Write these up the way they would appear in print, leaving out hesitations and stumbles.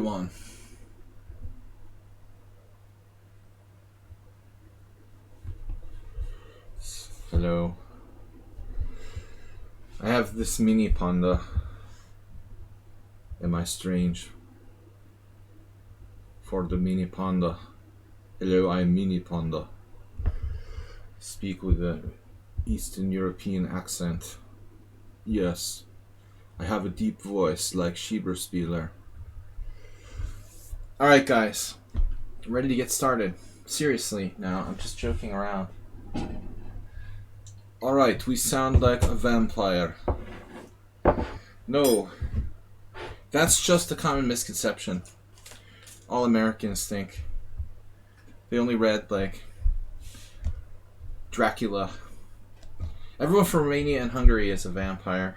One. Hello. I have this mini panda. Am I strange? For the mini panda. Hello, I'm mini panda. Speak with an Eastern European accent. Yes. I have a deep voice like Schieberspieler. Alright guys. Ready to get started. Seriously now, I'm just joking around. Alright, we sound like a vampire. No. That's just a common misconception. All Americans think. They only read, like, Dracula. Everyone from Romania and Hungary is a vampire.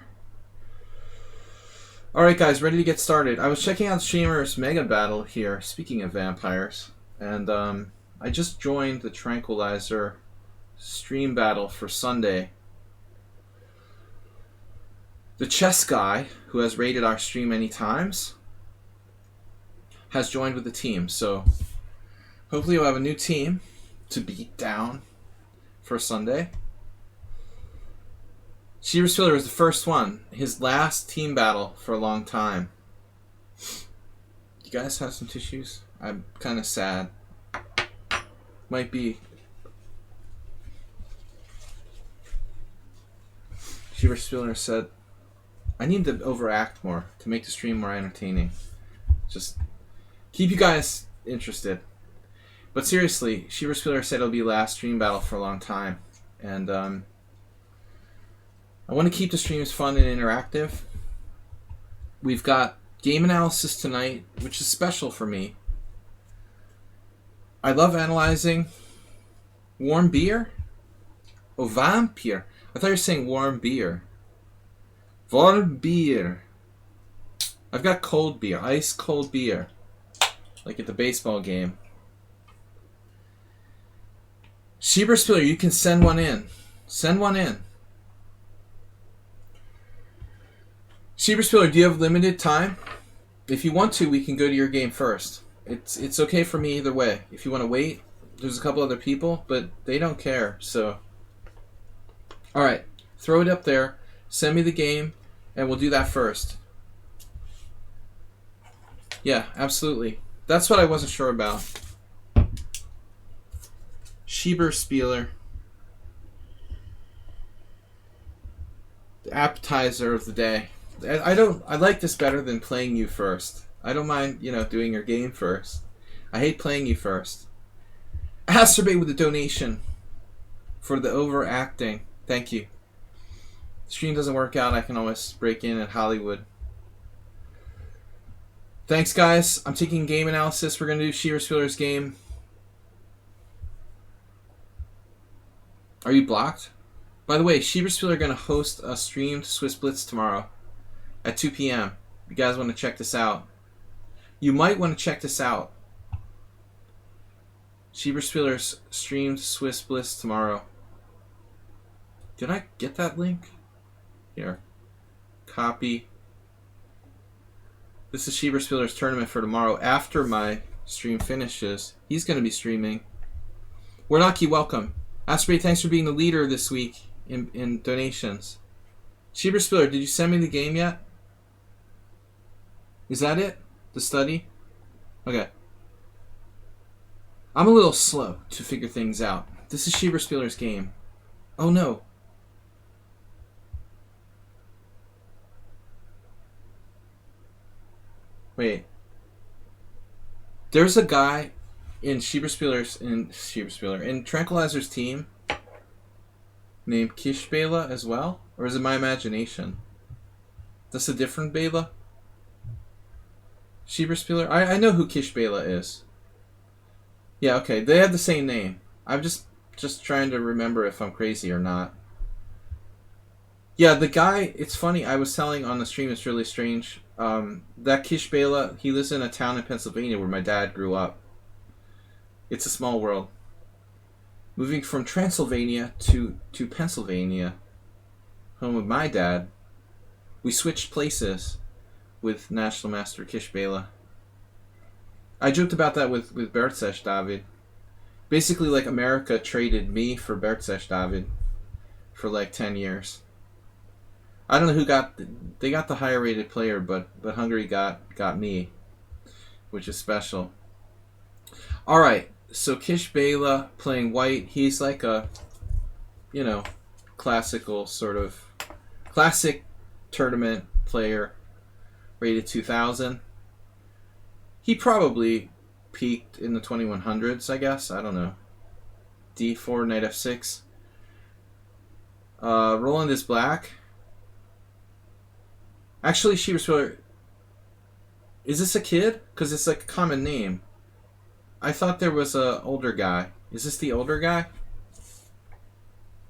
Alright guys, ready to get started. I was checking out Streamer's Mega Battle here, speaking of vampires. And I just joined the Tranquilizer stream battle for Sunday. The chess guy, who has rated our stream many times, has joined with the team. So hopefully we'll have a new team to beat down for Sunday. Schieberspieler was the first one. His last team battle for a long time. You guys have some tissues? I'm kind of sad. Might be. Schieberspieler said, I need to overact more to make the stream more entertaining. Just keep you guys interested. But seriously, Schieberspieler said it'll be last stream battle for a long time. And I want to keep the streams fun and interactive. We've got game analysis tonight, which is special for me. I love analyzing warm beer. Oh, vampire. I thought you were saying warm beer. Warm beer. I've got cold beer, ice cold beer. Like at the baseball game. Schieberspieler, you can send one in. Send one in. Schieberspieler, do you have limited time? If you want to, we can go to your game first. It's okay for me either way. If you want to wait, there's a couple other people, but they don't care, so. Alright, throw it up there. Send me the game, and we'll do that first. Yeah, absolutely. That's what I wasn't sure about. Schieberspieler. The appetizer of the day. I like this better than playing you first. I don't mind, doing your game first. I hate playing you first. Asterbate with a donation for the overacting. Thank you. Stream doesn't work out, I can always break in at Hollywood. Thanks, guys. I'm taking game analysis. We're going to do Schieberspieler's game. Are you blocked? By the way, Schieberspieler going to host a streamed Swiss Blitz tomorrow at 2 p.m. You guys want to check this out? You might want to check this out. Schieberspieler's streamed Swiss Blitz tomorrow. Did I get that link? Here. Copy. This is Schieberspieler's tournament for tomorrow. After my stream finishes, he's going to be streaming. Warnocky, welcome. Asprey, thanks for being the leader this week in donations. Schieberspieler, did you send me the game yet? Is that it? The study? Okay. I'm a little slow to figure things out. This is Schieberspieler's game. Oh no. Wait. There's a guy in in Tranquilizer's team named Kish Bela as well? Or is it my imagination? That's a different Bela? Schieberspieler? I know who Kish Bela is. Yeah, okay. They have the same name. I'm just trying to remember if I'm crazy or not. Yeah, the guy, it's funny, I was telling on the stream, it's really strange. That Kish Bela, he lives in a town in Pennsylvania where my dad grew up. It's a small world. Moving from Transylvania to Pennsylvania, home of my dad, we switched places with National Master Kish Bela. I joked about that with Bertsesh David. Basically, like, America traded me for Bertsesh David for like 10 years. I don't know who got they got the higher rated player, but Hungary got me, which is special. All right, so Kish Bela playing white. He's like a, you know, classical sort of classic tournament player, rated 2000. He probably peaked in the 2100s, I guess. I don't know. D4, knight f6. Roland is black. Actually, she was really... Is this a kid? Because it's like a common name. I thought there was a older guy. Is this the older guy?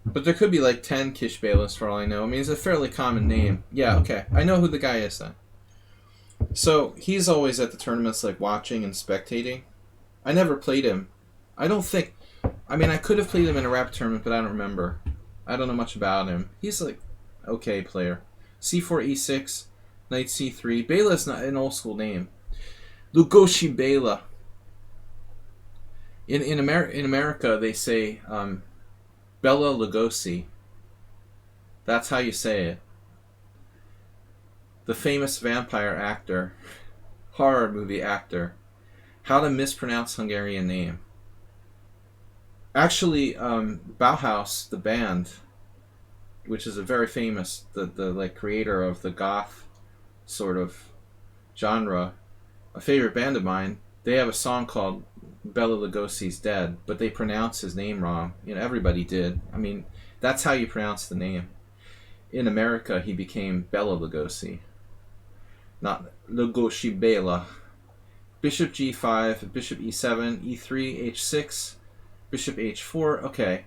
But there could be like 10 Kish Belas for all I know. I mean, it's a fairly common name. Yeah, okay. I know who the guy is then. So, he's always at the tournaments, like, watching and spectating. I never played him. I don't think... I mean, I could have played him in a rap tournament, but I don't remember. I don't know much about him. He's, like, okay player. C4, E6, knight C3. Bela's not an old school name. Lugosi Bela. In America, they say Bela Lugosi. That's how you say it. The famous vampire actor, horror movie actor. How to mispronounce Hungarian name. Actually, Bauhaus, the band, which is a very famous, the like creator of the goth sort of genre, a favorite band of mine, they have a song called Bela Lugosi's Dead, but they pronounce his name wrong. You know, everybody did. I mean, that's how you pronounce the name. In America, he became Bela Lugosi, not Lugosi Bela. Bishop g5, bishop e7, e3, h6, bishop h4. Okay.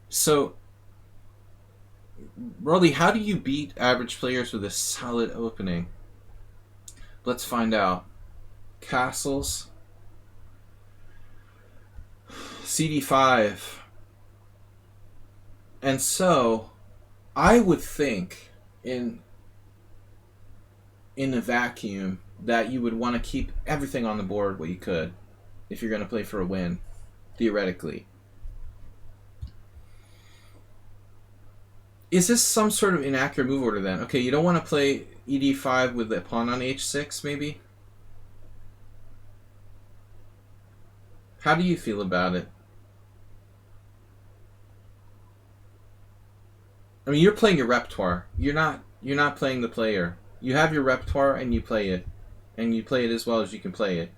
So, Rolly, how do you beat average players with a solid opening? Let's find out. Castles. cd5. And so, I would think in a vacuum that you would want to keep everything on the board what you could if you're going to play for a win, theoretically. Is this some sort of inaccurate move order then? Okay, you don't want to play ed5 with the pawn on h6, maybe? How do you feel about it? I mean, you're playing your repertoire. You're not playing the player. You have your repertoire and you play it. And you play it as well as you can play it.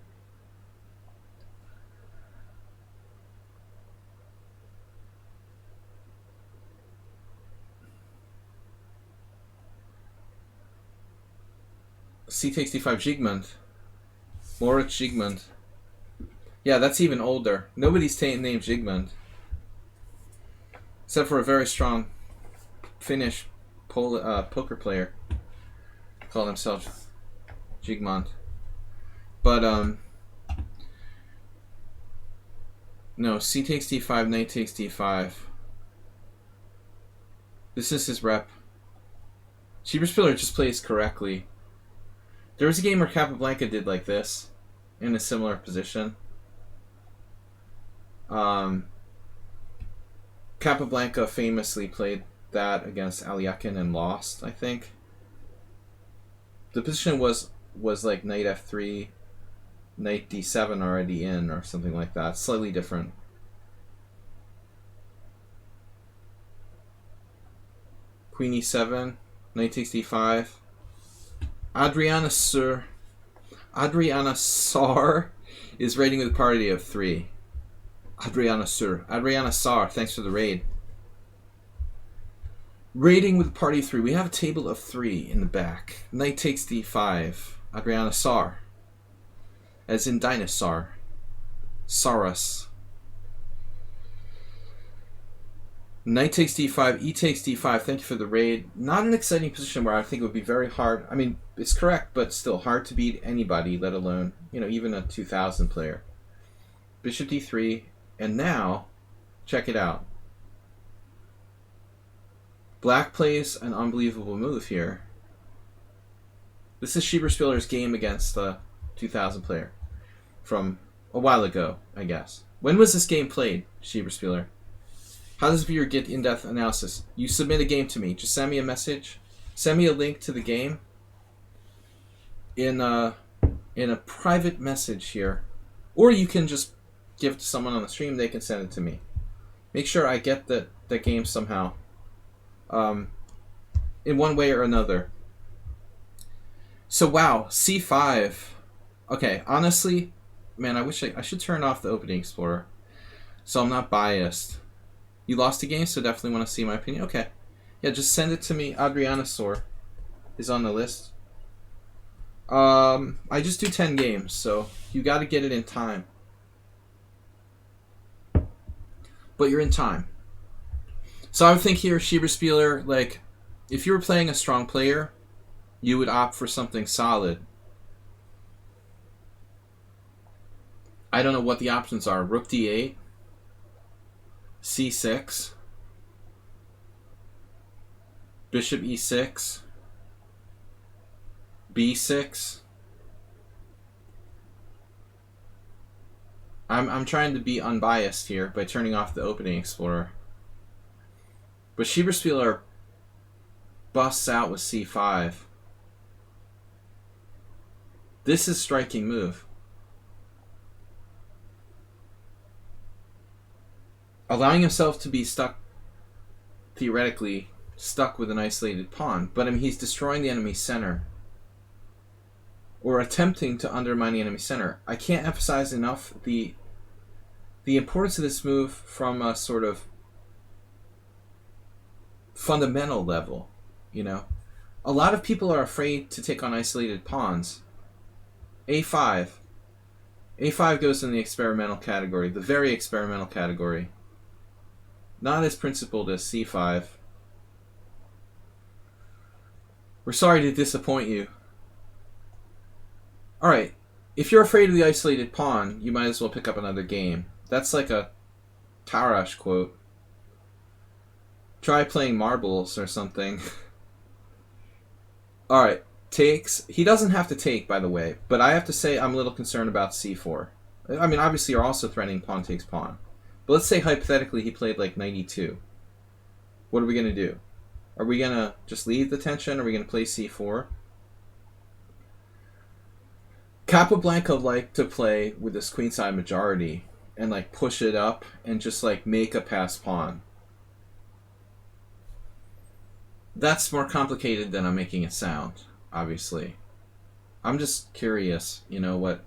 C takes d5 Zsigmond. Moritz Zsigmond. Yeah, that's even older. Nobody's named Zsigmond. Except for a very strong Finnish poker player. Called himself Zsigmond. But, no, C takes d5, knight takes d5. This is his rep. Cheaper Spiller just plays correctly. There was a game where Capablanca did like this, in a similar position. Capablanca famously played that against Aliakin and lost, I think. The position was like knight f3, knight d7 already in, or something like that. Slightly different. Queen e7, knight takes d5. Adriana Sar is raiding with a party of 3. Adriana Sar, thanks for the raid. Raiding with a party of 3. We have a table of 3 in the back. Knight takes d5. Adriana Sar. As in dinosaur. Saurus. Knight takes d5, e takes d5. Thank you for the raid. Not an exciting position where I think it would be very hard. I mean, it's correct, but still hard to beat anybody, let alone, even a 2000 player. Bishop d3, and now, check it out. Black plays an unbelievable move here. This is Schieber-Spiller's game against the 2000 player. from a while ago, I guess. When was this game played, Schieberspieler? How does viewer get in-depth analysis? You submit a game to me. Just send me a message. Send me a link to the game in a private message here. Or you can just give it to someone on the stream. They can send it to me. Make sure I get the game somehow. In one way or another. So, wow. C5. Okay, honestly, man, I wish I should turn off the opening explorer. So I'm not biased. You lost a game, so definitely want to see my opinion? Okay. Yeah, just send it to me. Adrianosaur is on the list. I just do 10 games, so you got to get it in time. But you're in time. So I would think here, Schieberspieler, like, if you were playing a strong player, you would opt for something solid. I don't know what the options are. Rook d8, c6, bishop e6, b6. I'm trying to be unbiased here by turning off the opening explorer. But Schieberspieler busts out with c5. This is striking move. Allowing himself to be stuck, theoretically, stuck with an isolated pawn. But I mean, he's destroying the enemy's center. Or attempting to undermine the enemy's center. I can't emphasize enough the importance of this move from a sort of fundamental level, you know. A lot of people are afraid to take on isolated pawns. A5. A5 goes in the experimental category, the very experimental category. Not as principled as C5. We're sorry to disappoint you. Alright, if you're afraid of the isolated pawn, you might as well pick up another game. That's like a Tarash quote. Try playing marbles or something. Alright, takes. He doesn't have to take, by the way, but I have to say I'm a little concerned about c4. I mean, obviously you're also threatening pawn takes pawn. But let's say hypothetically he played like knight e2. What are we going to do? Are we going to just leave the tension? Are we going to play c4? Capablanca liked to play with this queenside majority and like push it up and just like make a pass pawn. That's more complicated than I'm making it sound, obviously. I'm just curious, you know, what...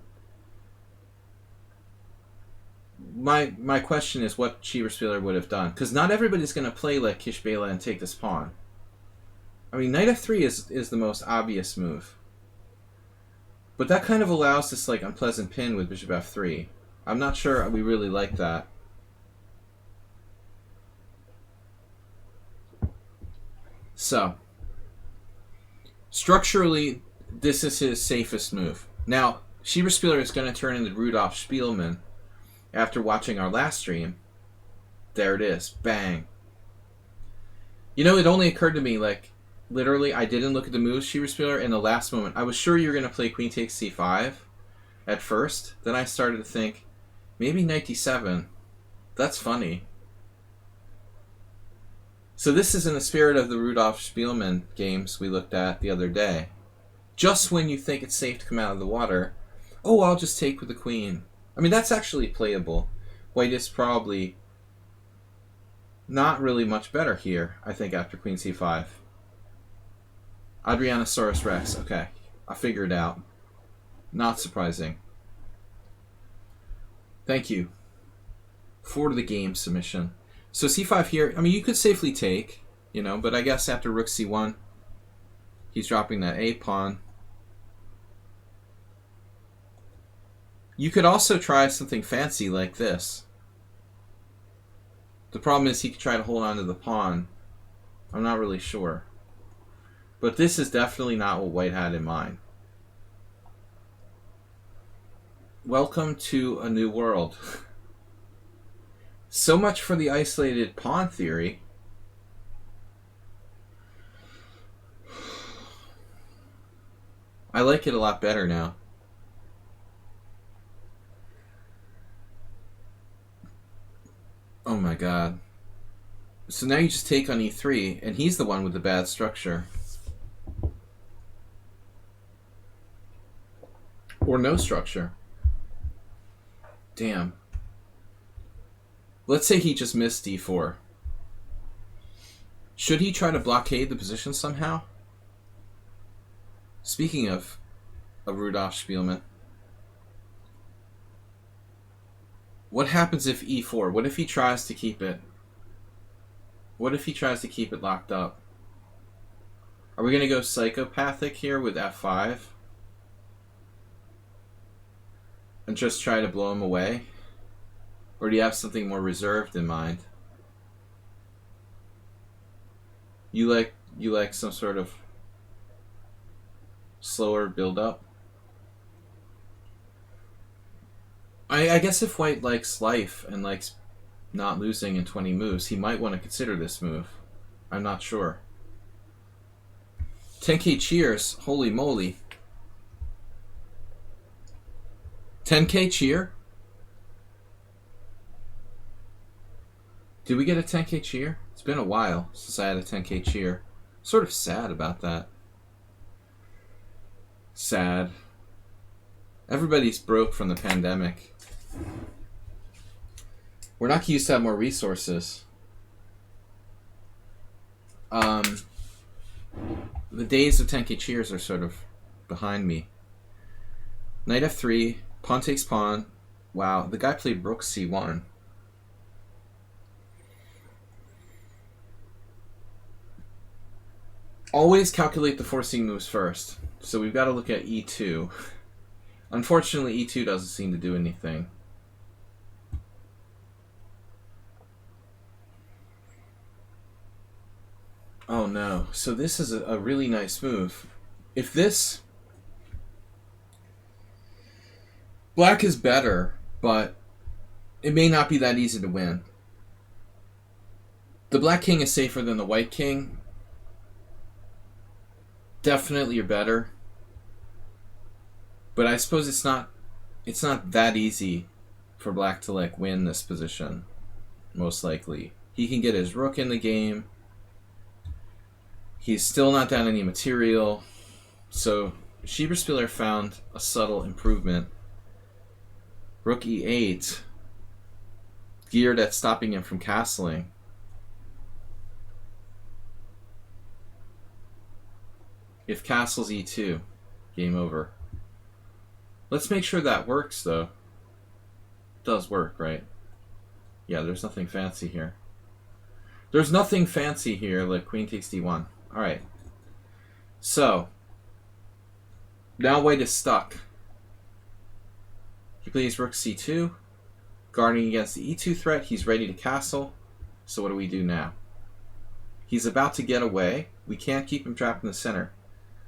My question is what Schieberspieler would have done. Because not everybody's going to play like Kishbela and take this pawn. I mean, knight f3 is the most obvious move. But that kind of allows this like unpleasant pin with bishop f3. I'm not sure we really like that. So, structurally, this is his safest move. Now, Schieberspieler is going to turn into Rudolf Spielmann after watching our last stream. There it is. Bang. You know, it only occurred to me, like, literally, I didn't look at the moves, Schieberspieler, in the last moment. I was sure you were going to play queen takes c5 at first. Then I started to think, maybe knight d7. That's funny. So this is in the spirit of the Rudolf Spielmann games we looked at the other day. Just when you think it's safe to come out of the water, oh, I'll just take with the queen. I mean, that's actually playable. White is probably not really much better here, I think, after queen c5. Adrianosaurus Rex. Okay, I figured it out. Not surprising. Thank you for the game submission. So c5 here, I mean, you could safely take, you know, but I guess after rook c1, he's dropping that a pawn. You could also try something fancy like this. The problem is he could try to hold on to the pawn. I'm not really sure. But this is definitely not what White had in mind. Welcome to a new world. So much for the isolated pawn theory. I like it a lot better now. Oh my god. So now you just take on e3, and he's the one with the bad structure. Or no structure. Damn. Let's say he just missed d4. Should he try to blockade the position somehow? Speaking of Rudolf Spielman, what happens if e4? What if he tries to keep it? What if he tries to keep it locked up? Are we going to go psychopathic here with f5? And just try to blow him away? Or do you have something more reserved in mind? You like some sort of slower build-up? I guess if White likes life and likes not losing in 20 moves, he might want to consider this move. I'm not sure. 10k cheers. Holy moly. 10k cheer? Did we get a 10k cheer? It's been a while since I had a 10k cheer. Sort of sad about that. Sad. Everybody's broke from the pandemic. We're not used to have more resources. The days of 10k cheers are sort of behind me. Knight f3, pawn takes pawn. Wow, the guy played rook c1. Always calculate the forcing moves first. So we've got to look at e2. Unfortunately, e2 doesn't seem to do anything. Oh no. So this is a really nice move. If this... Black is better, but it may not be that easy to win. The black king is safer than the white king. Definitely you're better. But I suppose it's not that easy for black to like win this position. Most likely. He can get his rook in the game. He's still not down any material. So Schieberspieler found a subtle improvement. Rook e8. Geared at stopping him from castling. If castles e2, game over. Let's make sure that works, though. It does work, right? Yeah, there's nothing fancy here. There's nothing fancy here like queen takes d1. Alright. So, now white is stuck. He plays rook c2. Guarding against the e2 threat, he's ready to castle. So what do we do now? He's about to get away. We can't keep him trapped in the center.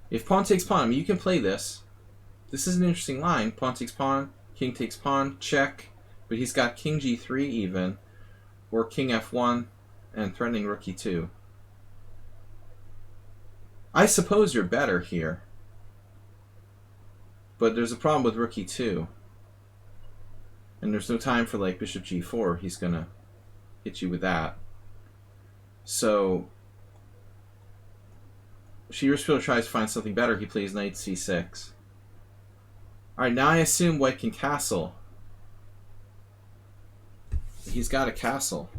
If pawn takes pawn, I mean, you can play this. This is an interesting line. Pawn takes pawn, king takes pawn, check. But he's got king g3 even, or king f1, and threatening rook e2. I suppose you're better here. But there's a problem with rook e2. And there's no time for like bishop g4. He's going to hit you with that. So Schieberspieler tries to find something better. He plays knight c6. Alright, now I assume white can castle. He's got a castle.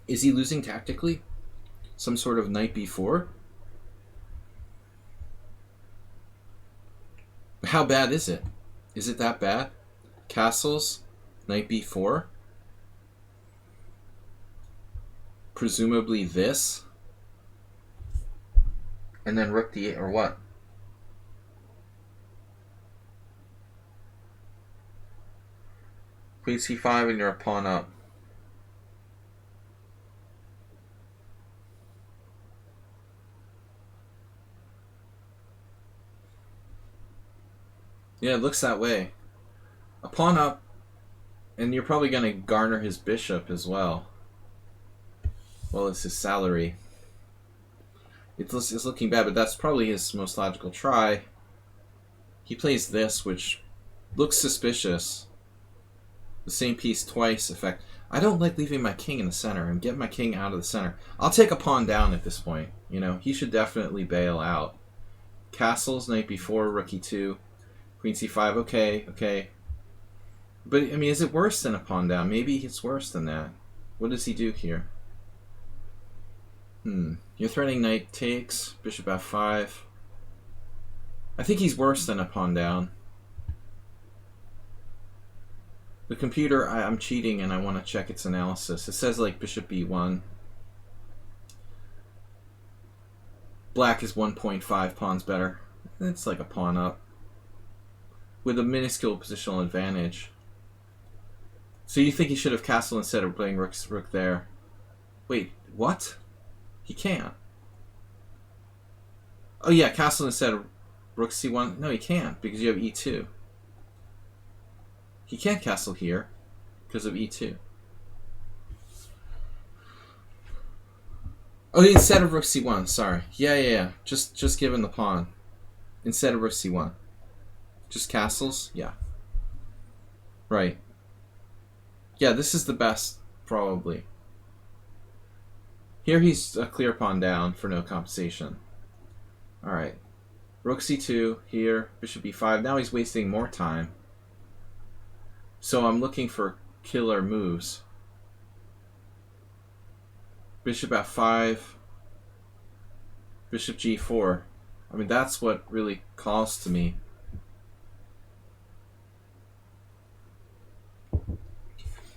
Is he losing tactically? Some sort of knight b4? How bad is it? Is it that bad? Castles, knight b4? Presumably this? And then rook d8, or what? Queen c5 and you're a pawn up. Yeah, it looks that way. A pawn up, and you're probably going to garner his bishop as well. Well, it's his salary. It's looking bad, but that's probably his most logical try. He plays this, which looks suspicious. The same piece twice effect. I don't like leaving my king in the center and get my king out of the center. I'll take a pawn down at this point. You know, he should definitely bail out. Castles, knight b4, rook e2, queen c5. Okay, okay. But, I mean, is it worse than a pawn down? Maybe it's worse than that. What does he do here? You're threatening knight takes, bishop f5. I think he's worse than a pawn down. The computer, I'm cheating and I want to check its analysis. It says like bishop b1. Black is 1.5 pawns better. It's like a pawn up. With a minuscule positional advantage. So you think he should have castled instead of playing rook there? Wait, what? He can't. Oh yeah, castle instead of rook c1. No, he can't because you have e2. He can't castle here because of e2. Oh, instead of rook c1. Sorry. Yeah. Just give him the pawn instead of rook c1. Just castles. Yeah. Right. Yeah, this is the best probably. Here he's a clear pawn down for no compensation. All right. Rook c2 here. Bishop e5. Now he's wasting more time. So I'm looking for killer moves. Bishop f5. Bishop g4. I mean, that's what really calls to me.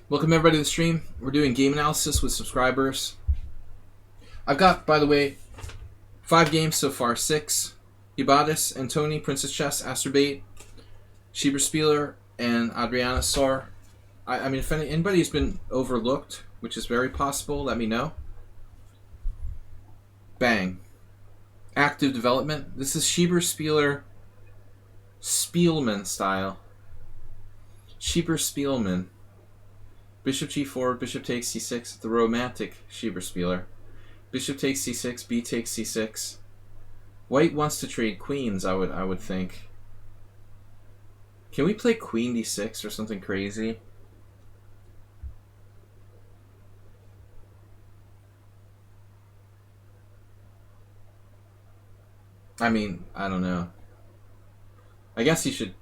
Welcome everybody to the stream. We're doing game analysis with subscribers. I've got, by the way, 5 games so far. 6. Ibadis, Antoni, Princess Chess, Asterbait, Schieber Spieler, and Adriana Sor. I mean, if anybody's been overlooked, which is very possible, let me know. Bang. Active development. This is Schieber Spieler Spielman style. Schieber Spielman. Bishop g4, bishop takes c6, the romantic Schieber Spieler. Bishop takes c6, b takes c6. White wants to trade queens, I would think. Can we play queen d6 or something crazy? I mean, I don't know. I guess he should...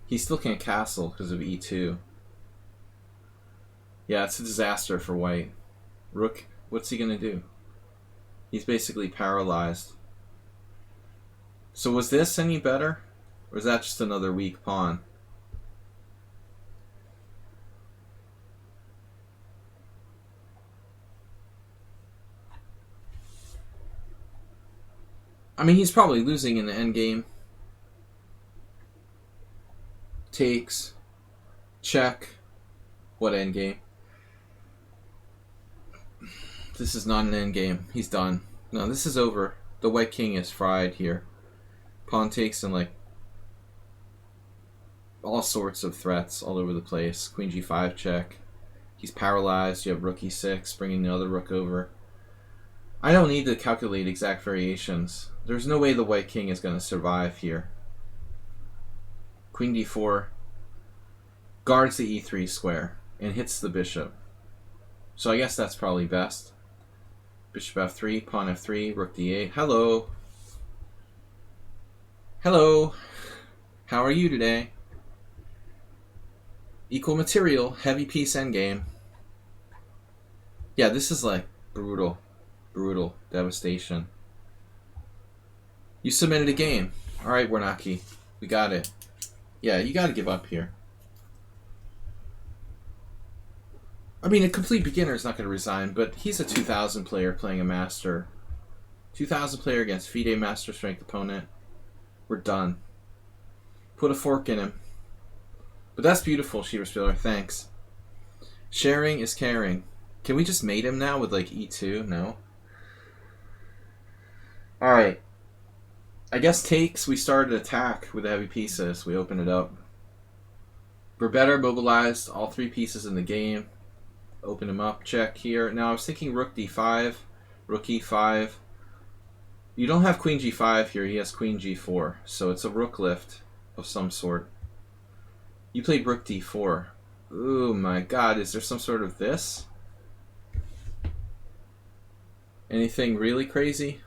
He still can't castle because of e2. Yeah, it's a disaster for white. Rook, what's he going to do? He's basically paralyzed. So was this any better? Or is that just another weak pawn? I mean, he's probably losing in the endgame. Takes. Check. What endgame? This is not an endgame. He's done. No, this is over. The white king is fried here. Pawn takes and like all sorts of threats all over the place. Queen g5 check. He's paralyzed. You have rook e6, bringing the other rook over. I don't need to calculate exact variations. There's no way the white king is going to survive here. Queen d4 guards the e3 square and hits the bishop. So I guess that's probably best. Bishop f3, pawn f3, rook d8. Hello. Hello. How are you today? Equal material, heavy piece endgame. Yeah, this is like brutal. Brutal. Devastation. You submitted a game. Alright, Warnaki. We got it. Yeah, you gotta give up here. I mean, a complete beginner is not going to resign, but he's a 2,000 player playing a master. 2,000 player against FIDE master strength opponent. We're done. Put a fork in him. But that's beautiful, Schieber Spieler. Thanks. Sharing is caring. Can we just mate him now with like e2? No. Alright. I guess takes. We started attack with the heavy pieces. We opened it up. We're better mobilized. All 3 pieces in the game. Open him up, check here. Now I was thinking rook d5, rook e5. You don't have queen g5 here, he has queen g4. So it's a rook lift of some sort. You played rook d4. Oh my god, is there some sort of this? Anything really crazy?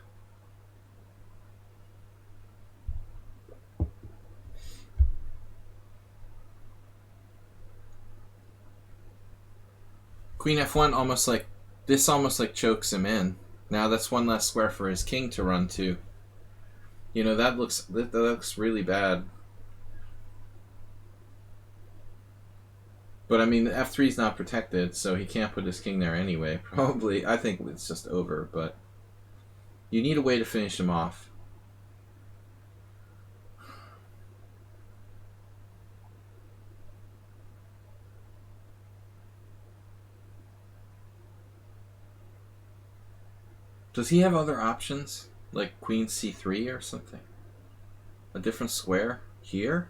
Queen F1 almost like... This almost like chokes him in. Now that's one less square for his king to run to. You know, that looks really bad. But I mean, F3 is not protected, so he can't put his king there anyway. Probably, I think it's just over, but you need a way to finish him off. Does he have other options? Like Queen C3 or something? A different square? Here?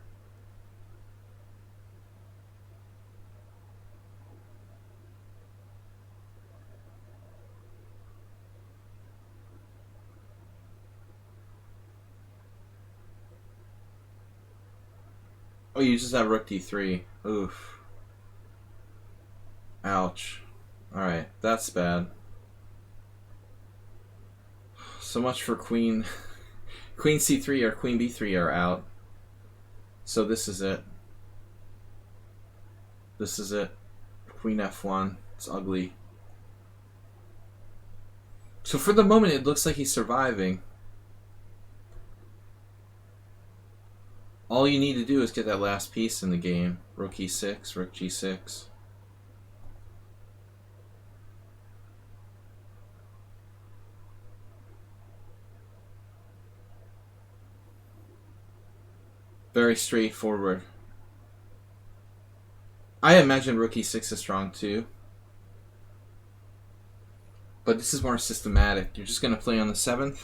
Oh, you just have Rook D3. Oof. Ouch. Alright, that's bad. So much for Queen... Queen C3 or Queen B3 are out. So this is it. This is it. Queen F1. It's ugly. So for the moment, it looks like he's surviving. All you need to do is get that last piece in the game. Rook E6, Rook G6. Very straightforward. I imagine Rook E6 is strong too. But this is more systematic. You're just going to play on the 7th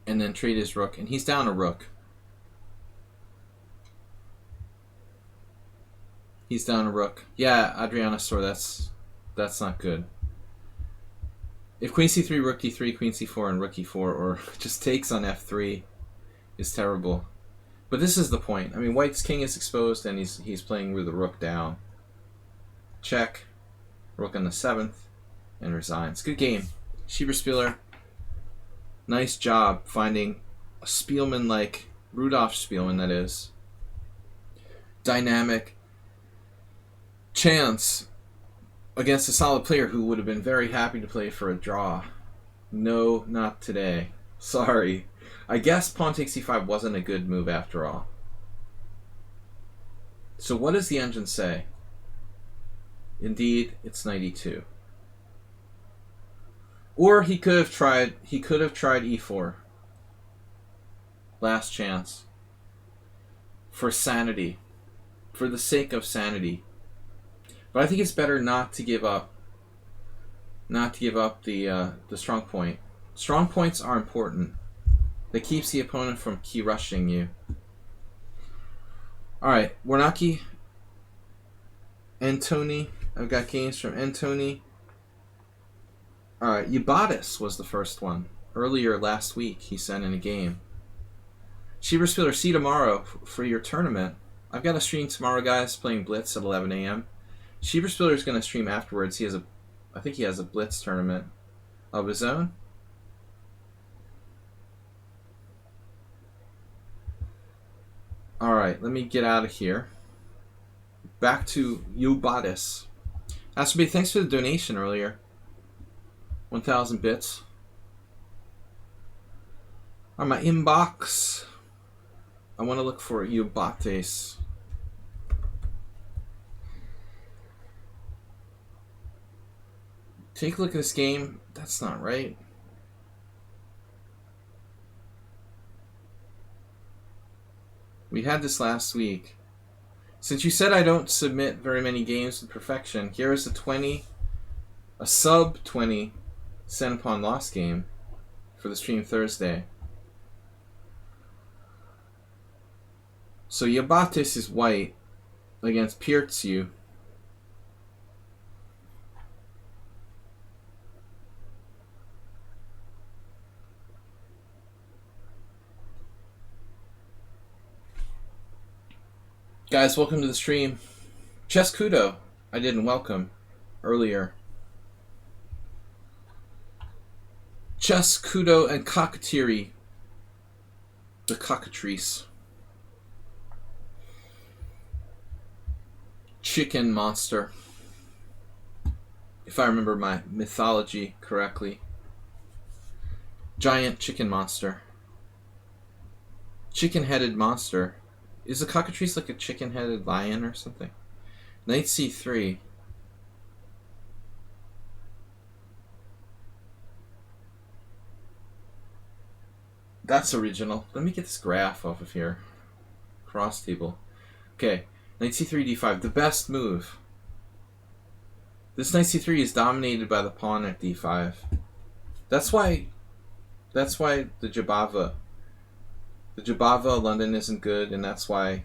and then trade his rook. And he's down a rook. He's down a rook. Yeah, Adriana Store, that's not good. If Queen C3, Rook D3, Queen C4, and Rook E4, or just takes on F3 is terrible. But this is the point. I mean, White's king is exposed and he's playing with the rook down. Check. Rook on the 7th. And resigns. Good game. Schieberspieler. Nice job finding a Spielman like Rudolf Spielman, that is. Dynamic chance against a solid player who would have been very happy to play for a draw. No, not today. Sorry. I guess pawn takes c5 wasn't a good move after all. So what does the engine say? Indeed, it's knight e2. Or he could have tried e4. Last chance. For sanity. For the sake of sanity. But I think it's better not to give up. Not to give up the strong point. Strong points are important. That keeps the opponent from key rushing you. Alright, Warnacki. Antony. I've got games from Antony. Alright, Ubatis was the first one. Earlier last week, he sent in a game. Schieberspieler, see you tomorrow for your tournament. I've got a stream tomorrow, guys, playing Blitz at 11 a.m. Schieberspieler is going to stream afterwards. I think he has a Blitz tournament of his own. Alright, let me get out of here. Back to Ubatis. Astrobe, thanks for the donation earlier. 1,000 bits. On my inbox, I want to look for Ubatis. Take a look at this game. That's not right. We had this last week. Since you said I don't submit very many games with perfection, here is a sub 20 Sen Pawn lost game for the stream Thursday. So Yabatis is white against Pirtsu. Guys, welcome to the stream. Chess Kudo, I didn't welcome earlier. Chess Kudo and Cockatiri. The cockatrice. Chicken monster. If I remember my mythology correctly. Giant chicken monster. Chicken-headed monster. Is a cockatrice like a chicken-headed lion or something? Knight c3. That's original. Let me get this graph off of here. Cross table. Okay. Knight c3, d5. The best move. This knight c3 is dominated by the pawn at d5. That's why the Jabava London isn't good, and that's why,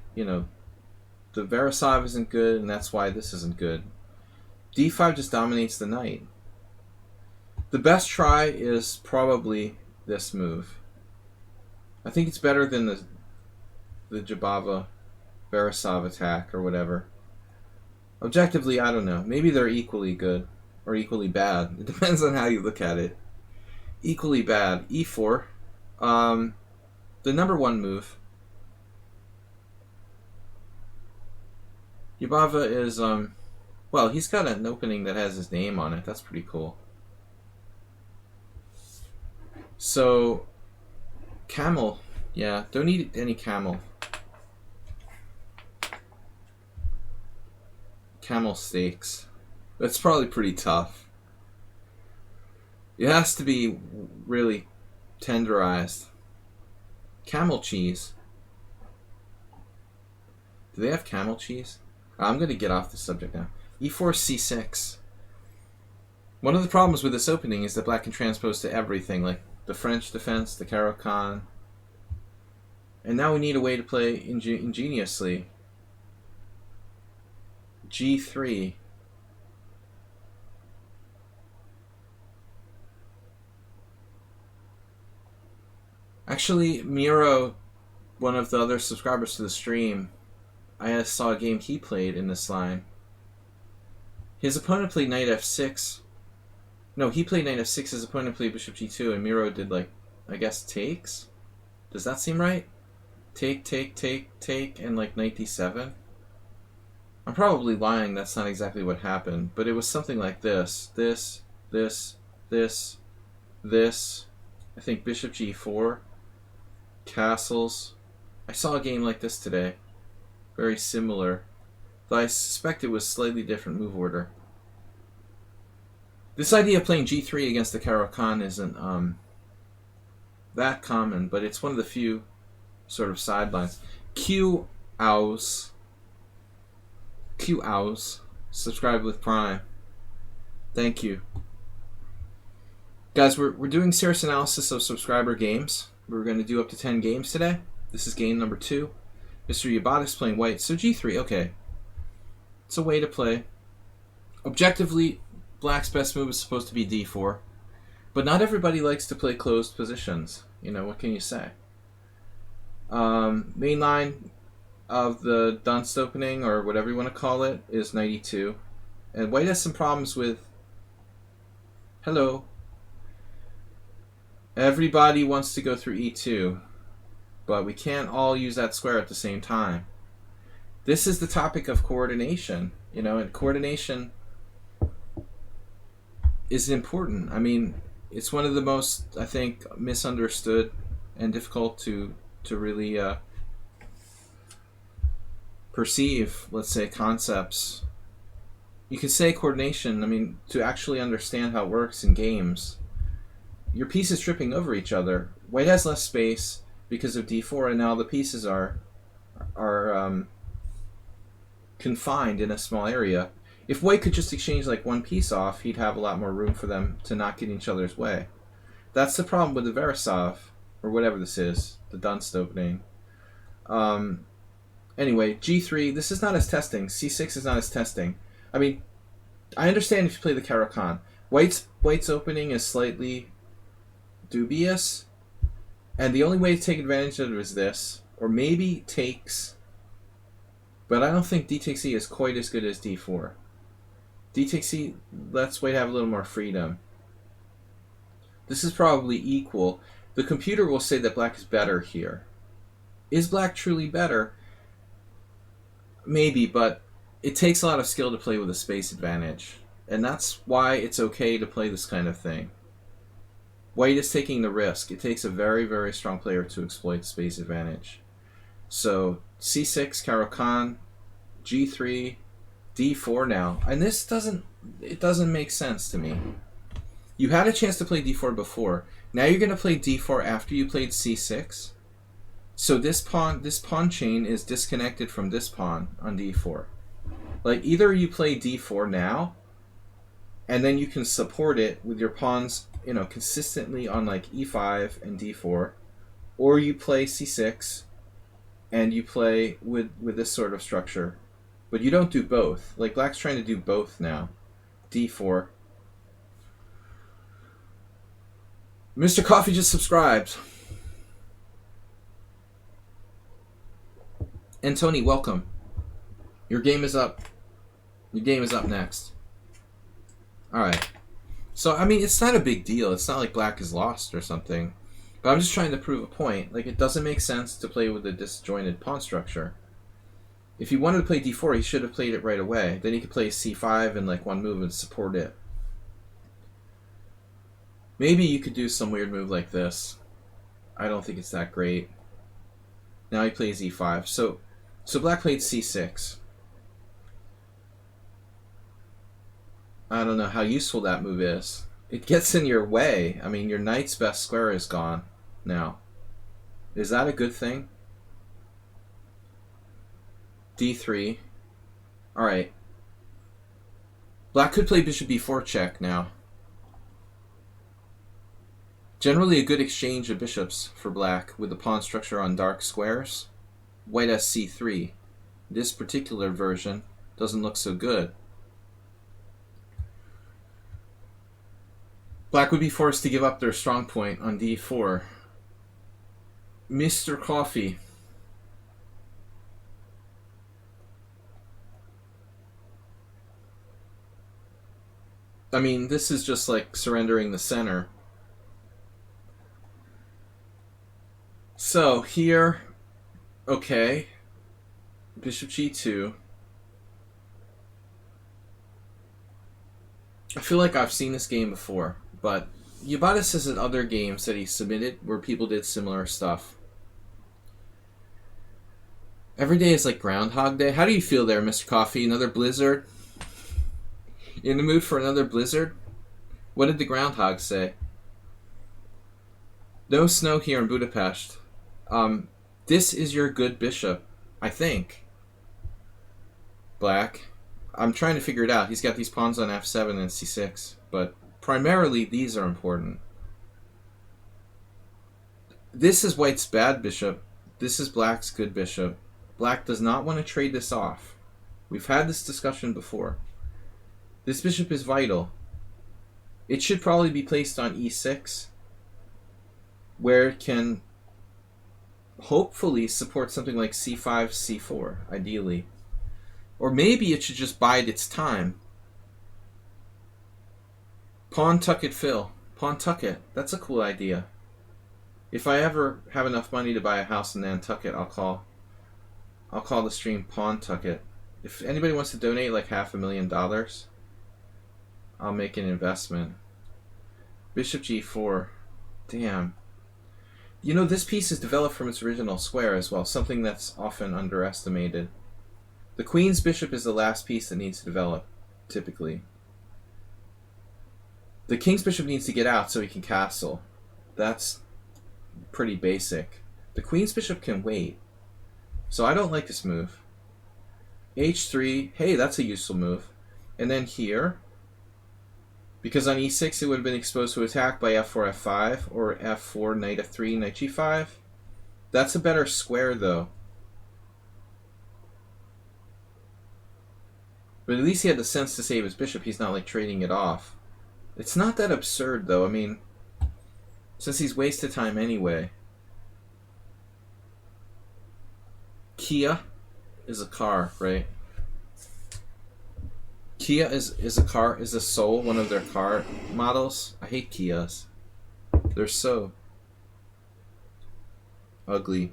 the Veresov isn't good, and that's why this isn't good. d5 just dominates the knight. The best try is probably this move. I think it's better than the Jabava Veresov attack or whatever. Objectively, I don't know. Maybe they're equally good or equally bad. It depends on how you look at it. Equally bad. e4. The number one move. Jabava is, well, he's got an opening that has his name on it. That's pretty cool. So, camel. Yeah, don't need any camel. Camel steaks. That's probably pretty tough. It has to be really tenderized. Camel cheese. Do they have camel cheese? I'm going to get off the subject now. e4, c6. One of the problems with this opening is that black can transpose to everything, like the French defense, the Caro-Kann. And now we need a way to play ingeniously. g3. Actually, Miro, one of the other subscribers to the stream, I saw a game he played in this line. His opponent played knight f6. No, he played knight f6, his opponent played bishop g2, and Miro did, like, I guess takes? Does that seem right? Take, and like knight d7? I'm probably lying, that's not exactly what happened, but it was something like this. This. I think bishop g4. Castles. I saw a game like this today. Very similar. Though I suspect it was slightly different move order. This idea of playing g3 against the Caro-Kann isn't that common, but it's one of the few sort of sidelines. Q-Ows. Subscribe with Prime. Thank you. Guys, we're doing serious analysis of subscriber games. We're going to do up to 10 games today. This is game number 2. Mr. Yabata's playing white. So g3, okay. It's a way to play. Objectively, black's best move is supposed to be d4. But not everybody likes to play closed positions. What can you say? Main line of the Dunst opening, or whatever you want to call it, is knight e2. And white has some problems with... Hello. Everybody wants to go through e2, but we can't all use that square at the same time. This is the topic of coordination, and coordination is important. I mean, it's one of the most, I think, misunderstood and difficult to really perceive, let's say, concepts. You could say coordination, I mean, to actually understand how it works in games. Your pieces tripping over each other. White has less space because of d4, and now the pieces are confined in a small area. If white could just exchange like one piece off, he'd have a lot more room for them to not get in each other's way. That's the problem with the Veresov, or whatever this is, the Dunst opening. Anyway, g3, this is not as testing. c6 is not as testing. I mean, I understand if you play the Caro-Kann. White's opening is slightly dubious, and the only way to take advantage of it is this, or maybe takes, But I don't think d takes e is quite as good as d4. D takes e lets white have a little more freedom. This is probably equal. The computer will say that black is better here. Is black truly better? Maybe, but it takes a lot of skill to play with a space advantage. And that's why it's okay to play this kind of thing. White is taking the risk. It takes a very, very strong player to exploit space advantage. So c6, Caro-Kann, g3, d4 now. And this doesn't make sense to me. You had a chance to play d4 before. Now you're going to play d4 after you played c6. So this pawn chain is disconnected from this pawn on d4. Like, either you play d4 now, and then you can support it with your pawns, you know, consistently on like e5 and d4, or you play c6 and you play with this sort of structure. But you don't do both. Like, black's trying to do both now. d4. Mr. Coffee just subscribed. And Tony, welcome. Your game is up. Your game is up next. Alright. So, I mean, it's not a big deal. It's not like black is lost or something. But I'm just trying to prove a point. Like, it doesn't make sense to play with a disjointed pawn structure. If he wanted to play d4, he should have played it right away. Then he could play c5 in like one move and support it. Maybe you could do some weird move like this. I don't think it's that great. Now he plays e5. So black played c6. I don't know how useful that move is. It gets in your way. I mean, your knight's best square is gone now. Is that a good thing? d3. Alright. Black could play bishop b4 check now. Generally a good exchange of bishops for black with the pawn structure on dark squares. White has c3. This particular version doesn't look so good. Black would be forced to give up their strong point on d4. Mr. Coffee. I mean, this is just like surrendering the center. So here, okay, bishop g2. I feel like I've seen this game before, but Yabatis has in other games that he submitted where people did similar stuff. Every day is like Groundhog Day. How do you feel there, Mr. Coffee? Another blizzard? In the mood for another blizzard? What did the groundhog say? No snow here in Budapest. This is your good bishop, I think. Black. I'm trying to figure it out. He's got these pawns on f7 and c6, but primarily these are important. This is white's bad bishop. This is black's good bishop. Black does not want to trade this off. We've had this discussion before. This bishop is vital. It should probably be placed on e6, where it can hopefully support something like c5, c4, ideally. Or maybe it should just bide its time. Pawn tucket fill. Pawn tucket. That's a cool idea. If I ever have enough money to buy a house in Nantucket, I'll call the stream Pawn Tucket. If anybody wants to donate like $500,000, I'll make an investment. Bishop g4. Damn. You know, this piece is developed from its original square as well, something that's often underestimated. The queen's bishop is the last piece that needs to develop, typically. The king's bishop needs to get out so he can castle. That's pretty basic. The queen's bishop can wait. So I don't like this move. h3. Hey, that's a useful move. And then here, because on e6 it would have been exposed to attack by f4, f5, or f4, knight f3, knight g5. That's a better square, though. But at least he had the sense to save his bishop. He's not, like, trading it off. It's not that absurd, though. I mean, since he's wasted time anyway. Kia. is a car, right? Kia is a car, is a Soul one of their car models? I hate Kias. They're so ugly.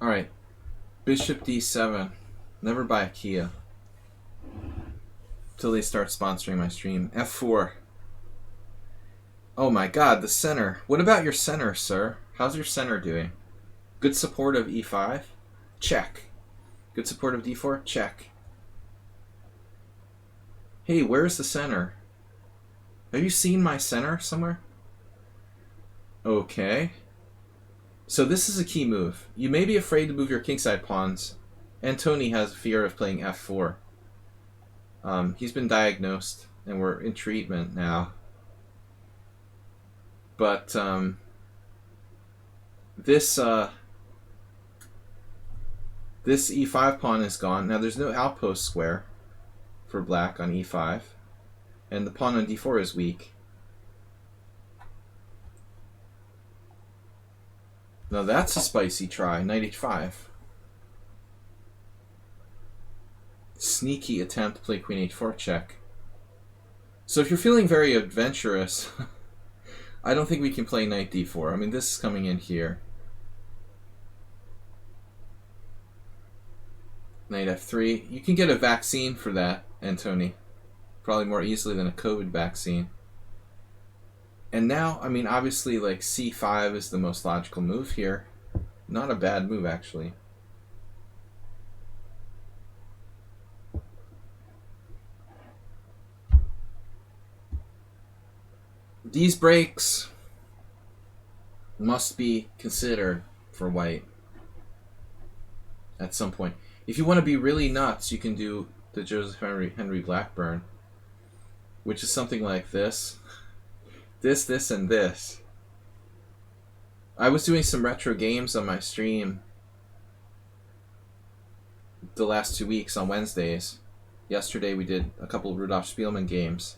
Alright. Bishop d7. Never buy a Kia. Till they start sponsoring my stream. f4. Oh my god, the center. What about your center, sir? How's your center doing? Good support of e5? Check. Good support of d4? Check. Hey, where's the center? Have you seen my center somewhere? Okay. So this is a key move. You may be afraid to move your kingside pawns. And Tony has a fear of playing f4. He's been diagnosed, and we're in treatment now. But this e5 pawn is gone. Now there's no outpost square for black on e5, and the pawn on d4 is weak. Now that's a spicy try. Knight h5. Sneaky attempt to play queen h4 check. So if you're feeling very adventurous, I don't think we can play knight d4. I mean, this is coming in here. Knight f3. You can get a vaccine for that, Antony. Probably more easily than a COVID vaccine. And now, I mean, obviously, like, c5 is the most logical move here. Not a bad move, actually. These breaks must be considered for white at some point. If you want to be really nuts, you can do the Joseph Henry Blackburn, which is something like this. This, and this. I was doing some retro games on my stream the last 2 weeks on Wednesdays. Yesterday we did a couple of Rudolf Spielmann games.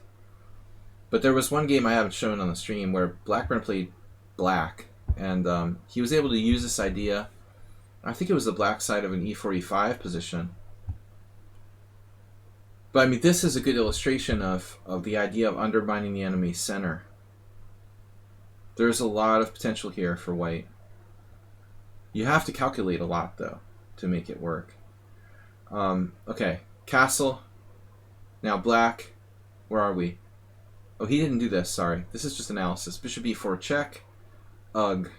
But there was one game I haven't shown on the stream where Blackburn played black, and he was able to use this idea. I think it was the black side of an e4, e5 position. But I mean, this is a good illustration of the idea of undermining the enemy's center. There's a lot of potential here for white. You have to calculate a lot, though, to make it work. Okay, castle. Now black. Where are we? Oh, he didn't do this, sorry. This is just analysis. Bishop e4 check. Ugh.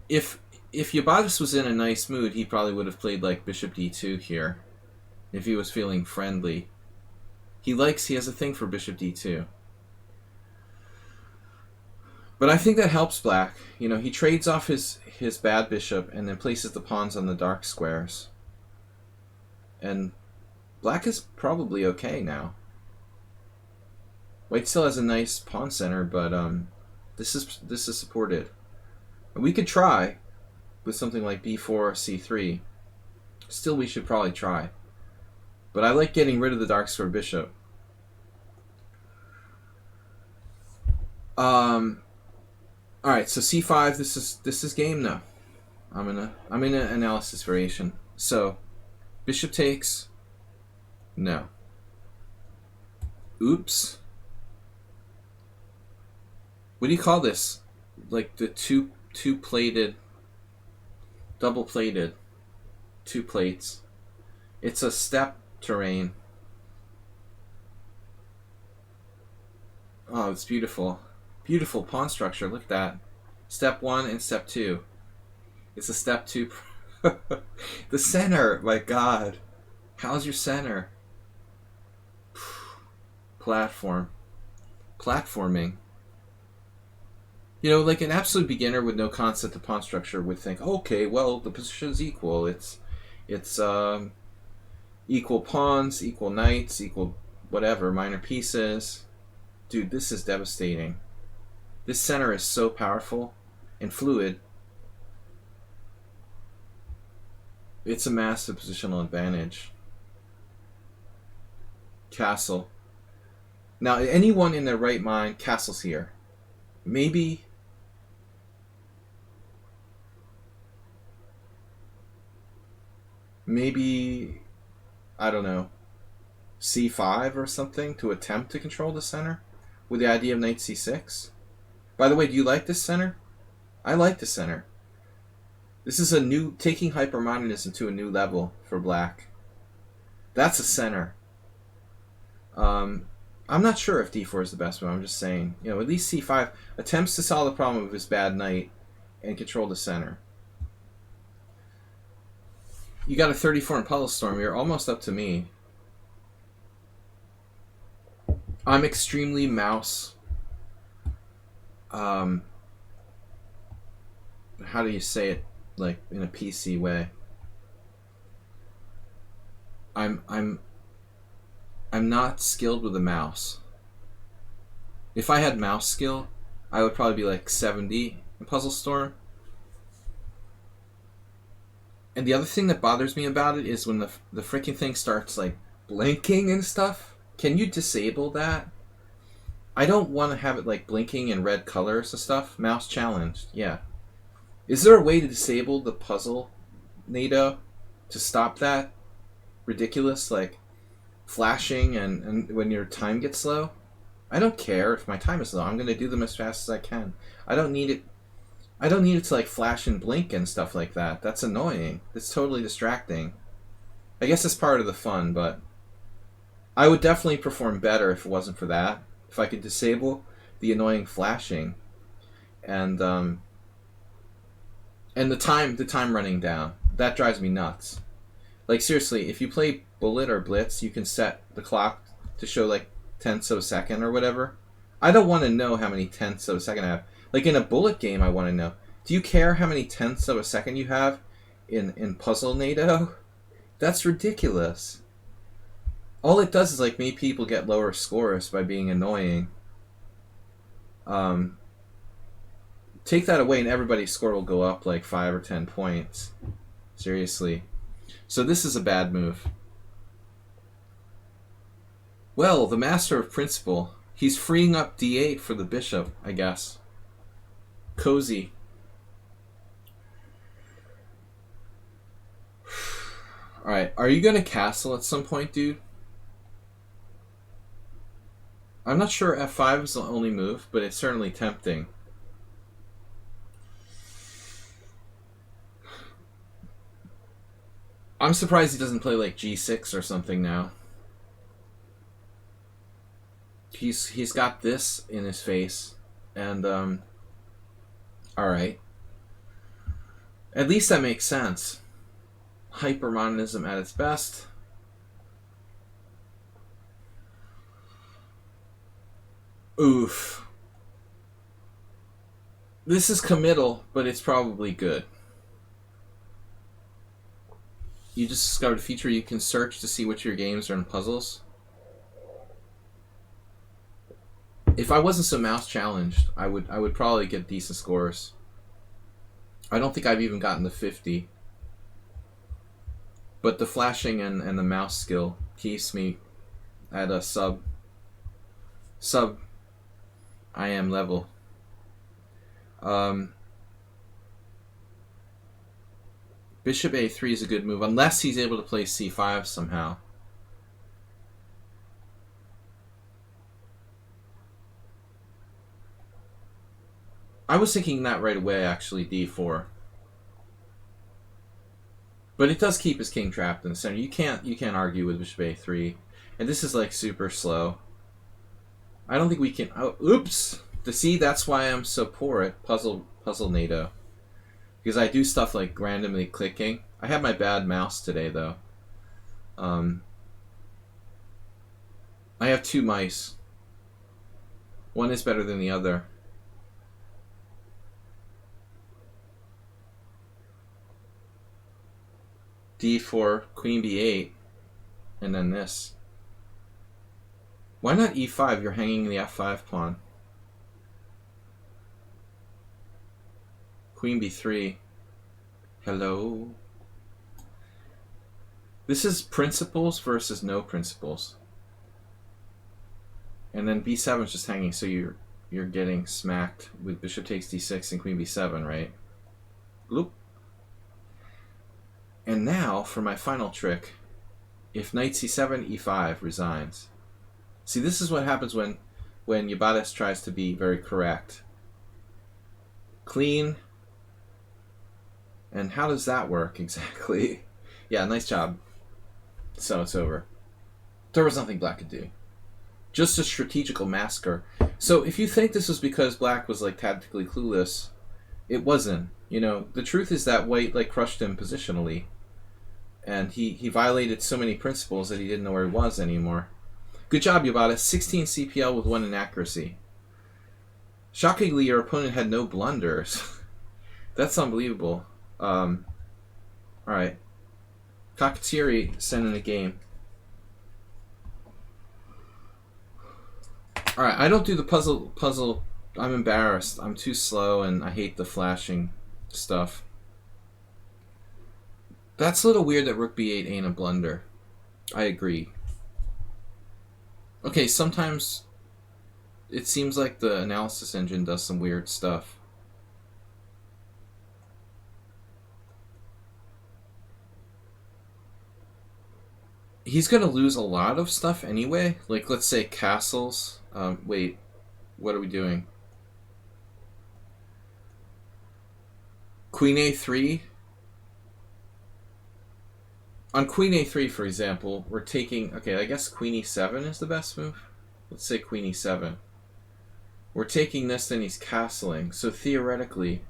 If Yabatis was in a nice mood, he probably would have played like bishop d2 here. If he was feeling friendly. He has a thing for bishop d2. But I think that helps black. You know, he trades off his bad bishop and then places the pawns on the dark squares. And black is probably okay now. White still has a nice pawn center, but this is supported. And we could try with something like b4, c3. Still, we should probably try. But I like getting rid of the dark square bishop. All right, so c5. This is game now. I'm in an analysis variation. So, bishop takes. No. Oops. What do you call this? Like the two-plated, double-plated, 2 plates. It's a step terrain. Oh, it's beautiful. Beautiful pawn structure. Look at that. Step 1 and step 2. It's a step 2. The center. My God. How's your center? Platforming. You know, like an absolute beginner with no concept of pawn structure would think, okay, well, the position is equal. It's equal pawns, equal knights, equal whatever, minor pieces. Dude, this is devastating. This center is so powerful and fluid. It's a massive positional advantage. Castle. Now, anyone in their right mind, castle's here. Maybe Maybe, I don't know, c5 or something to attempt to control the center with the idea of knight c6. By the way, do you like this center? I like the center. This is a new, taking hypermodernism to a new level for black. That's a center. I'm not sure if d4 is the best move. I'm just saying, at least c5 attempts to solve the problem of his bad knight and control the center. You got a 34 in Puzzle Storm. You're almost up to me. I'm extremely mouse. How do you say it, like in a PC way? I'm not skilled with a mouse. If I had mouse skill, I would probably be like 70 in Puzzle Storm. And the other thing that bothers me about it is when the freaking thing starts like blinking and stuff. Can you disable that? I don't want to have it like blinking in red colors and stuff. Mouse challenged, yeah. Is there a way to disable the puzzle NATO to stop that ridiculous like flashing and when your time gets slow? I don't care if my time is low. I'm going to do them as fast as I can. I don't need it to like flash and blink and stuff like that. That's annoying. It's totally distracting. I guess it's part of the fun, but I would definitely perform better if it wasn't for that. If I could disable the annoying flashing and the time running down. That drives me nuts. Like seriously, if you play Bullet or Blitz, you can set the clock to show like tenths of a second or whatever. I don't want to know how many tenths of a second I have. Like in a Bullet game, I want to know. Do you care how many tenths of a second you have in Puzzle NATO? That's ridiculous. All it does is like make people get lower scores by being annoying. Take that away and everybody's score will go up like 5 or 10 points. Seriously. So this is a bad move. Well, the master of principle. He's freeing up d8 for the bishop, I guess. Cozy. Alright, are you going to castle at some point, dude? I'm not sure f5 is the only move, but it's certainly tempting. I'm surprised he doesn't play like g6 or something now. He's got this in his face, and alright. At least that makes sense. Hypermodernism at its best. Oof. This is committal, but it's probably good. You just discovered a feature you can search to see which of your games are in puzzles. If I wasn't so mouse challenged, I would probably get decent scores. I don't think I've even gotten to 50. But the flashing and the mouse skill keeps me at a sub I am level. Bishop a3 is a good move, unless he's able to play c5 somehow. I was thinking that right away, actually, d4. But it does keep his king trapped in the center. You can't argue with bishop a3. And this is like super slow. I don't think we can... Oh, oops! To see, that's why I'm so poor at Puzzle NATO. Because I do stuff like randomly clicking. I have my bad mouse today, though. I have 2 mice. One is better than the other. d4, queen b8, and then this. Why not e5? You're hanging the f5 pawn. Queen b3. Hello. This is principles versus no principles. And then b7 is just hanging, so you're getting smacked with bishop takes d6 and queen b7, right? Oop. And now, for my final trick, if knight c7, e5 resigns. See, this is what happens when Yabatis tries to be very correct. Clean. And how does that work exactly? Yeah, nice job. So it's over. There was nothing black could do. Just a strategical massacre. So if you think this was because black was like tactically clueless, it wasn't. You know, the truth is that white like crushed him positionally. And he violated so many principles that he didn't know where he was anymore. Good job, Yabata. 16 CPL with 1 inaccuracy. Shockingly, your opponent had no blunders. That's unbelievable. Alright. Kakatiri sent in a game. Alright, I don't do the puzzle. I'm embarrassed. I'm too slow and I hate the flashing stuff. That's a little weird that Rook B8 ain't a blunder. I agree. Okay, sometimes it seems like the analysis engine does some weird stuff. He's going to lose a lot of stuff anyway. Like, let's say castles. Wait, what are we doing? Queen A3. On Queen A3, for example, we're taking... Okay, I guess Queen E7 is the best move. Let's say Queen E7. We're taking this, then he's castling. So theoretically,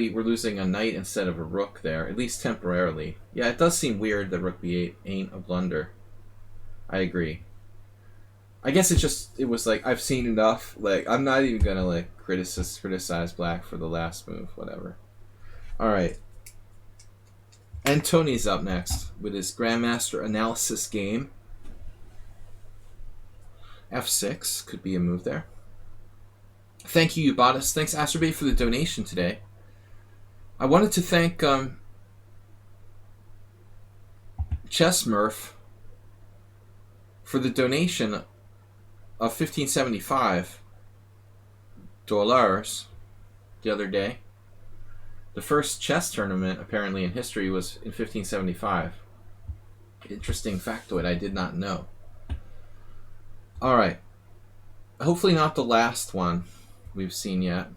we're losing a knight instead of a rook there, at least temporarily. Yeah, it does seem weird that Rook B8 ain't a blunder. I agree. I guess it was like, I've seen enough. Like, I'm not even gonna like criticize black for the last move, whatever. Alright. And Tony's up next with his Grandmaster analysis game. F6 could be a move there. Thank you, Ubatis. Thanks, Astrobay, for the donation today. I wanted to thank Chess Murph for the donation of $15.75 the other day. The first chess tournament, apparently, in history was in 1575. Interesting factoid I did not know. Alright. Hopefully not the last one we've seen yet.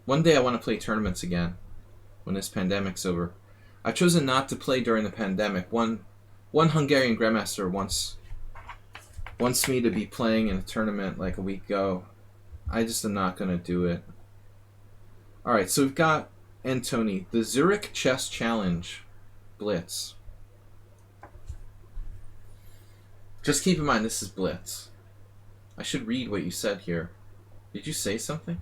One day I want to play tournaments again when this pandemic's over. I've chosen not to play during the pandemic. One Hungarian Grandmaster wants me to be playing in a tournament like a week ago. I just am not going to do it. Alright, so we've got Antony, the Zurich Chess Challenge Blitz. Just keep in mind this is Blitz. I should read what you said here. Did you say something?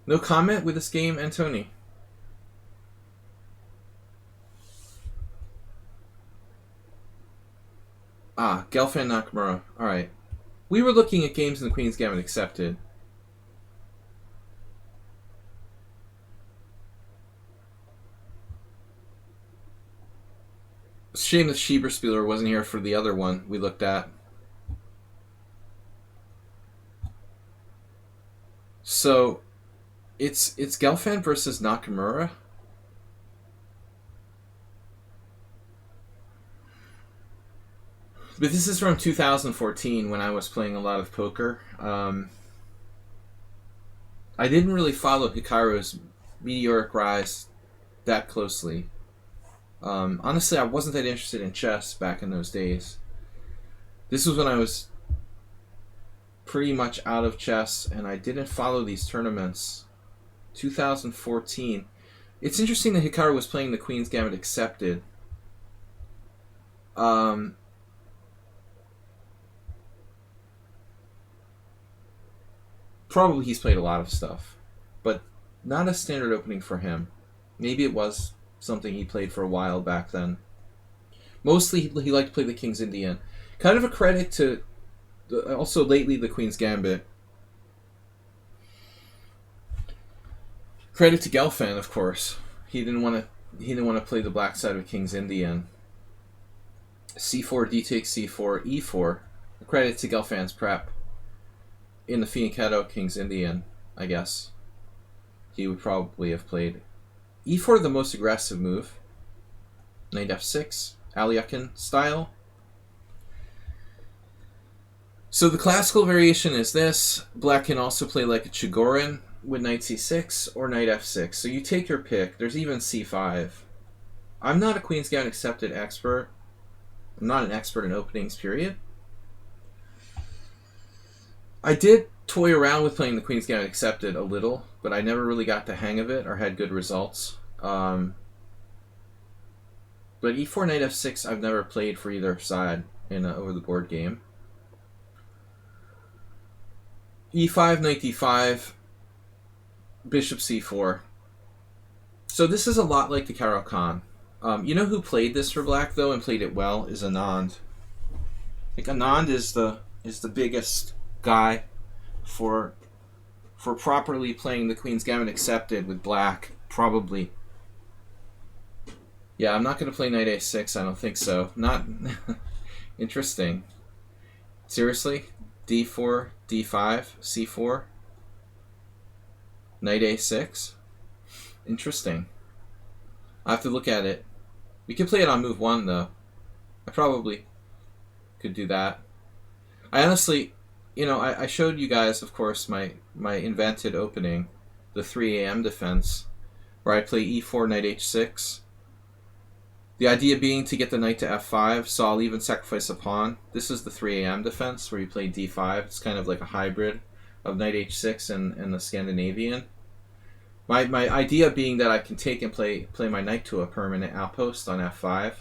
No comment with this game, Antony? Ah, Gelfand Nakamura. Alright. We were looking at games in the Queen's Gambit accepted. It's a shame that Schieberspieler wasn't here for the other one we looked at. So, it's Gelfand versus Nakamura. But this is from 2014 when I was playing a lot of poker. I didn't really follow Hikaru's meteoric rise that closely. Honestly, I wasn't that interested in chess back in those days. This was when I was pretty much out of chess, and I didn't follow these tournaments. 2014. It's interesting that Hikaru was playing the Queen's Gambit accepted. Probably he's played a lot of stuff, but not a standard opening for him. Maybe it was something he played for a while back then. Mostly he liked to play the King's Indian. Kind of a credit to also lately the Queen's Gambit. Credit to Gelfand, of course. He didn't want to play the black side of King's Indian. C4, D takes C4, E4. A credit to Gelfand's prep. in the Fianchetto King's Indian, I guess, he would probably have played e4, the most aggressive move. Knight f6, Alekhine style. So the classical variation is this. Black can also play like a Chigorin with knight c6 or knight f6. So you take your pick. There's even c5. I'm not a Queen's Gambit Accepted expert. I'm not an expert in openings, period. I did toy around with playing the Queen's Gambit Accepted a little, but I never really got the hang of it or had good results. But e4, knight f6 I've never played for either side in an over-the-board game. e5, knight d5, bishop c4. So this is a lot like the Caro-Kann. You know who played this for black, though, and played it well, is Anand. I think Anand is the biggest guy for properly playing the Queen's Gambit Accepted with black, probably. Yeah, I'm not going to play knight a6, I don't think so. Not interesting. Seriously? d4, d5, c4, knight a6? Interesting. I'll have to look at it. We could play it on move 1, though. I probably could do that. I honestly, I showed you guys, of course, my invented opening, the 3 a.m. defense, where I play e4, knight h6. The idea being to get the knight to f5, so I'll even sacrifice a pawn. This is the 3 a.m. defense, where you play d5. It's kind of like a hybrid of knight h6 and the Scandinavian. My idea being that I can take and play my knight to a permanent outpost on f5.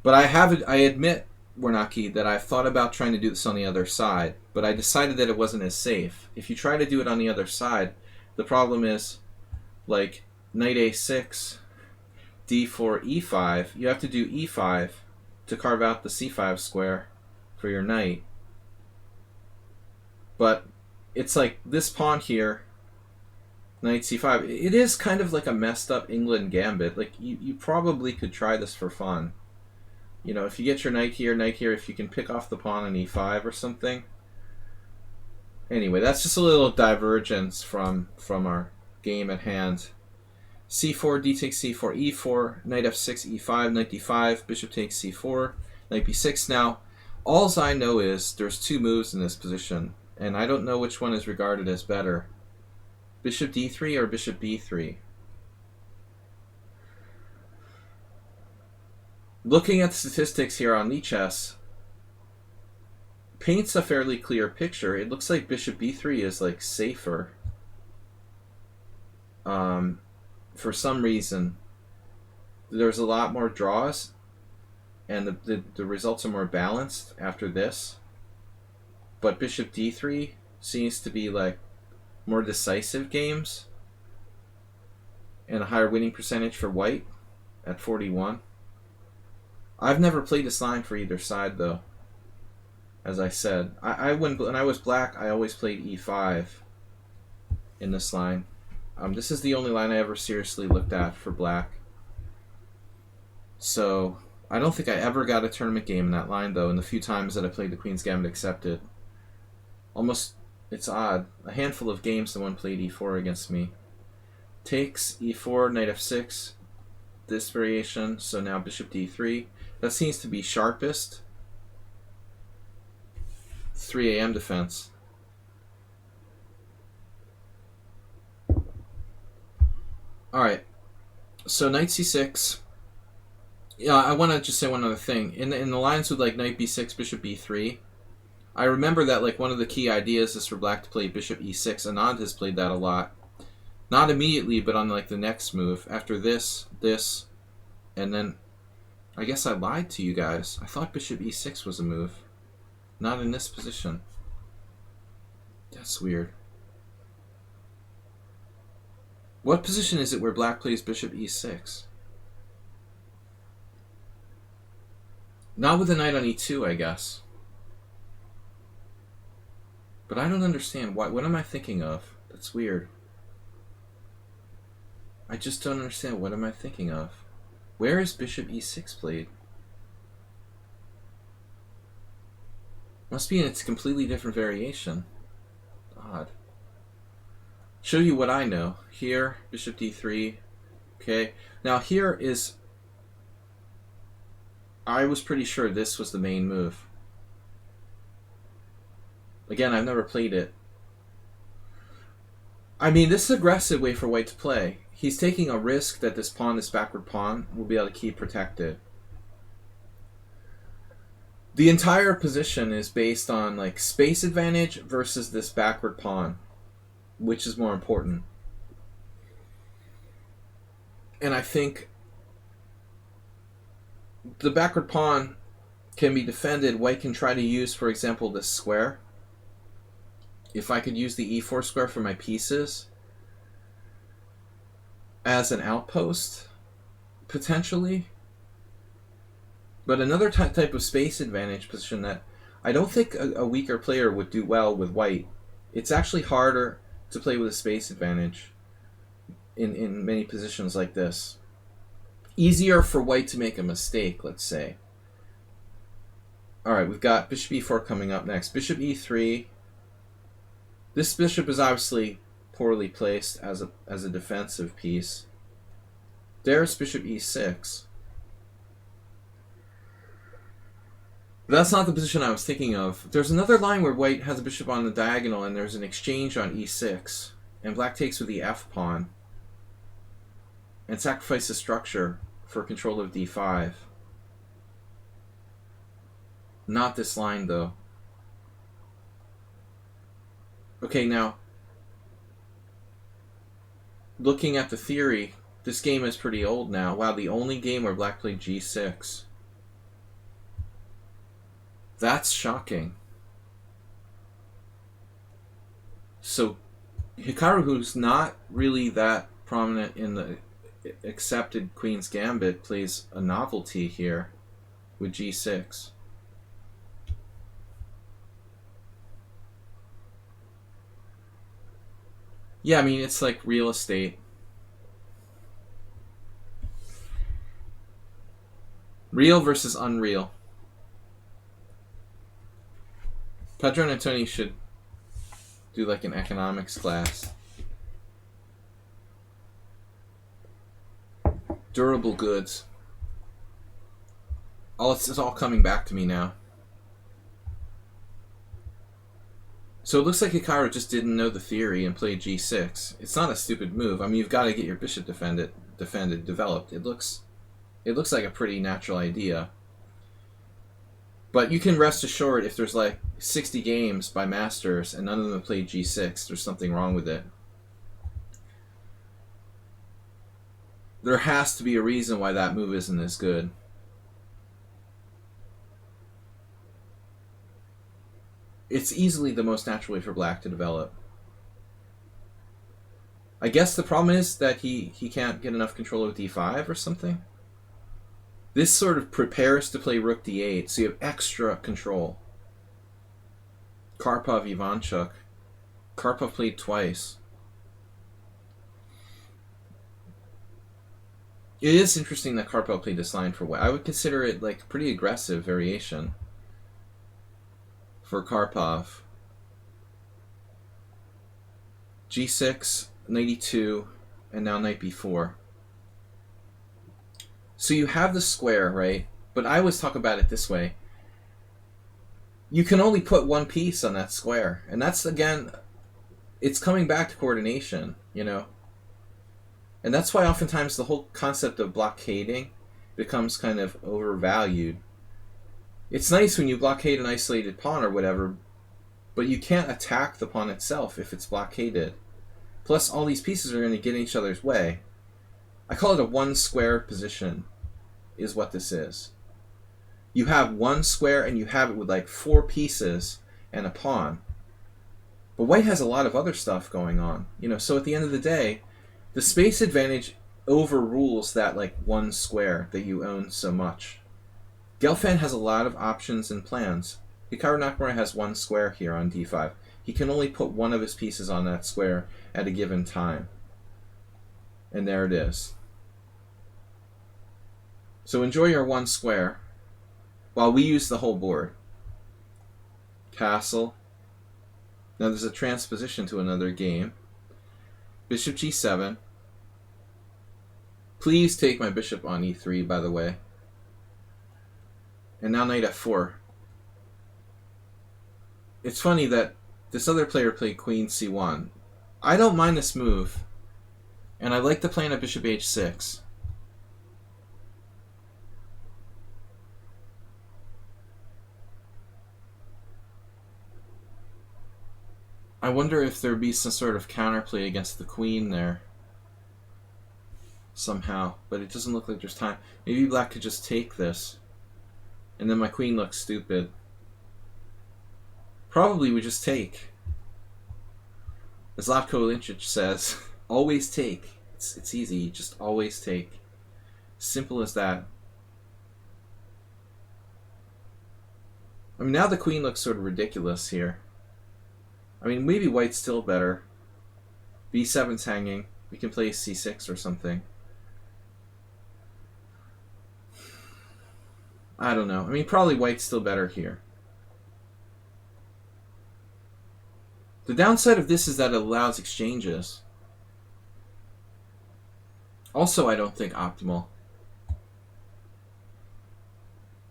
But I admit, Warnaki, that I've thought about trying to do this on the other side, but I decided that it wasn't as safe. If you try to do it on the other side, the problem is, like, knight a6, d4, e5, you have to do e5 to carve out the c5 square for your knight. But it's like this pawn here, knight c5, it is kind of like a messed up England gambit. Like, you probably could try this for fun. If you get your knight here, if you can pick off the pawn on e5 or something. Anyway, that's just a little divergence from our game at hand. c4, d takes c4, e4, knight f6, e5, knight d5, bishop takes c4, knight b6. Now, all I know is there's two moves in this position, and I don't know which one is regarded as better. Bishop d3 or bishop b3? Looking at the statistics here on lichess, paints a fairly clear picture. It looks like bishop b3 is like safer. For some reason, there's a lot more draws, and the results are more balanced after this. But bishop d3 seems to be like more decisive games, and a higher winning percentage for white at 41. I've never played this line for either side, though. As I said, when I was black, I always played e5 in this line. This is the only line I ever seriously looked at for black. So I don't think I ever got a tournament game in that line, though, in the few times that I played the Queen's Gambit Accepted. It's odd. A handful of games someone played e4 against me. Takes, e4, knight f6, this variation, so now bishop d3. That seems to be sharpest. 3 a.m. defense. Alright, so knight c6. Yeah, I want to just say one other thing. In the lines with like knight b6, bishop b3, I remember that like one of the key ideas is for black to play bishop e6. Anand has played that a lot. Not immediately, but on like the next move. After this, and then I guess I lied to you guys. I thought bishop e6 was a move. Not in this position. That's weird. What position is it where black plays bishop e6? Not with the knight on e2, I guess. But I don't understand. What am I thinking of? That's weird. I just don't understand. What am I thinking of? Where is bishop e6 played? Must be in its completely different variation. Odd. Show you what I know. Here, bishop d3. Okay. Now here is... I was pretty sure this was the main move. Again, I've never played it. I mean, this is an aggressive way for white to play. He's taking a risk that this pawn, this backward pawn, will be able to keep protected. The entire position is based on like space advantage versus this backward pawn. Which is more important? And I think the backward pawn can be defended. White can try to use, for example, this square. If I could use the e4 square for my pieces as an outpost, potentially. But another type of space advantage position that I don't think a weaker player would do well with white. It's actually harder to play with a space advantage in many positions like this. Easier for white to make a mistake, let's say. Alright, we've got bishop e4 coming up next. Bishop e3. This bishop is obviously poorly placed as a defensive piece. There's bishop e6. But that's not the position I was thinking of. There's another line where white has a bishop on the diagonal and there's an exchange on e6. And black takes with the f pawn. And sacrifices structure for control of d5. Not this line, though. Okay, now, looking at the theory, this game is pretty old now. Wow, the only game where black played g6. That's shocking. So, Hikaru, who's not really that prominent in the accepted Queen's Gambit, plays a novelty here with g6. Yeah, I mean, it's like real estate. Real versus unreal. Pedro and Antonio should do like an economics class. Durable goods. It's all coming back to me now. So it looks like Hikaru just didn't know the theory and played g6. It's not a stupid move. I mean, you've got to get your bishop defended, developed. It looks like a pretty natural idea. But you can rest assured if there's like 60 games by masters and none of them played g6, there's something wrong with it. There has to be a reason why that move isn't as good. It's easily the most natural way for black to develop. I guess the problem is that he can't get enough control of d5 or something. This sort of prepares to play rook d8, so you have extra control. Karpov, Ivanchuk. Karpov played twice. It is interesting that Karpov played this line for white. I would consider it like a pretty aggressive variation for Karpov. g6, knight e2, and now knight b4. So you have the square, right? But I always talk about it this way. You can only put one piece on that square. And that's, again, it's coming back to coordination, you know? And that's why oftentimes the whole concept of blockading becomes kind of overvalued. It's nice when you blockade an isolated pawn or whatever, but you can't attack the pawn itself if it's blockaded. Plus, all these pieces are going to get in each other's way. I call it a one square position, is what this is. You have one square and you have it with like 4 pieces and a pawn. But white has a lot of other stuff going on. You know, so at the end of the day, the space advantage overrules that like one square that you own so much. Gelfand has a lot of options and plans. Hikaru Nakamura has one square here on d5. He can only put one of his pieces on that square at a given time. And there it is. So enjoy your one square while we use the whole board. Castle. Now there's a transposition to another game. Bishop g7. Please take my bishop on e3, by the way. And now knight f4. It's funny that this other player played queen c1. I don't mind this move. And I like the plan of bishop h6. I wonder if there'd be some sort of counterplay against the queen there. Somehow. But it doesn't look like there's time. Maybe black could just take this. And then my queen looks stupid. Probably we just take. As Latko Linčić says, always take. It's easy, just always take. Simple as that. I mean, now the queen looks sort of ridiculous here. I mean, maybe white's still better. b7's hanging. We can play c6 or something. I don't know. I mean, probably white's still better here. The downside of this is that it allows exchanges. Also, I don't think optimal.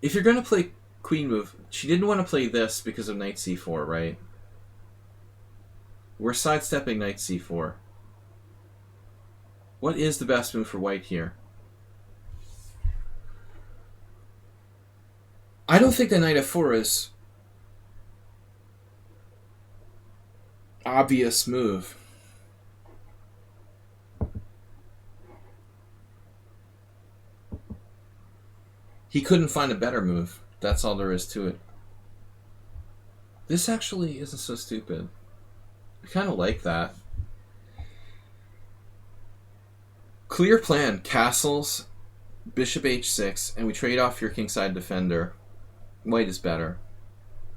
If you're going to play queen move, she didn't want to play this because of knight c4, right? We're sidestepping knight c4. What is the best move for white here? I don't think the knight f4 is obvious move. He couldn't find a better move. That's all there is to it. This actually isn't so stupid. I kind of like that. Clear plan. Castles, bishop h6, and we trade off your kingside defender. White is better.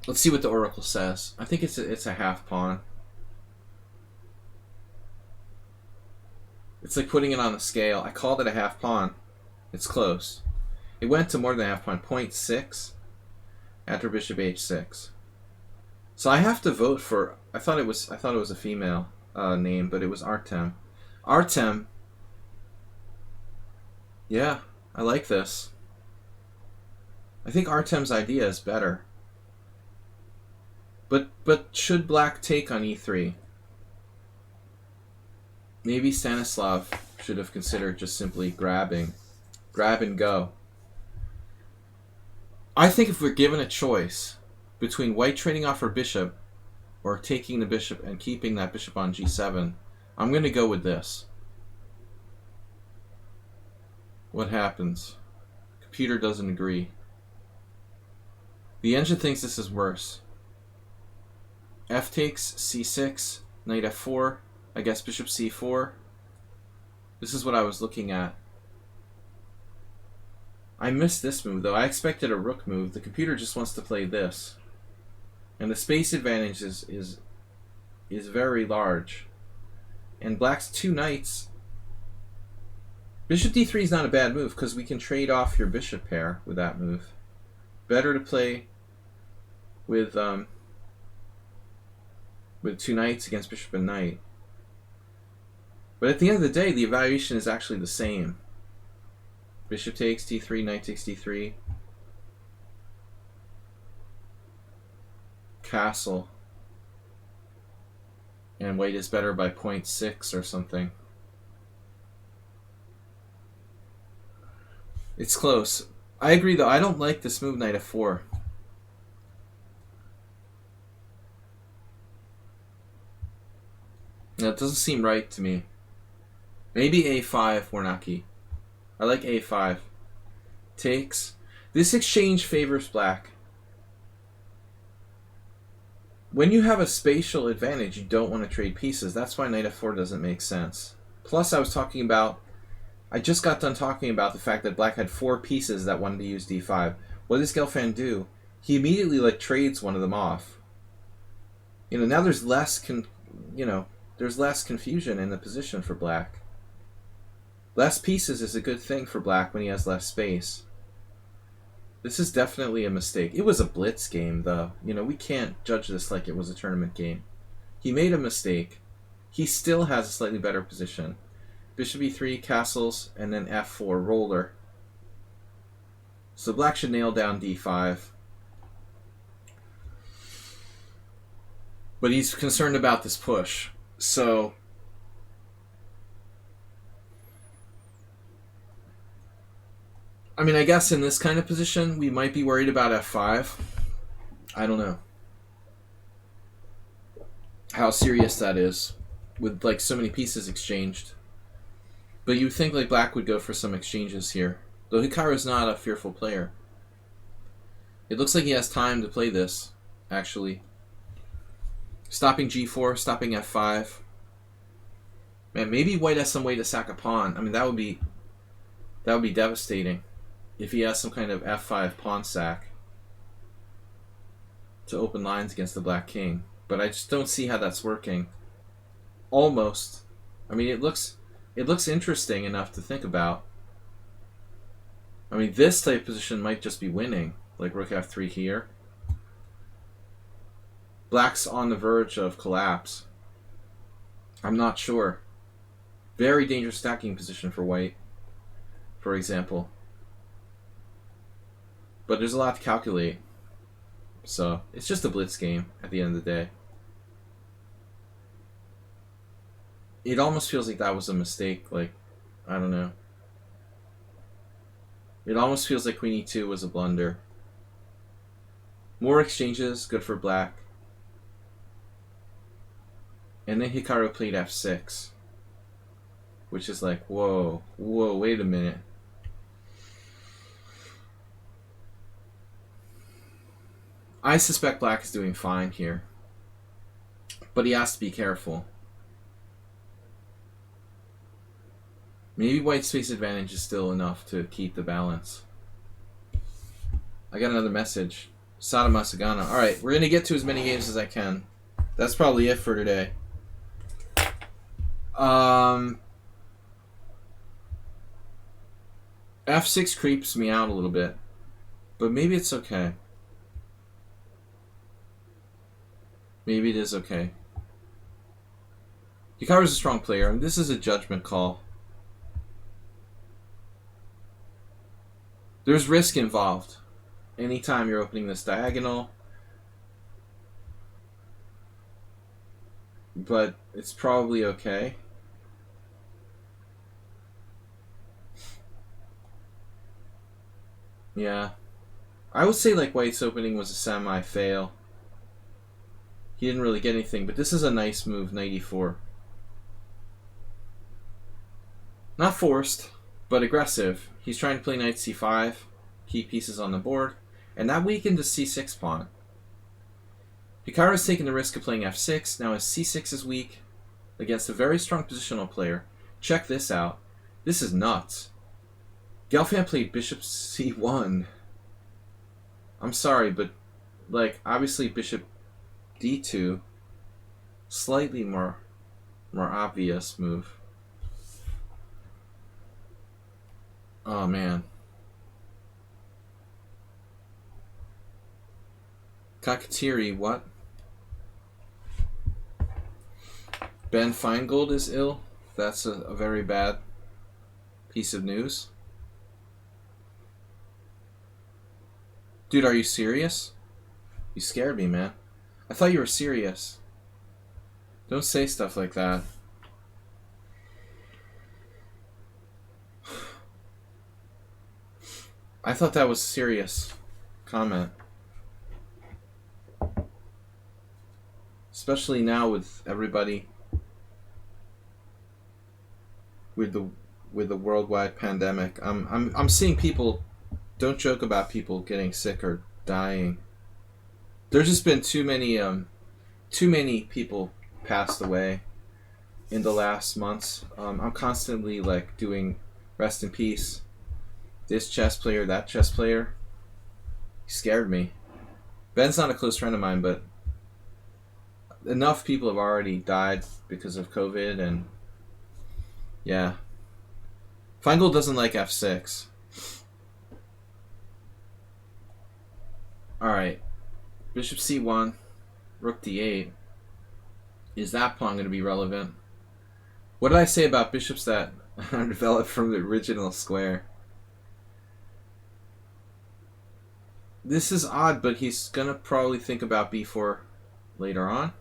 Let's see what the oracle says. I think it's a half pawn. It's like putting it on the scale. I called it a half pawn. It's close. It went to more than a half pawn. 0.6 after bishop h6. So I have to vote for. I thought it was a female name, but it was Artem. Artem. Yeah, I like this. I think Artem's idea is better. But should black take on e3? Maybe Stanislav should have considered just simply grabbing. Grab and go. I think if we're given a choice between white trading off her bishop or taking the bishop and keeping that bishop on g7, I'm going to go with this. What happens? Computer doesn't agree. The engine thinks this is worse. F takes, c6, knight f4, I guess bishop c4. This is what I was looking at. I missed this move though. I expected a rook move. The computer just wants to play this. And the space advantage is very large. And black's two knights. Bishop d3 is not a bad move because we can trade off your bishop pair with that move. Better to play with two knights against bishop and knight. But at the end of the day, the evaluation is actually the same. Bishop takes d3, knight takes d3. Castle. And white is better by 0.6 or something. It's close. I agree though, I don't like this move knight f4. No, it doesn't seem right to me. Maybe a5, Warnacki. I like a5. Takes. This exchange favors black. When you have a spatial advantage, you don't want to trade pieces. That's why knight f4 doesn't make sense. Plus, I just got done talking about the fact that black had 4 pieces that wanted to use d5. What does Gelfand do? He immediately trades one of them off. Now there's less confusion in the position for black. Less pieces is a good thing for black when he has less space. This is definitely a mistake. It was a blitz game, though. You know, we can't judge this like it was a tournament game. He made a mistake. He still has a slightly better position. Bishop e3, castles, and then f4, roller. So black should nail down d5. But he's concerned about this push. So I mean, I guess in this kind of position, we might be worried about f5. I don't know how serious that is with like so many pieces exchanged. But you'd think like black would go for some exchanges here. Though Hikaru's not a fearful player. It looks like he has time to play this, actually. Stopping g4, stopping f5. Man, maybe white has some way to sack a pawn. I mean, that would be devastating if he has some kind of f5 pawn sack to open lines against the black king. But I just don't see how that's working. Almost. I mean, it looks interesting enough to think about. I mean, this type of position might just be winning, like rook f3 here. Black's on the verge of collapse. I'm not sure. Very dangerous stacking position for white, for example. But there's a lot to calculate. So, it's just a blitz game at the end of the day. It almost feels like that was a mistake. Like, I don't know. It almost feels like queen e2 was a blunder. More exchanges, good for black. And then Hikaru played f6. Which is like, whoa, wait a minute. I suspect black is doing fine here. But he has to be careful. Maybe white's space advantage is still enough to keep the balance. I got another message. Sada Masagana. Alright, we're going to get to as many games as I can. That's probably it for today. F6 creeps me out a little bit. But maybe it's okay. Maybe it is okay. Hikaru's a strong player. This is a judgment call. There's risk involved. Anytime you're opening this diagonal. But it's probably okay. Yeah. I would say like white's opening was a semi-fail. He didn't really get anything, but this is a nice move, knight e4. Not forced, but aggressive. He's trying to play knight c5, keep pieces on the board, and that weakened the c6 pawn. Hikaru's taking the risk of playing f6. Now his c6 is weak against a very strong positional player. Check this out. This is nuts. Gelfand played bishop c1. I'm sorry, but like obviously bishop d2, slightly more obvious move. Oh man. Kakatiri, what? Ben Feingold is ill? That's a very bad piece of news. Dude, are you serious? You scared me, man. I thought you were serious. Don't say stuff like that. I thought that was a serious comment. Especially now with everybody with the worldwide pandemic. I'm seeing people. Don't joke about people getting sick or dying. There's just been too many people passed away in the last months. I'm constantly like doing rest in peace. This chess player, that chess player. He scared me. Ben's not a close friend of mine, but enough people have already died because of COVID, and yeah. Feingold doesn't like f6. Alright. Bishop c1, rook d8. Is that pawn going to be relevant? What did I say about bishops that are developed from the original square? This is odd, but he's going to probably think about b4 later on.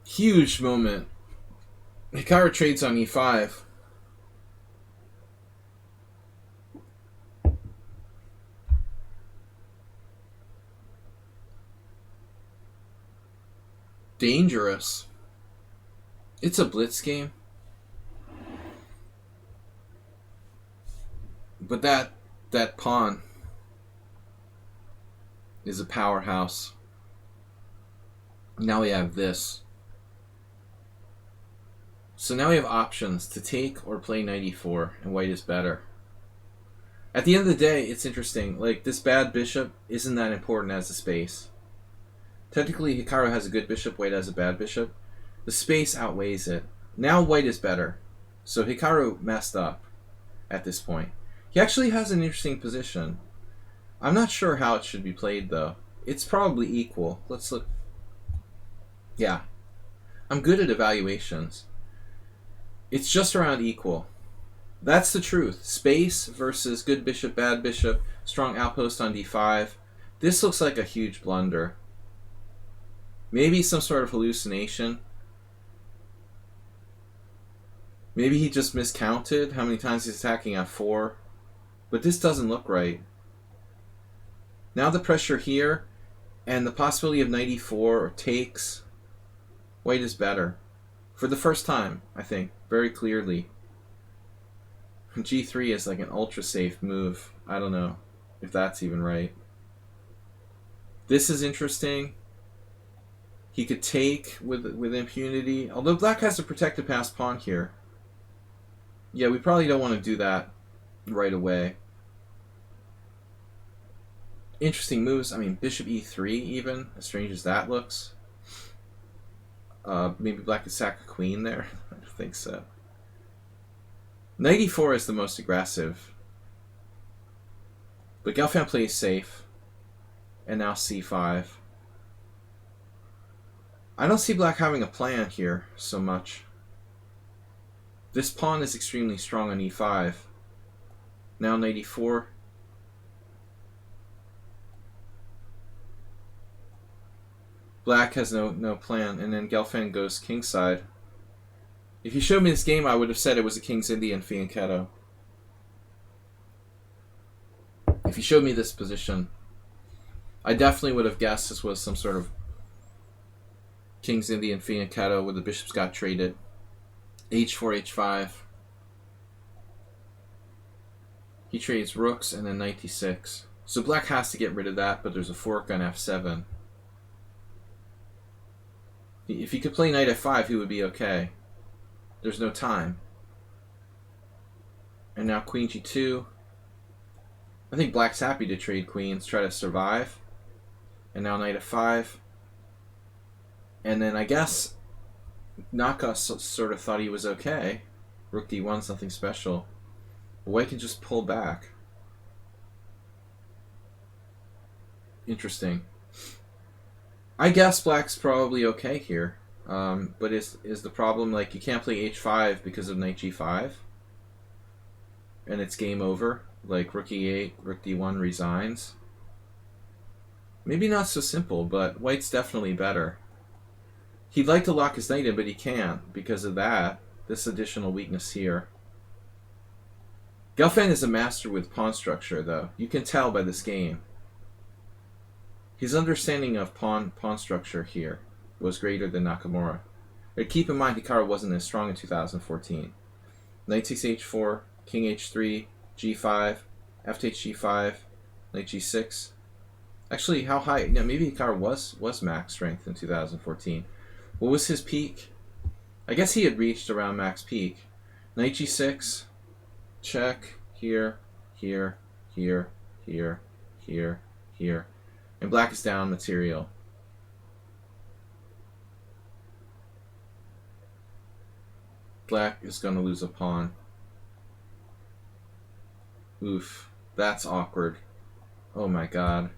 Huge moment. Hikaru trades on e5. Dangerous. It's a blitz game. But that pawn is a powerhouse. Now we have this. So now we have options to take or play knight e4, and white is better. At the end of the day, it's interesting. Like, this bad bishop isn't that important as a space. Technically, Hikaru has a good bishop, white has a bad bishop. The space outweighs it. Now white is better. So Hikaru messed up at this point. He actually has an interesting position. I'm not sure how it should be played, though. It's probably equal. Let's look. Yeah. I'm good at evaluations. It's just around equal. That's the truth. Space versus good bishop, bad bishop, strong outpost on d5. This looks like a huge blunder. Maybe some sort of hallucination. Maybe he just miscounted how many times he's attacking f4. But this doesn't look right. Now the pressure here and the possibility of knight e4 takes. White is better. For the first time, I think, very clearly. g3 is like an ultra safe move. I don't know if that's even right. This is interesting. He could take with impunity. Although black has to protect a passed pawn here. Yeah, we probably don't want to do that right away. Interesting moves. I mean, bishop e3 even, as strange as that looks. Maybe black could sack a queen there. I don't think so. Knight e4 is the most aggressive. But Gelfand plays safe. And now c5. I don't see black having a plan here so much. This pawn is extremely strong on e5. Now knight e4. Black has no plan, and then Gelfand goes kingside. If you showed me this game, I would have said it was a King's Indian fianchetto. If you showed me this position, I definitely would have guessed this was some sort of King's Indian fianchetto where the bishops got traded. h4, h5. He trades rooks and then knight d6. So black has to get rid of that, but there's a fork on f7. If he could play knight f5, he would be okay. There's no time. And now queen g2. I think black's happy to trade queens, try to survive. And now knight f5. And then I guess Naka sort of thought he was okay. Rook d1, something special. But white can just pull back. Interesting. I guess black's probably okay here. But is the problem like you can't play h5 because of knight g5? And it's game over? Like rook e8, rook d1 resigns? Maybe not so simple, but white's definitely better. He'd like to lock his knight in, but he can't because of that. This additional weakness here. Gelfand is a master with pawn structure, though. You can tell by this game. His understanding of pawn structure here was greater than Nakamura. But keep in mind, Hikaru wasn't as strong in 2014. Knight takes h4, king h3, g5, f takes g5, knight g6. Actually, how high? No, maybe Hikaru was max strength in 2014. What was his peak? I guess he had reached around max peak. Knight g6, check, here, here, here, here, here, here. And black is down material. Black is going to lose a pawn. Oof. That's awkward. Oh my god.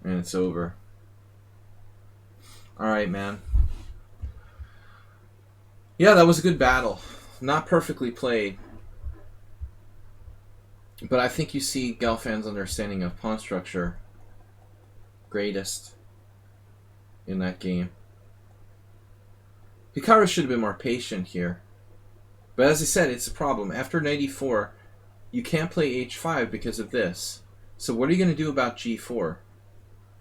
And it's over. Alright, man. Yeah, that was a good battle. Not perfectly played. But I think you see Gelfand's understanding of pawn structure greatest in that game. Hikaru should have been more patient here. But as I said, it's a problem. After knight e4, you can't play h5 because of this. So what are you going to do about g4?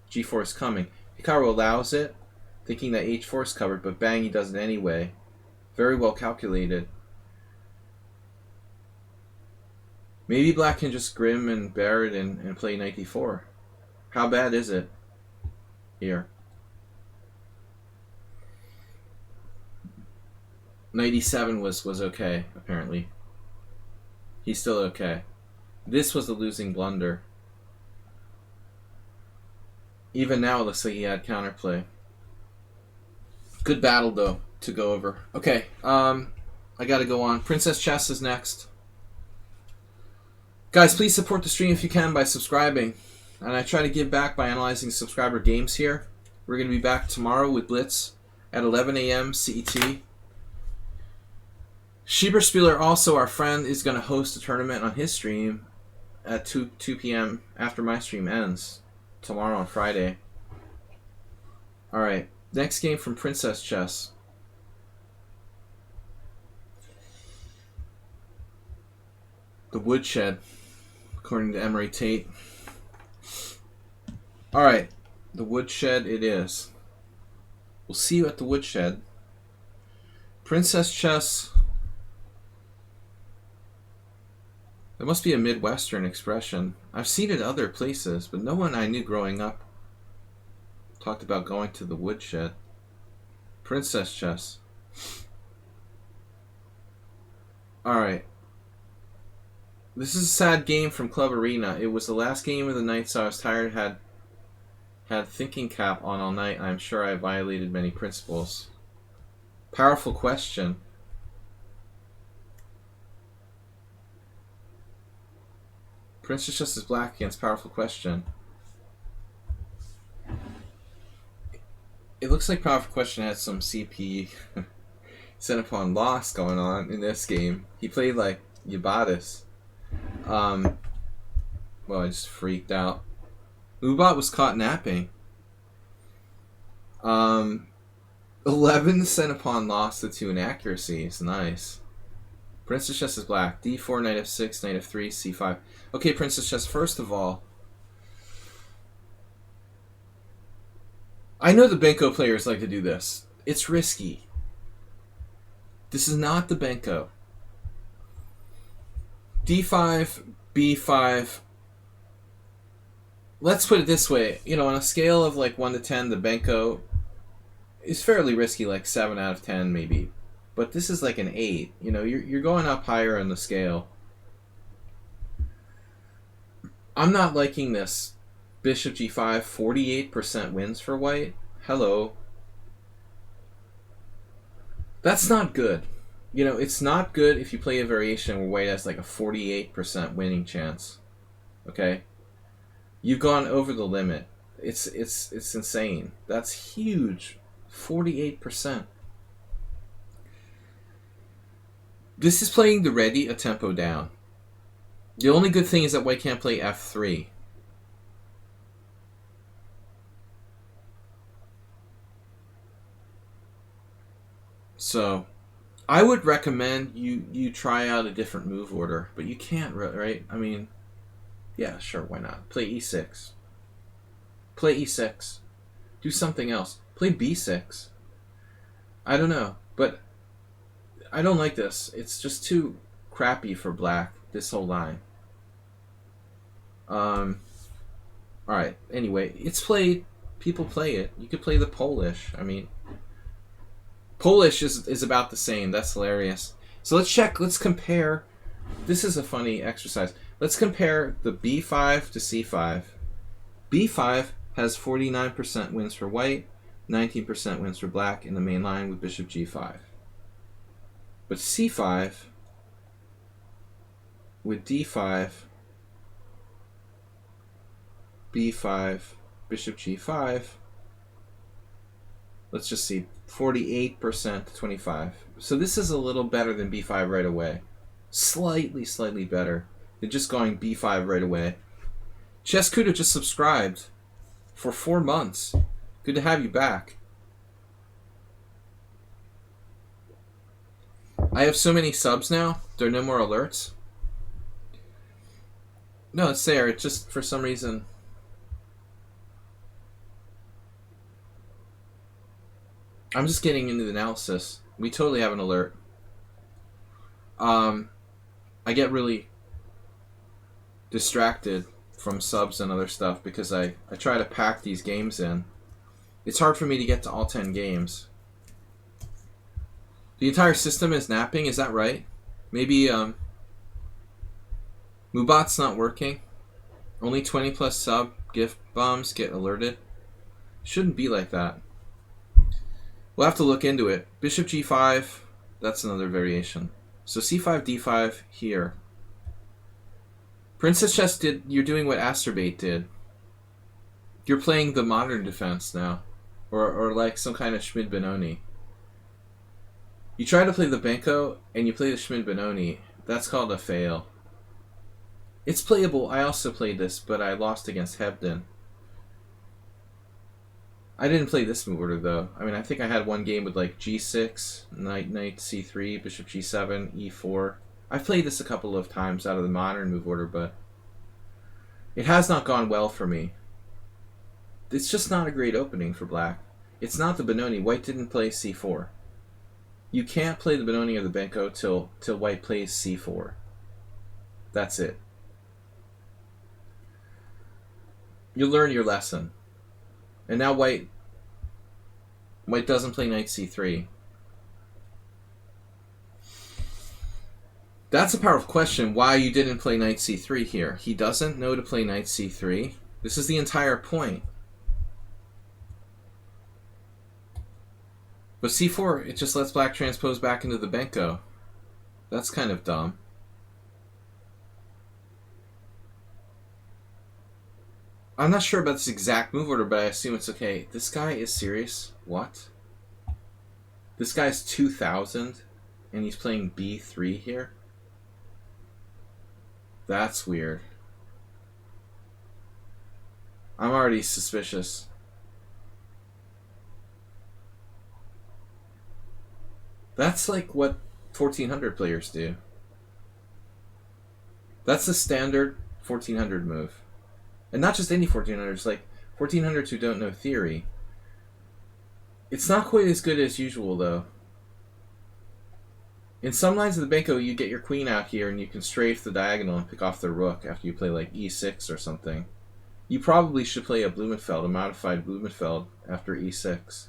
g4 is coming. Hikaru allows it, thinking that h4 is covered, but bang, he does it anyway. Very well calculated. Maybe Black can just grim and bear it and play knight d4. How bad is it here? Knight e7 was okay, apparently. He's still okay. This was a losing blunder. Even now, it looks like he had counterplay. Good battle, though, to go over. Okay, I gotta go on. Princess Chess is next. Guys, please support the stream if you can by subscribing. And I try to give back by analyzing subscriber games here. We're going to be back tomorrow with Blitz at 11 a.m. CET. Schieberspieler, also our friend, is going to host a tournament on his stream at 2 p.m. after my stream ends. Tomorrow on Friday. Alright, next game from Princess Chess. The Woodshed, according to Emery Tate. Alright, the Woodshed it is. We'll see you at the Woodshed. Princess Chess. There must be a Midwestern expression. I've seen it other places, but no one I knew growing up talked about going to the Woodshed. Princess Chess. Alright. This is a sad game from Club Arena. It was the last game of the night, so I was tired, had thinking cap on all night. I'm sure I violated many principles. Powerful question. Princess Chess is Black against Powerful Question. It looks like Powerful Question had some CP set upon loss going on in this game. He played like Yabatis. Well, I just freaked out. Ubot was caught napping. 11 set upon loss to 2 inaccuracies. Nice. Princess Chess is Black. D4, knight f6, knight f3, c5. Okay, Princess Chess, first of all, I know the Benko players like to do this. It's risky. This is not the Benko. D5, B5. Let's put it this way. You know, on a scale of like 1 to 10, the Benko is fairly risky, like 7 out of 10 maybe. But this is like an 8. You know, you're going up higher on the scale. I'm not liking this. Bishop g5, 48% wins for white. Hello. That's not good. You know, it's not good if you play a variation where white has like a 48% winning chance. Okay? You've gone over the limit. It's insane. That's huge. 48%. This is playing the ready a tempo down. The only good thing is that white can't play f3. So, I would recommend you try out a different move order, but you can't, right? I mean, yeah, sure, why not? Play e6. Play e6. Do something else. Play b6. I don't know, but I don't like this. It's just too crappy for Black, this whole line. Alright, anyway, it's played. People play it. You could play the Polish. I mean, Polish is about the same. That's hilarious. So let's check. Let's compare. This is a funny exercise. Let's compare the b5 to c5. b5, has 49% wins for white, 19% wins for black in the main line with bishop g5. But c5 with d5, b5, bishop g5, let's just see, 48% to 25. So this is a little better than b5 right away. Slightly better than just going b5 right away. Chess Kudo just subscribed for 4 months. Good to have you back. I have so many subs now, there are no more alerts. No, it's there. It's just for some reason. I'm just getting into the analysis. We totally have an alert. I get really distracted from subs and other stuff because I try to pack these games in. It's hard for me to get to all 10 games. The entire system is napping, is that right? Maybe Mubot's not working. Only 20 plus sub gift bombs get alerted. Shouldn't be like that. We'll have to look into it. Bishop g5, that's another variation. So c5, d5 here. Princess Chess you're doing what Asterbait did. You're playing the modern defense now. Or like some kind of Schmid-Benoni. You try to play the Benko and you play the Schmid-Benoni. That's called a fail. It's playable. I also played this, but I lost against Hebden. I didn't play this move order though. I mean, I think I had one game with like g6, knight c3, bishop g7, e4. I've played this a couple of times out of the modern move order, but it has not gone well for me. It's just not a great opening for black. It's not the Benoni. White didn't play c4. You can't play the Benoni or the Benko till white plays c4. That's it. You'll learn your lesson. And now white doesn't play knight c3. That's a powerful question, why you didn't play knight c3 here. He doesn't know to play knight c3. This is the entire point. But c4, it just lets black transpose back into the Benko. That's kind of dumb. I'm not sure about this exact move order, but I assume it's okay. This guy is serious? What? This guy's 2,000, and he's playing b3 here? That's weird. I'm already suspicious. That's like what 1400 players do. That's the standard 1400 move. And not just any 1400s, like 1400s who don't know theory. It's not quite as good as usual, though. In some lines of the Benko, you get your queen out here and you can strafe the diagonal and pick off the rook after you play like e6 or something. You probably should play a Blumenfeld, a modified Blumenfeld, after e6.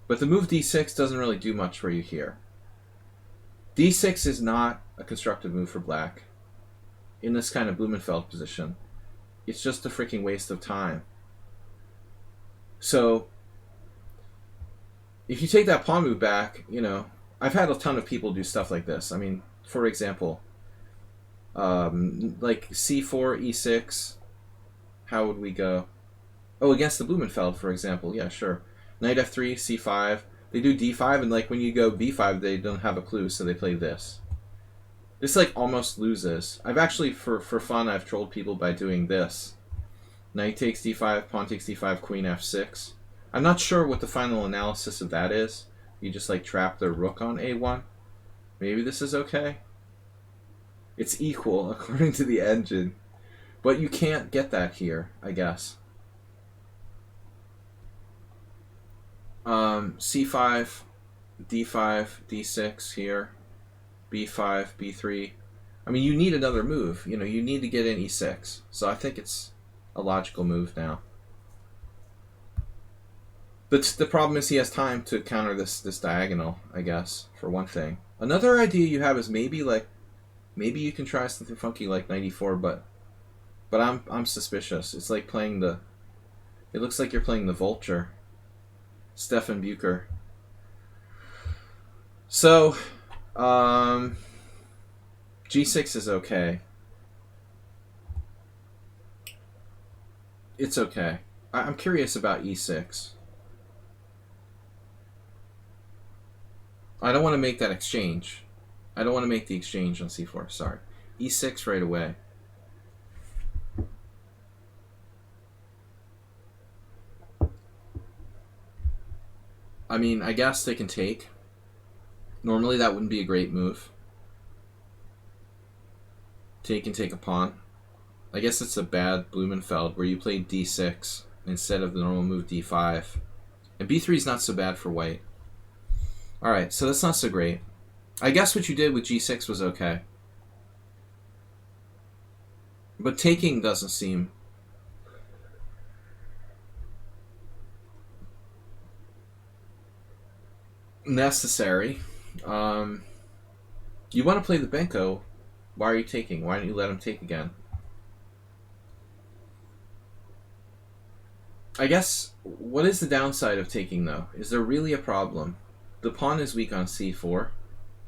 But the move d6 doesn't really do much for you here. d6 is not a constructive move for black in this kind of Blumenfeld position. It's just a freaking waste of time. So, if you take that pawn move back, you know, I've had a ton of people do stuff like this. I mean, for example, like c4, e6, how would we go? Oh, against the Blumenfeld, for example. Yeah, sure. Knight f3, c5. They do d5, and like when you go b5, they don't have a clue, so they play this. This like almost loses. I've actually, for fun, I've trolled people by doing this. Knight takes d5, pawn takes d5, queen f6. I'm not sure what the final analysis of that is. You just like trap the rook on a1. Maybe this is okay. It's equal according to the engine. But you can't get that here, I guess. C5, d5, d6 here. b5, b3. I mean, you need another move. You know, you need to get in e6. So I think it's a logical move now. But the problem is he has time to counter this diagonal, I guess, for one thing. Another idea you have is maybe you can try something funky like knight e4, but I'm suspicious. It's like playing the It looks like you're playing the vulture. Stefan Bucher. So, g6 is okay. It's okay. I'm curious about e6. I don't want to make that exchange. I don't want to make the exchange on c4. Sorry. e6 right away. I mean, I guess they can take. Normally that wouldn't be a great move. Take and take a pawn. I guess it's a bad Blumenfeld where you play d6 instead of the normal move d5. And b3 is not so bad for white. Alright, so that's not so great. I guess what you did with g6 was okay. But taking doesn't seem necessary. You want to play the Benko. Why are you taking? Why don't you let him take again? I guess, what is the downside of taking, though? Is there really a problem? The pawn is weak on c4.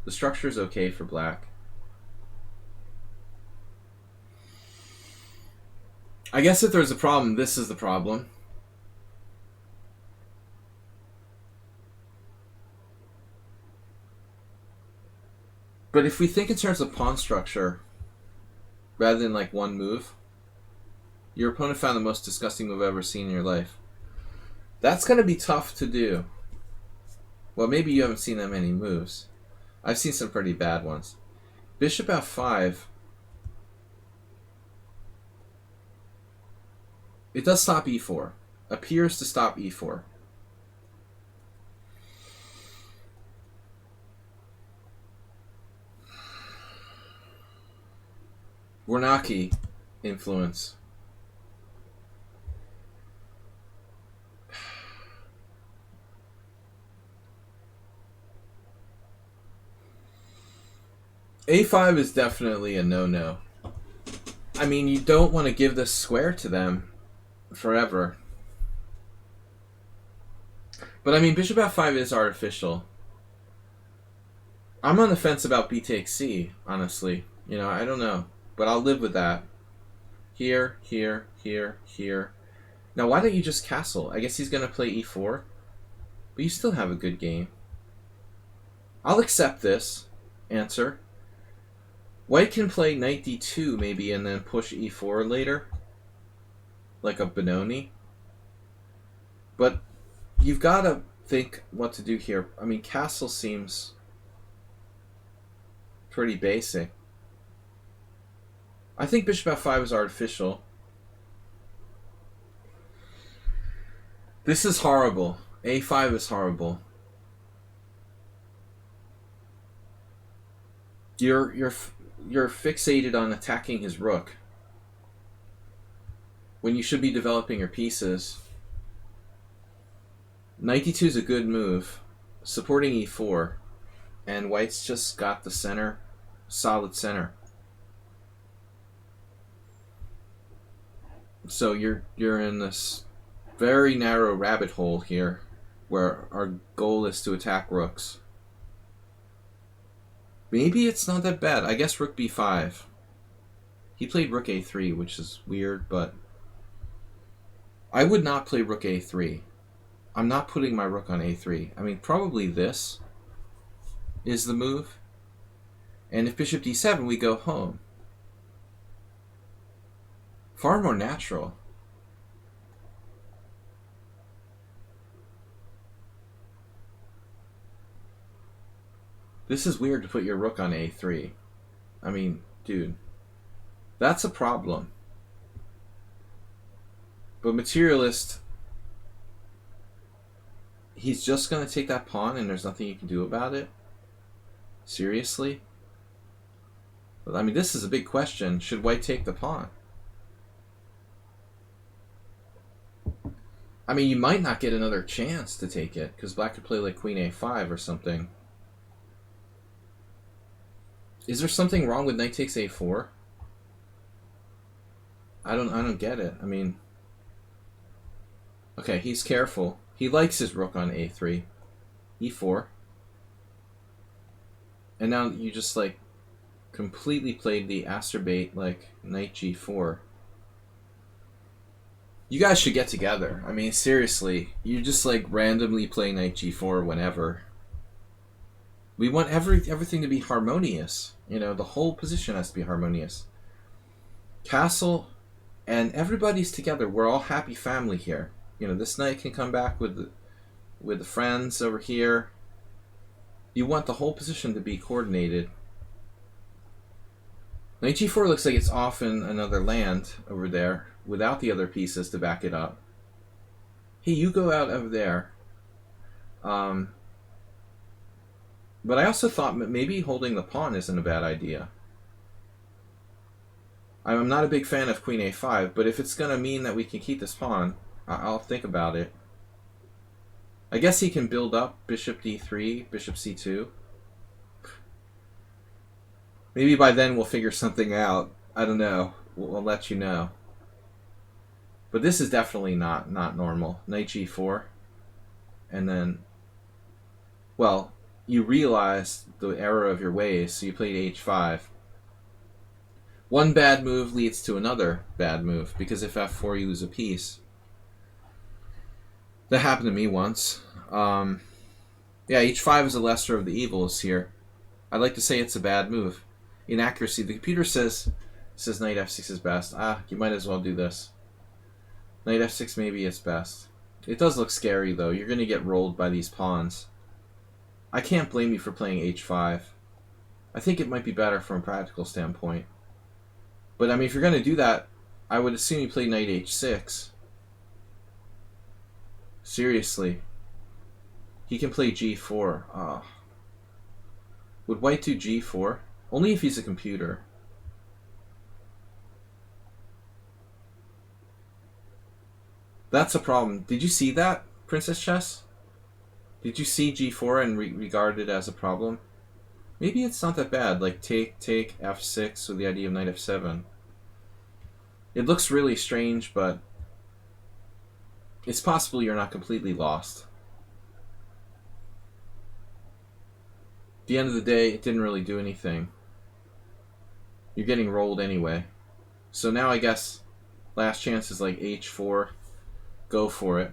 The structure is okay for black. I guess if there's a problem, this is the problem. But if we think in terms of pawn structure, rather than like one move, your opponent found the most disgusting move I've ever seen in your life. That's going to be tough to do. Well, maybe you haven't seen that many moves. I've seen some pretty bad ones. Bishop f5. It does stop e4. Appears to stop e4. Warnacki influence. A5 is definitely a no-no. I mean, you don't want to give this square to them forever. But I mean, bishop f5 is artificial. I'm on the fence about b takes c, honestly. You know, I don't know. But I'll live with that. Here, here, here, here. Now, why don't you just castle? I guess he's going to play e4. But you still have a good game. I'll accept this answer. White can play knight d2 maybe and then push e4 later. Like a Benoni. But you've got to think what to do here. I mean, castle seems pretty basic. I think bishop f5 is artificial. This is horrible. a5 is horrible. You're fixated on attacking his rook when you should be developing your pieces. Knight d2 is a good move, supporting e4, and white's just got the center, solid center. So you're in this very narrow rabbit hole here, where our goal is to attack rooks. Maybe it's not that bad. I guess rook b5. He played rook a3, which is weird, but I would not play rook a3. I'm not putting my rook on a3. I mean, probably this is the move. And if bishop d7, we go home. Far more natural. This is weird to put your rook on a3. I mean, dude, that's a problem. But materialist, he's just going to take that pawn and there's nothing you can do about it? Seriously? But I mean, this is a big question. Should white take the pawn? I mean, you might not get another chance to take it, because black could play like queen a5 or something. Is there something wrong with knight takes a4? I don't get it. I mean, Okay, he's careful. He likes his rook on a3. e4. And now you just, like, completely played the astrobate, like, knight g4. You guys should get together. I mean, seriously. You just, like, randomly play knight g4 whenever. We want everything to be harmonious. You know, the whole position has to be harmonious. Castle, and everybody's together. We're all happy family here. You know, this knight can come back with the friends over here. You want the whole position to be coordinated. Knight g4 looks like it's off in another land over there without the other pieces to back it up. Hey, you go out over there. But I also thought maybe holding the pawn isn't a bad idea. I'm not a big fan of queen a5, but if it's going to mean that we can keep this pawn, I'll think about it. I guess he can build up bishop d3, bishop c2. Maybe by then we'll figure something out. I don't know. We'll let you know. But this is definitely not normal. Knight g4. And then, well, you realized the error of your ways, so you played h5. One bad move leads to another bad move, because if f4 you lose a piece. That happened to me once. Yeah, h5 is the lesser of the evils here. I'd like to say it's a bad move. Inaccuracy. The computer says knight f6 is best. You might as well do this. Knight f6 maybe is best. It does look scary, though. You're going to get rolled by these pawns. I can't blame you for playing h5. I think it might be better from a practical standpoint. But, I mean, if you're going to do that, I would assume you play knight h6. Seriously. He can play g4. Would white do g4? Only if he's a computer. That's a problem. Did you see that, Princess Chess? Did you see g4 and regard it as a problem? Maybe it's not that bad, like take f6 with the idea of knight f7. It looks really strange, but it's possible you're not completely lost. At the end of the day, it didn't really do anything. You're getting rolled anyway. So now I guess last chance is like h4. Go for it.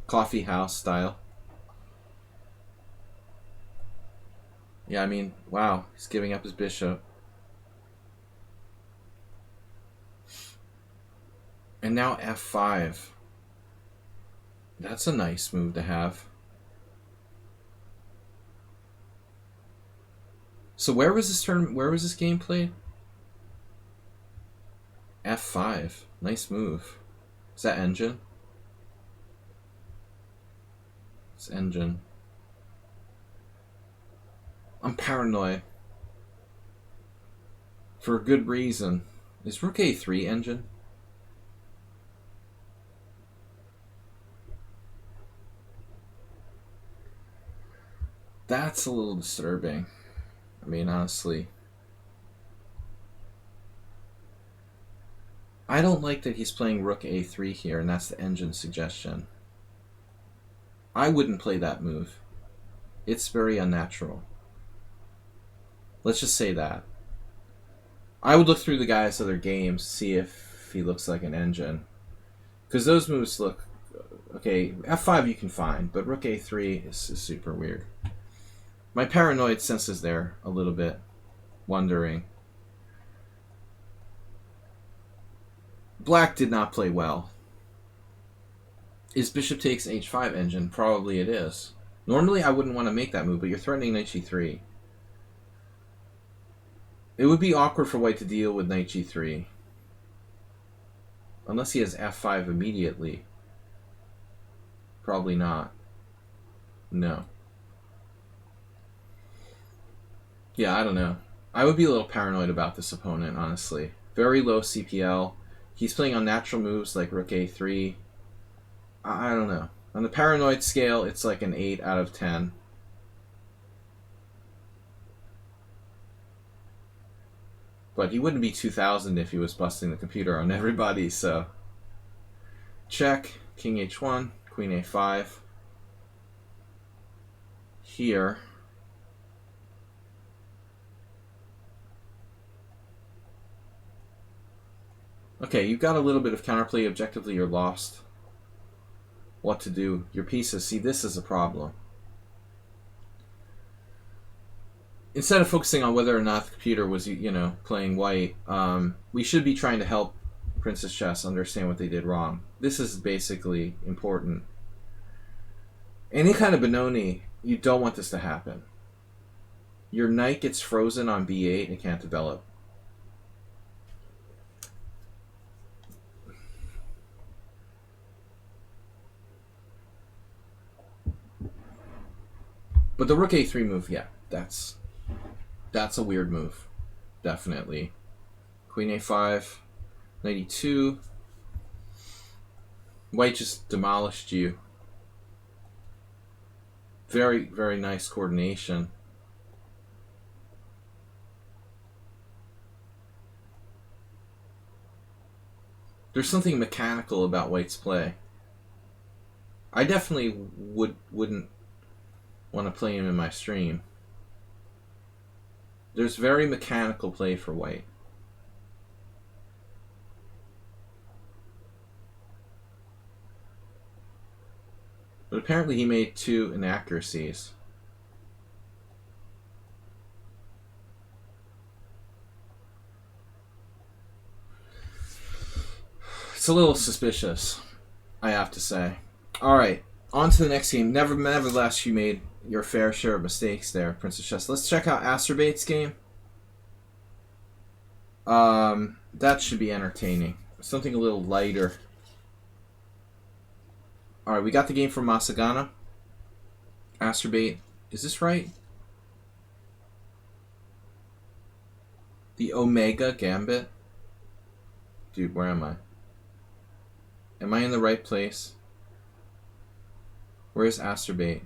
Coffee house style. Yeah, I mean, wow, he's giving up his bishop. And now f5. That's a nice move to have. So where was this game played? f5. Nice move. Is that engine? It's engine. I'm paranoid. For a good reason. Is rook a3 engine? That's a little disturbing. I mean, honestly. I don't like that he's playing rook a3 here, and that's the engine suggestion. I wouldn't play that move. It's very unnatural. Let's just say that. I would look through the guy's other games, see if he looks like an engine. Because those moves look... Okay, f5 you can find, but rook a3 is super weird. My paranoid sense is there a little bit, wondering. Black did not play well. Is bishop takes h5 engine? Probably it is. Normally I wouldn't want to make that move, but you're threatening knight g3. It would be awkward for white to deal with knight g3. Unless he has f5 immediately. Probably not. No. Yeah, I don't know. I would be a little paranoid about this opponent, honestly. Very low CPL. He's playing on natural moves like rook a3. I don't know. On the paranoid scale, it's like an 8 out of 10. But he wouldn't be 2000 if he was busting the computer on everybody, so... Check. King h1. Queen a5. Here. Okay, you've got a little bit of counterplay. Objectively, you're lost. What to do? Your pieces. See, this is a problem. Instead of focusing on whether or not the computer was, playing white, we should be trying to help Princess Chess understand what they did wrong. This is basically important. Any kind of Benoni, you don't want this to happen. Your knight gets frozen on b8 and can't develop. But the rook a3 move, yeah, that's a weird move. Definitely. Queen a5, knight e2. White just demolished you. Very, very nice coordination. There's something mechanical about White's play. I definitely wouldn't want to play him in my stream. There's very mechanical play for White. But apparently he made 2 inaccuracies. It's a little suspicious, I have to say. Alright, on to the next game. Nevertheless, you made your fair share of mistakes there, Princess Chess. Let's check out Astrobai's game. That should be entertaining. Something a little lighter. Alright, we got the game from Masagana. Astrobait. Is this right? The Omega Gambit? Dude, where am I? Am I in the right place? Where's Astrobait?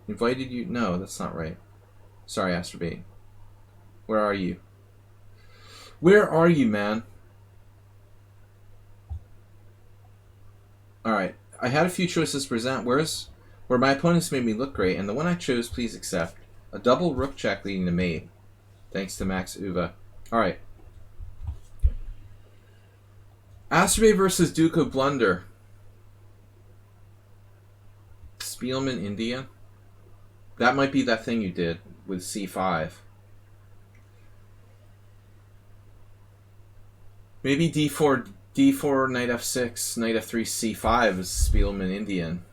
Invited you? No, that's not right. Sorry, Astrobait. Where are you? Where are you, man? Alright. I had a few choices to present. Where my opponents made me look great, and the one I chose, please accept. A double rook check leading to mate. Thanks to Max Uva. Alright. Astrobait versus Duke of Blunder. Spielman, India. That might be that thing you did with c5. Maybe d4, knight f6, knight f3, c5 is Spielman, Indian.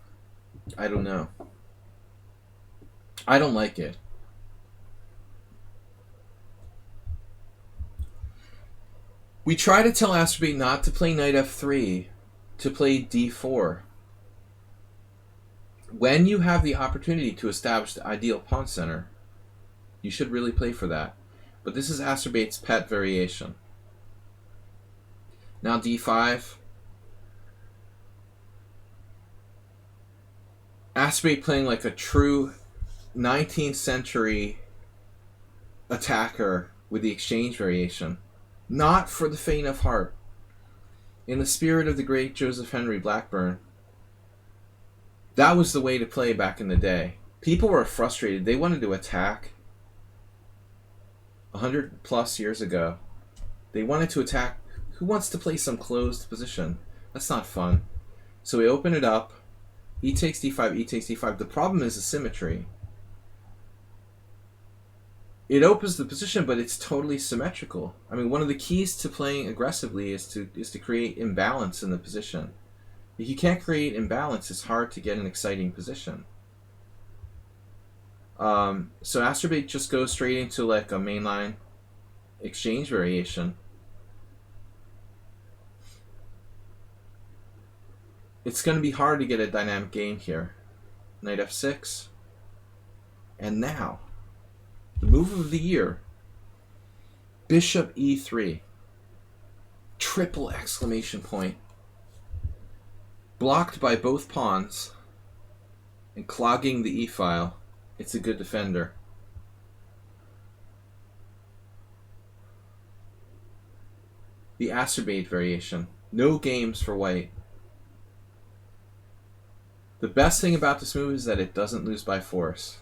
I don't know. I don't like it. We try to tell Astrobait not to play knight f3, to play d4. When you have the opportunity to establish the ideal pawn center, you should really play for that. But this is Astrobait's pet variation. Now d5. Astrobait playing like a true 19th century attacker with the exchange variation. Not for the faint of heart. In the spirit of the great Joseph Henry Blackburn, that was the way to play back in the day. People were frustrated. They wanted to attack 100 plus years ago. They wanted to attack. Who wants to play some closed position? That's not fun. So we open it up. E takes d5, e takes d5. The problem is asymmetry. It opens the position, but it's totally symmetrical. I mean, one of the keys to playing aggressively is to create imbalance in the position. If you can't create imbalance, it's hard to get an exciting position. So Astrobait just goes straight into like a mainline exchange variation. It's going to be hard to get a dynamic game here. Knight f6. And now, the move of the year. Bishop e3. Triple exclamation point. Blocked by both pawns and clogging the e-file. It's a good defender. The Astrobait variation. No games for White. The best thing about this move is that it doesn't lose by force.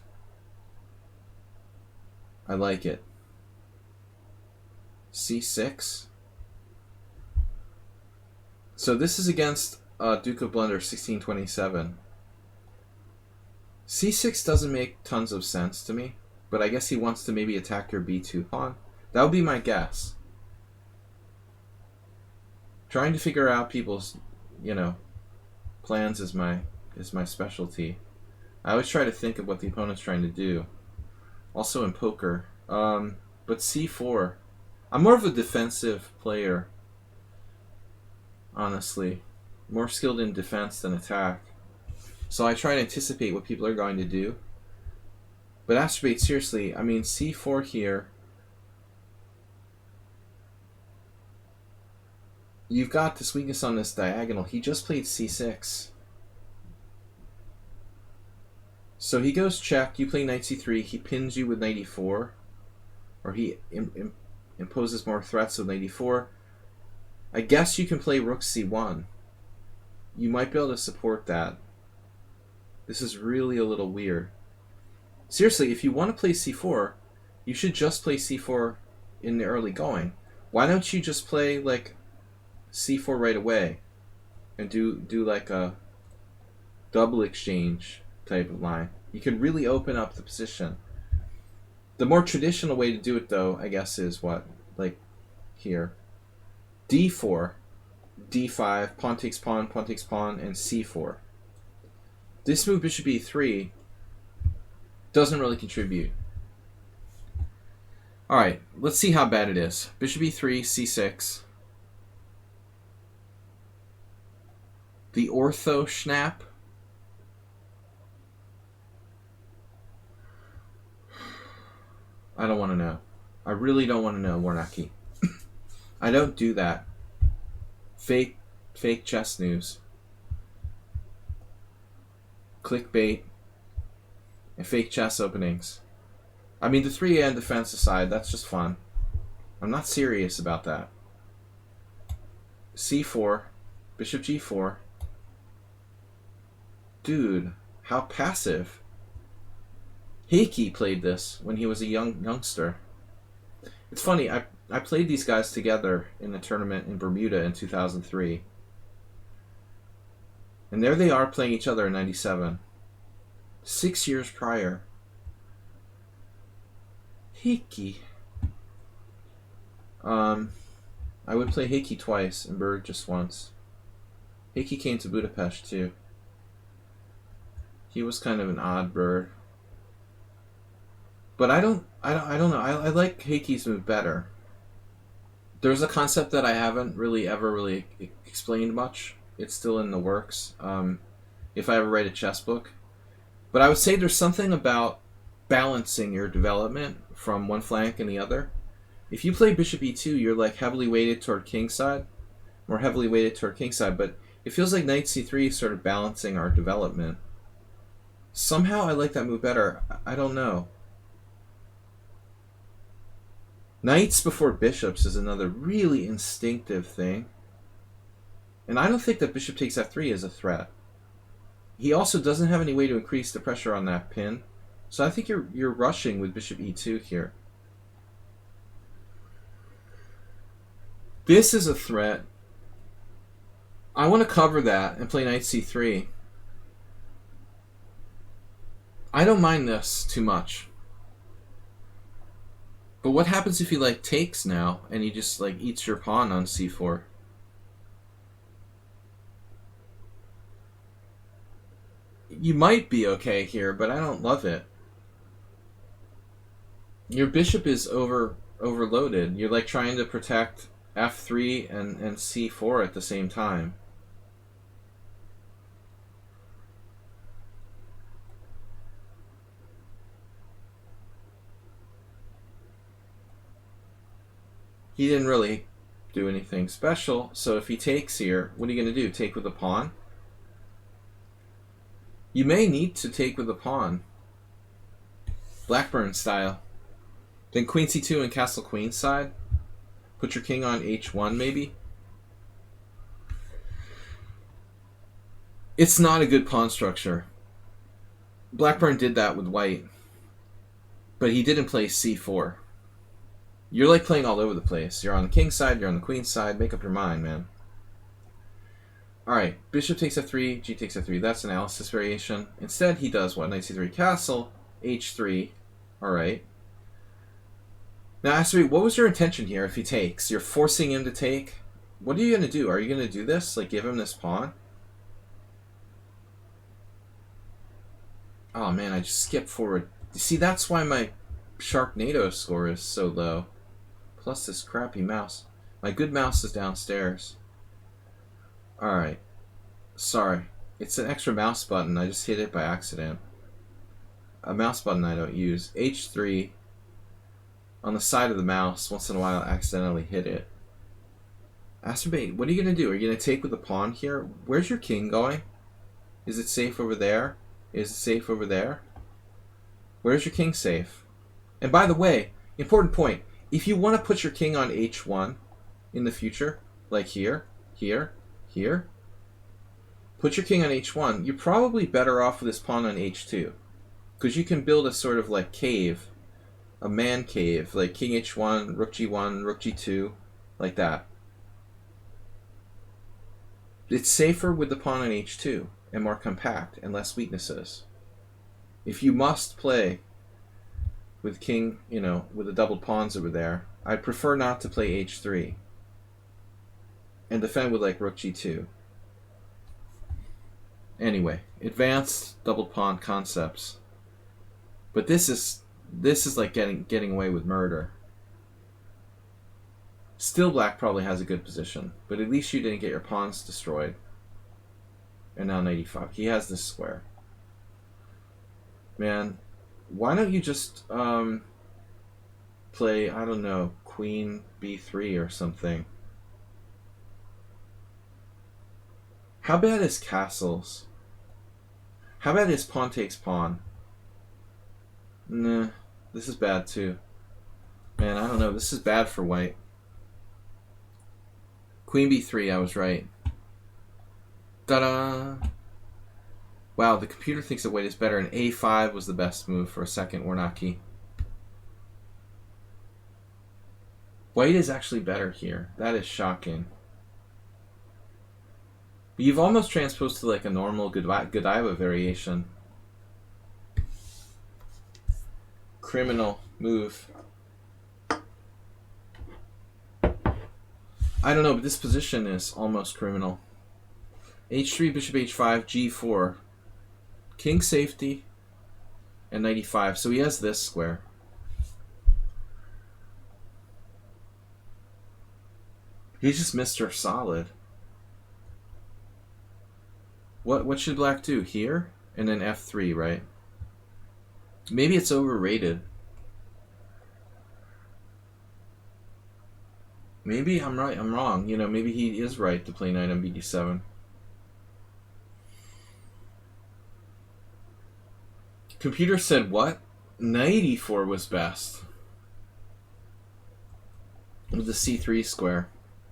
I like it. C6. So this is against Duke of Blunder 1627. C6 doesn't make tons of sense to me, but I guess he wants to maybe attack your B2 pawn. That would be my guess. Trying to figure out people's, plans is my specialty. I always try to think of what the opponent's trying to do. Also in poker. But C4. I'm more of a defensive player, honestly. More skilled in defense than attack. So I try to anticipate what people are going to do. But Astrobate, seriously, I mean, C4 here. You've got this weakness on this diagonal. He just played C6. So he goes check, you play knight C3, he pins you with knight E4. Or he imposes more threats with knight E4. I guess you can play rook C1. You might be able to support that. This is really a little weird. Seriously, if you want to play C4, you should just play C4 in the early going. Why don't you just play like C4 right away and do like a double exchange type of line? You could really open up the position. The more traditional way to do it, though, I guess, is what? Like here. D4, D5, pawn takes pawn, and C4. This move, bishop E3, doesn't really contribute. Alright, let's see how bad it is. Bishop E3, C6. The ortho schnapp. I don't want to know. I really don't want to know, Warnacki. I don't do that. Fake chess news. Clickbait. And fake chess openings. I mean, the 3-and defense aside, that's just fun. I'm not serious about that. C4. Bishop G4. Dude, how passive. Heikki played this when he was a youngster. It's funny, I played these guys together in a tournament in Bermuda in 2003. And there they are playing each other in 97. 6 years prior. Heikki. I would play Heikki twice and Berg just once. Heikki came to Budapest too. He was kind of an odd bird. But I don't know. I like Heikki's move better. There's a concept that I haven't ever explained much. It's still in the works. If I ever write a chess book. But I would say there's something about balancing your development from one flank and the other. If you play bishop e2, you're like heavily weighted toward kingside, more heavily weighted toward kingside, but it feels like knight c3 is sort of balancing our development. Somehow I like that move better. I don't know. Knights before bishops is another really instinctive thing. And I don't think that bishop takes f3 is a threat. He also doesn't have any way to increase the pressure on that pin. So I think you're rushing with bishop e2 here. This is a threat. I want to cover that and play knight c3. I don't mind this too much. But what happens if he like takes now and he just like eats your pawn on c4? You might be okay here, but I don't love it. Your bishop is overloaded. You're like trying to protect f3 and c4 at the same time. He didn't really do anything special, so if he takes here, what are you going to do? Take with a pawn? You may need to take with a pawn. Blackburn style. Then queen c2 and castle queenside. Put your king on h1 maybe. It's not a good pawn structure. Blackburn did that with white, but he didn't play c4. You're like playing all over the place. You're on the king's side, you're on the queen's side. Make up your mind, man. Alright, bishop takes f3, g takes f3. That's analysis variation. Instead, he does what? Knight c3 castle, h3. Alright. Now, Asri, what was your intention here if he takes? You're forcing him to take? What are you going to do? Are you going to do this? Like, give him this pawn? Oh, man, I just skipped forward. You see, that's why my Sharknado score is so low. Plus this crappy mouse. My good mouse is downstairs. Alright. Sorry. It's an extra mouse button. I just hit it by accident. A mouse button I don't use. H3. On the side of the mouse. Once in a while I accidentally hit it. Astrobate, what are you going to do? Are you going to take with the pawn here? Where's your king going? Is it safe over there? Is it safe over there? Where's your king safe? And by the way, important point. If you want to put your king on h1 in the future, like here, here, here, put your king on h1, you're probably better off with this pawn on h2. Because you can build a sort of like cave, a man cave, like king h1, rook g1, rook g2, like that. It's safer with the pawn on h2 and more compact and less weaknesses. If you must play with king, you know, with the doubled pawns over there, I'd prefer not to play h3 and defend with like rook g2. Anyway, advanced doubled pawn concepts. But this is like getting away with murder. Still, black probably has a good position, but at least you didn't get your pawns destroyed. And now 95. He has this square. Man, why don't you just play, I don't know, queen b3 or something? How bad is castles? How bad is pawn takes pawn? Nah, this is bad too. Man, I don't know. This is bad for white. Queen b3, I was right. Ta-da! Wow, the computer thinks that white is better, and a5 was the best move for a second Warnaki. White is actually better here. That is shocking. But you've almost transposed to like a normal Godiva variation. Criminal move. I don't know, but this position is almost criminal. h3, bishop h5, g4. King safety, and 95. So he has this square. He's just Mr. Solid. What should black do? Here? And then f3, right? Maybe it's overrated. Maybe I'm right, I'm wrong. You know, maybe he is right to play knight on bd7. Computer said what? Knight e4 was best. With the c3 square.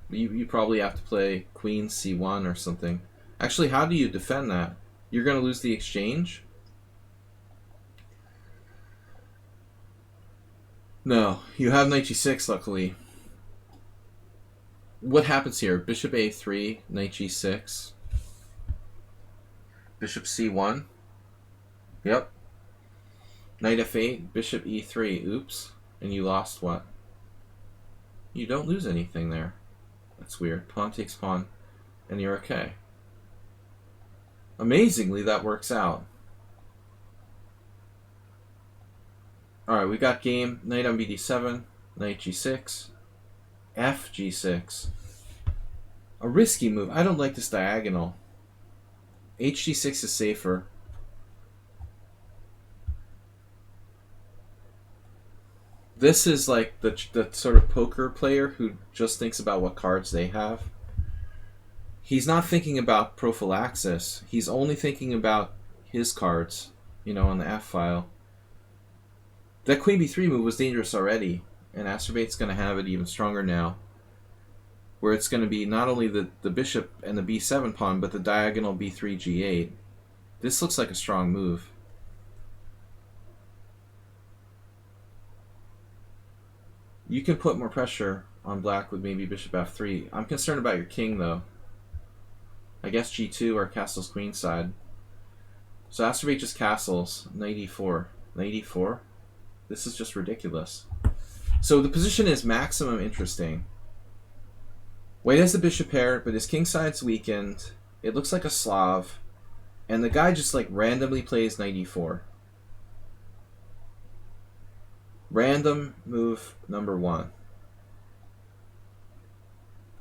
You probably have to play queen c1 or something. Actually, how do you defend that? You're going to lose the exchange? No, you have knight g6, luckily. What happens here? Bishop a3, knight g6. Bishop c1. Yep. Knight f8, bishop e3. Oops. And you lost what? You don't lose anything there. That's weird. Pawn takes pawn, and you're okay. Amazingly, that works out. Alright, we got game. Knight on bd7, knight g6, f g6. A risky move. I don't like this diagonal. hg6 is safer. This is like the sort of poker player who just thinks about what cards they have. He's not thinking about prophylaxis. He's only thinking about his cards, you know, on the F file. That queen b3 move was dangerous already, and Astrobate's going to have it even stronger now. where it's going to be not only the bishop and the b7 pawn, but the diagonal b3, g8. This looks like a strong move. You can put more pressure on black with maybe bishop f3. I'm concerned about your king, though. I guess g2 or castles queenside. So Astrobate just castles. Knight e4. Knight e4? This is just ridiculous. So the position is maximum interesting. White has the bishop pair, but his king side's weakened. It looks like a Slav. And the guy just like randomly plays knight e4. Random move number 1.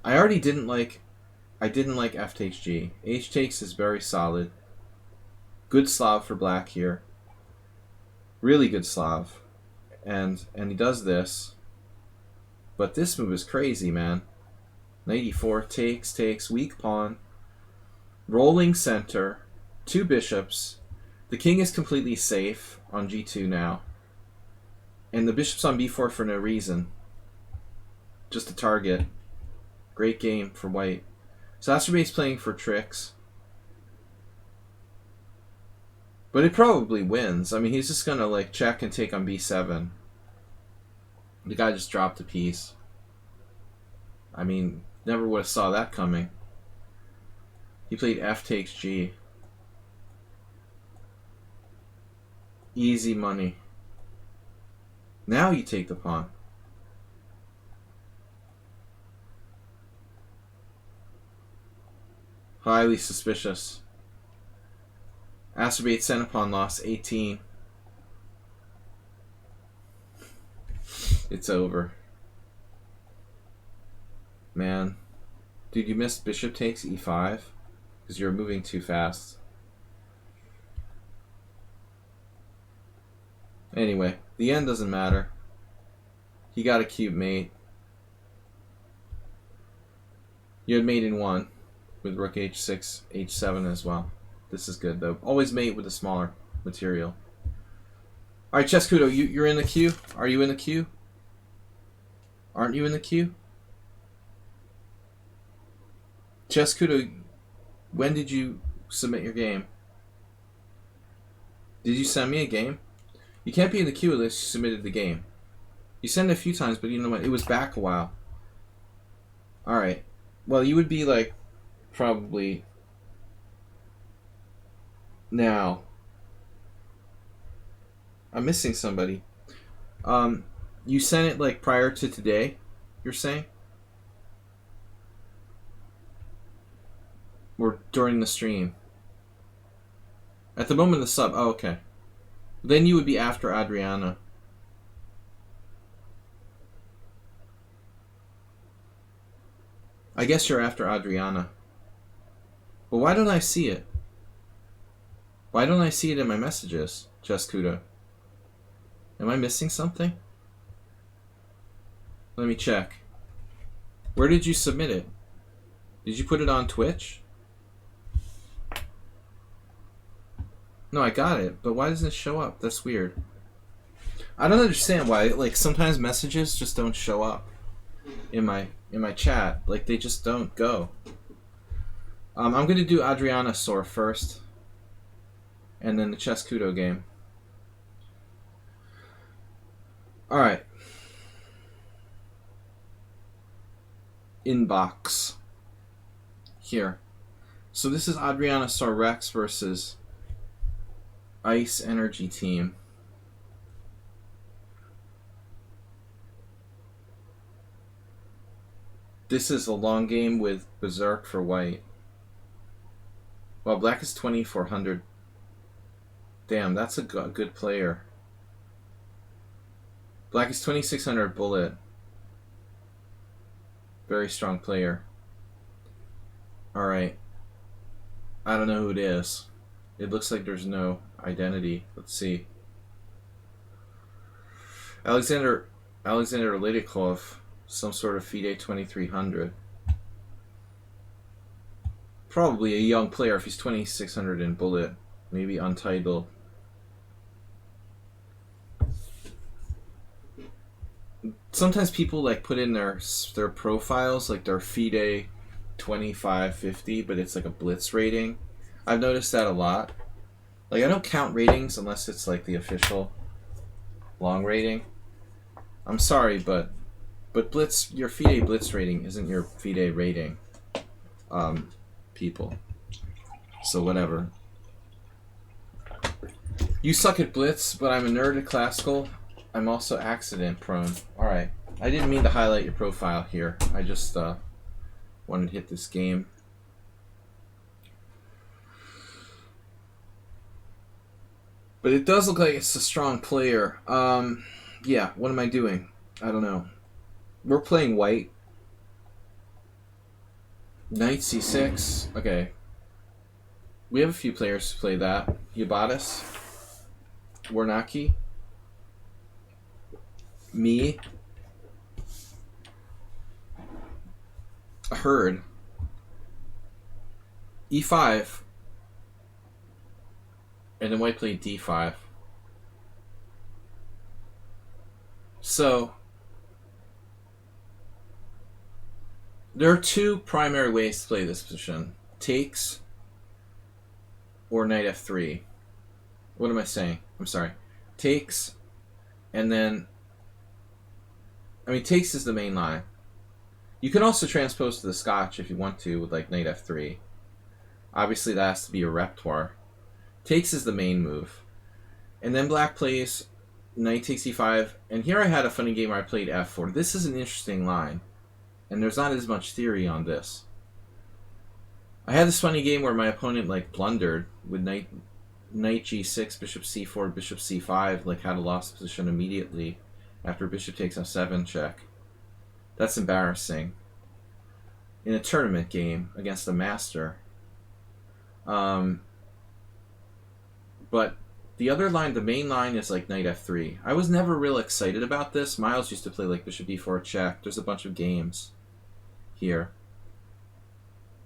I didn't like f takes g. H takes is very solid. Good Slav for black here. Really good Slav. And he does this. But this move is crazy, man. Knight e4, takes, weak pawn. Rolling center. 2 bishops. The king is completely safe on g2 now. And the bishop's on b4 for no reason. Just a target. Great game for white. So Astrobate's playing for tricks. But it probably wins. I mean, he's just going to like check and take on b7. The guy just dropped a piece. I mean, never would have saw that coming. He played f takes g. Easy money. Now you take the pawn. Highly suspicious. Astrobate center pawn lost 18. It's over. Man. Dude, you missed bishop takes e5 because you're moving too fast. Anyway, the end doesn't matter. He got a cube mate. You had mate in 1 with rook h6, h7 as well. This is good though. Always mate with a smaller material. Alright, Chescudo, you're in the queue? Are you in the queue? Aren't you in the queue? Chescudo, when did you submit your game? Did you send me a game? You can't be in the queue unless you submitted the game. You sent it a few times, but you know what? It was back a while. Alright. Well, you would be like, probably now. I'm missing somebody. You sent it like prior to today, you're saying? Or during the stream? At the moment of the sub. Oh, okay. Then you would be after Adriana. I guess you're after Adriana. But why don't I see it? Why don't I see it in my messages, Jescuda? Am I missing something? Let me check. Where did you submit it? Did you put it on Twitch? No, I got it, but why doesn't it show up? That's weird. I don't understand why. Like sometimes messages just don't show up in my chat. Like they just don't go. I'm gonna do Adriana Sor first, and then the Chescudo game. All right. Inbox. Here. So this is Adriana Sor Rex versus Ice Energy Team. This is a long game with Berserk for white. Well, black is 2400. Damn, that's a good player. Black is 2600 bullet. Very strong player. Alright. I don't know who it is. It looks like there's no identity. Let's see. Alexander Lidikov, some sort of FIDE 2300. Probably a young player if he's 2600 in bullet. Maybe untitled. sometimes people like put in their profiles, like their FIDE 2550, but it's like a blitz rating. I've noticed that a lot. Like I don't count ratings unless it's like the official long rating. I'm sorry, but blitz, your FIDE blitz rating isn't your FIDE rating. People. So whatever. You suck at blitz, but I'm a nerd at classical. I'm also accident prone. Alright. I didn't mean to highlight your profile here. I just wanted to hit this game. But it does look like it's a strong player. Yeah, what am I doing? I don't know. We're playing white. Knight c6. Okay. We have a few players who play that. Yabatis. Warnaki. Me. Herd. E5. And then white played d5. So, there are two primary ways to play this position. Takes or knight f3. What am I saying? I'm sorry. Takes, and then... I mean, takes is the main line. You can also transpose to the Scotch if you want to with like knight f3. Obviously that has to be a repertoire. Takes is the main move. And then black plays knight takes e5. And here I had a funny game where I played f4. This is an interesting line. And there's not as much theory on this. I had this funny game where my opponent like blundered with knight g6, bishop c4, bishop c5, like had a lost position immediately after bishop takes f7 check. That's embarrassing. In a tournament game against a master. But the other line, the main line, is like knight f3. I was never real excited about this. Miles used to play like bishop e4 check. There's a bunch of games here.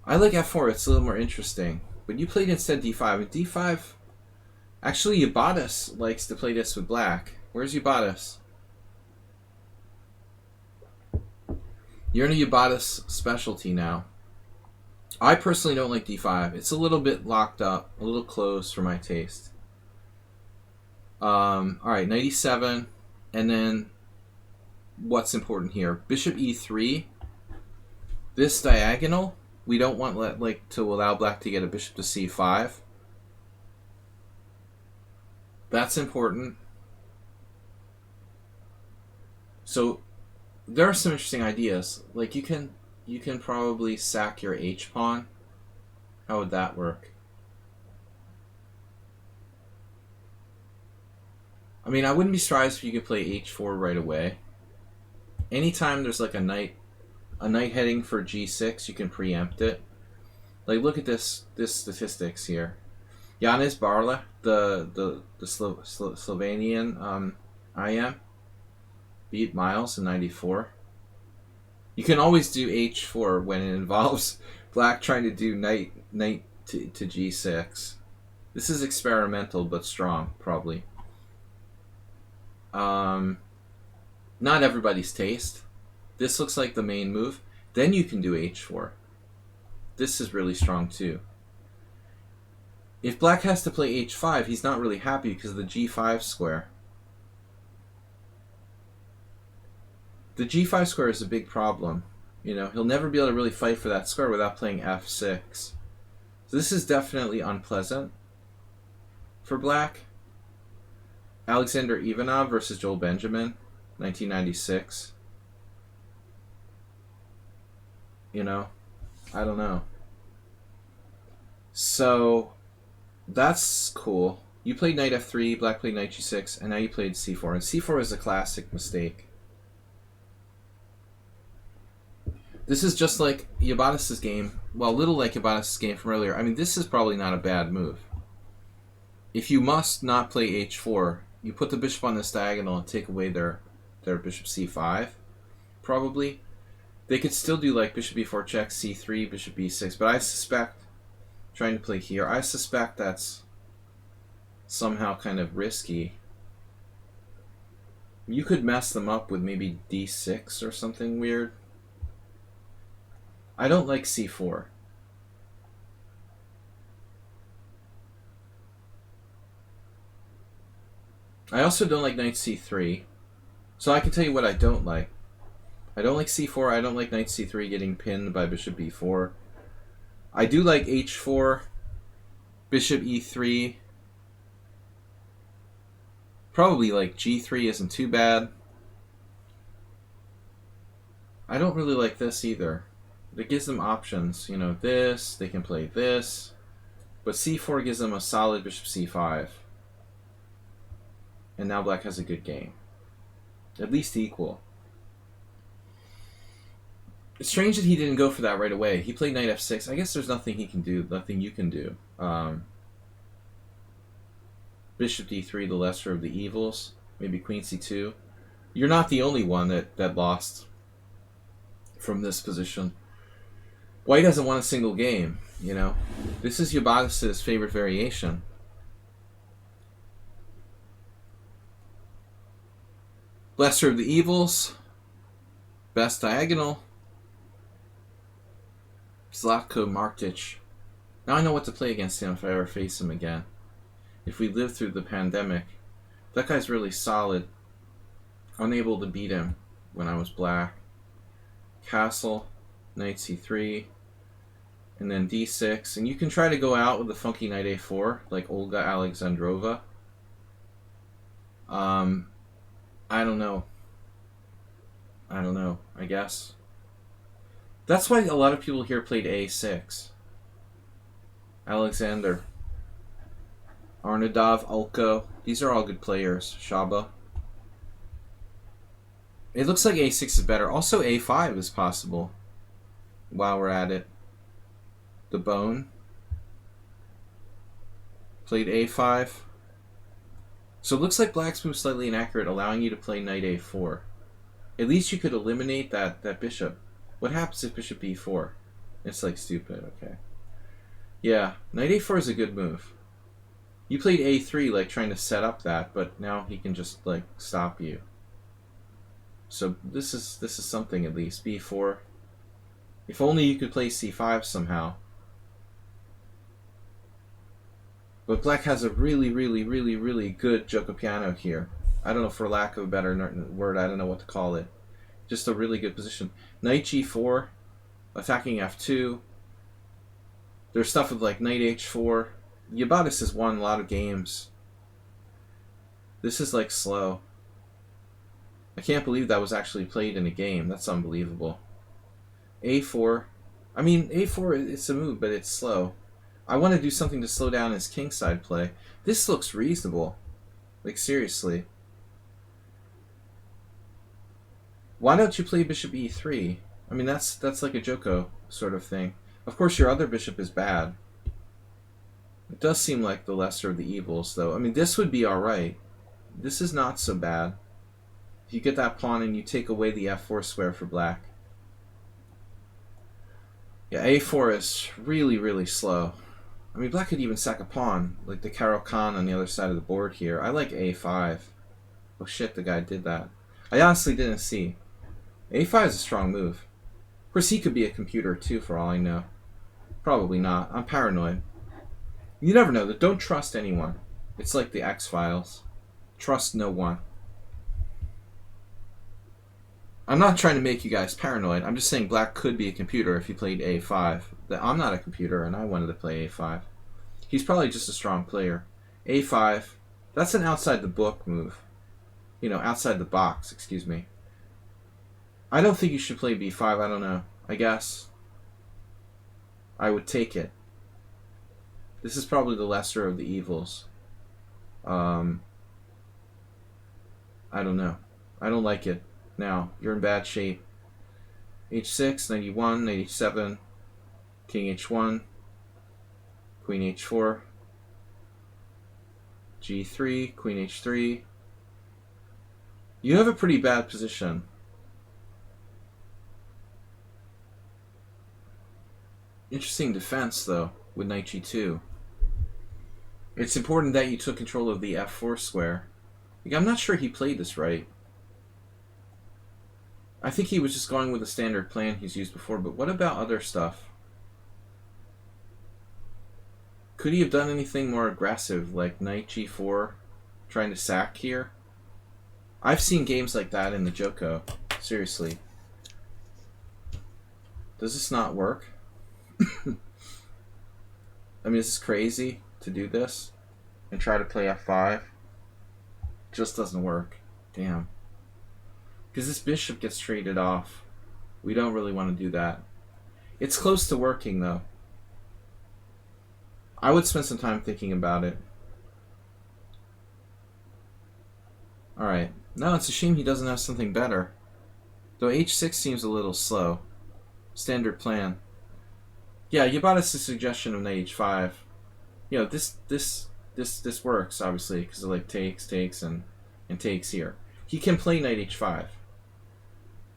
I like f4. It's a little more interesting. But you played instead d5. And d5... Actually, Yabatis likes to play this with black. Where's Yabatis? You're in a Yabatis specialty now. I personally don't like d5. It's a little bit locked up. A little closed for my taste. Alright, knight e7. And then... What's important here? Bishop e3. This diagonal... We don't want like to allow black to get a bishop to c5. That's important. So there are some interesting ideas. Like you can probably sack your h pawn. How would that work? I mean, I wouldn't be surprised if you could play h4 right away. Anytime there's like a knight heading for g6, you can preempt it. Like look at this statistics here. Janez Barla, the Slovenian IM, beat Miles in '94. You can always do h4 when it involves black trying to do knight to g6. This is experimental but strong, probably. Not everybody's taste. This looks like the main move. Then you can do h4. This is really strong too. If black has to play h5, he's not really happy because of the g5 square. The g5 square is a big problem. You know, he'll never be able to really fight for that square without playing f6. So this is definitely unpleasant for black. Alexander Ivanov versus Joel Benjamin, 1996. You know, I don't know. So that's cool. You played knight f3, black played knight g6, and now you played c4. And c4 is a classic mistake. This is just like Yabatis' game. Well, a little like Yabatis' game from earlier. I mean, this is probably not a bad move. If you must not play h4, you put the bishop on this diagonal and take away their bishop c5, probably. They could still do like bishop e4 check, c3, bishop e6, but I suspect, trying to play here, I suspect that's somehow kind of risky. You could mess them up with maybe d6 or something weird. I don't like c4. I also don't like knight c3. So I can tell you what I don't like. I don't like c4. I don't like knight c3 getting pinned by bishop b4. I do like h4, bishop e3. Probably like g3 isn't too bad. I don't really like this either. It gives them options. You know, this, they can play this. But c4 gives them a solid bishop c5. And now black has a good game. At least equal. It's strange that he didn't go for that right away. He played knight f6. I guess there's nothing he can do, nothing you can do. Bishop d3, the lesser of the evils. Maybe queen c2. You're not the only one that lost from this position. White hasn't won a single game, you know. This is Yabadis' favorite variation. Lesser of the evils. Best diagonal. Zlatko Martic. Now I know what to play against him if I ever face him again. If we live through the pandemic. That guy's really solid. Unable to beat him when I was black. Castle, knight c3, and then d6. And you can try to go out with the funky knight a4, like Olga Alexandrova. I don't know. I guess. That's why a lot of people here played a6. Alexander. Arnadov, Ulko. These are all good players. Shaba. It looks like a6 is better. Also a5 is possible. While we're at it. The Bone. Played a5. So it looks like black's move slightly inaccurate, allowing you to play knight a4. At least you could eliminate that bishop. What happens if bishop b4? It's like stupid, okay. Yeah, knight a4 is a good move. You played a3 like trying to set up that, but now he can just like stop you. So this is something at least. b4. If only you could play c5 somehow. But black has a really good gioco piano here. I don't know, for lack of a better word, I don't know what to call it. Just a really good position. Knight g4, attacking f2. There's stuff with like knight h4. Yabadis has won a lot of games. This is like slow. I can't believe that was actually played in a game. That's unbelievable. a4. I mean, a4, it's a move, but it's slow. I want to do something to slow down his kingside play. This looks reasonable. Like, seriously. Why don't you play bishop e3? I mean, that's like a Joko sort of thing. Of course, your other bishop is bad. It does seem like the lesser of the evils, though. I mean, this would be alright. This is not so bad. If you get that pawn and you take away the f4 square for black. Yeah, a4 is really slow. I mean, black could even sack a pawn, like the Caro-Kann on the other side of the board here. I like a5. Oh shit, the guy did that. I honestly didn't see. a5 is a strong move. Of course, he could be a computer too, for all I know. Probably not. I'm paranoid. You never know. Don't trust anyone. It's like the X-Files. Trust no one. I'm not trying to make you guys paranoid. I'm just saying black could be a computer if he played a5. I'm not a computer, and I wanted to play a5. He's probably just a strong player. a5. That's an outside the book move. You know, outside the box, excuse me. I don't think you should play b5. I don't know. I guess I would take it. This is probably the lesser of the evils. I don't know. I don't like it. Now, you're in bad shape. h6, 91, 87, king h1, queen h4, g3, queen h3. You have a pretty bad position. Interesting defense, though, with knight g2. It's important that you took control of the f4 square. Like, I'm not sure he played this right. I think he was just going with the standard plan he's used before, but what about other stuff? Could he have done anything more aggressive, like knight g4, trying to sack here? I've seen games like that in the Joko. Seriously. Does this not work? I mean, is this crazy to do this and try to play f5? Just doesn't work. Damn. Because this bishop gets traded off. We don't really want to do that. It's close to working, though. I would spend some time thinking about it. Alright. No, it's a shame he doesn't have something better. Though h6 seems a little slow. Standard plan. Yeah, you bought us a suggestion of knight h5. You know, this works, obviously, because it like takes, and takes here. He can play knight h5.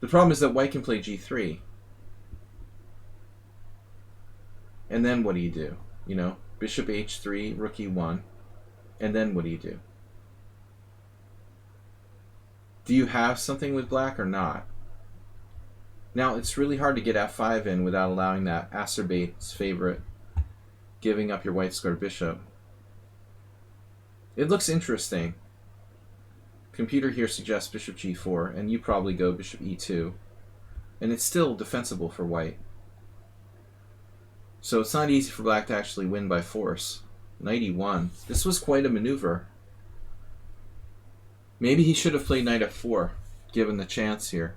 The problem is that white can play g3. And then what do you do? You know, bishop h3, rook e1. And then what do you do? Do you have something with black or not? Now, it's really hard to get f5 in without allowing that acerbate's favorite, giving up your white square bishop. It looks interesting. Computer here suggests bishop g4, and you probably go bishop e2. And it's still defensible for white. So it's not easy for black to actually win by force. Knight e1. This was quite a maneuver. Maybe he should have played knight f4, given the chance here.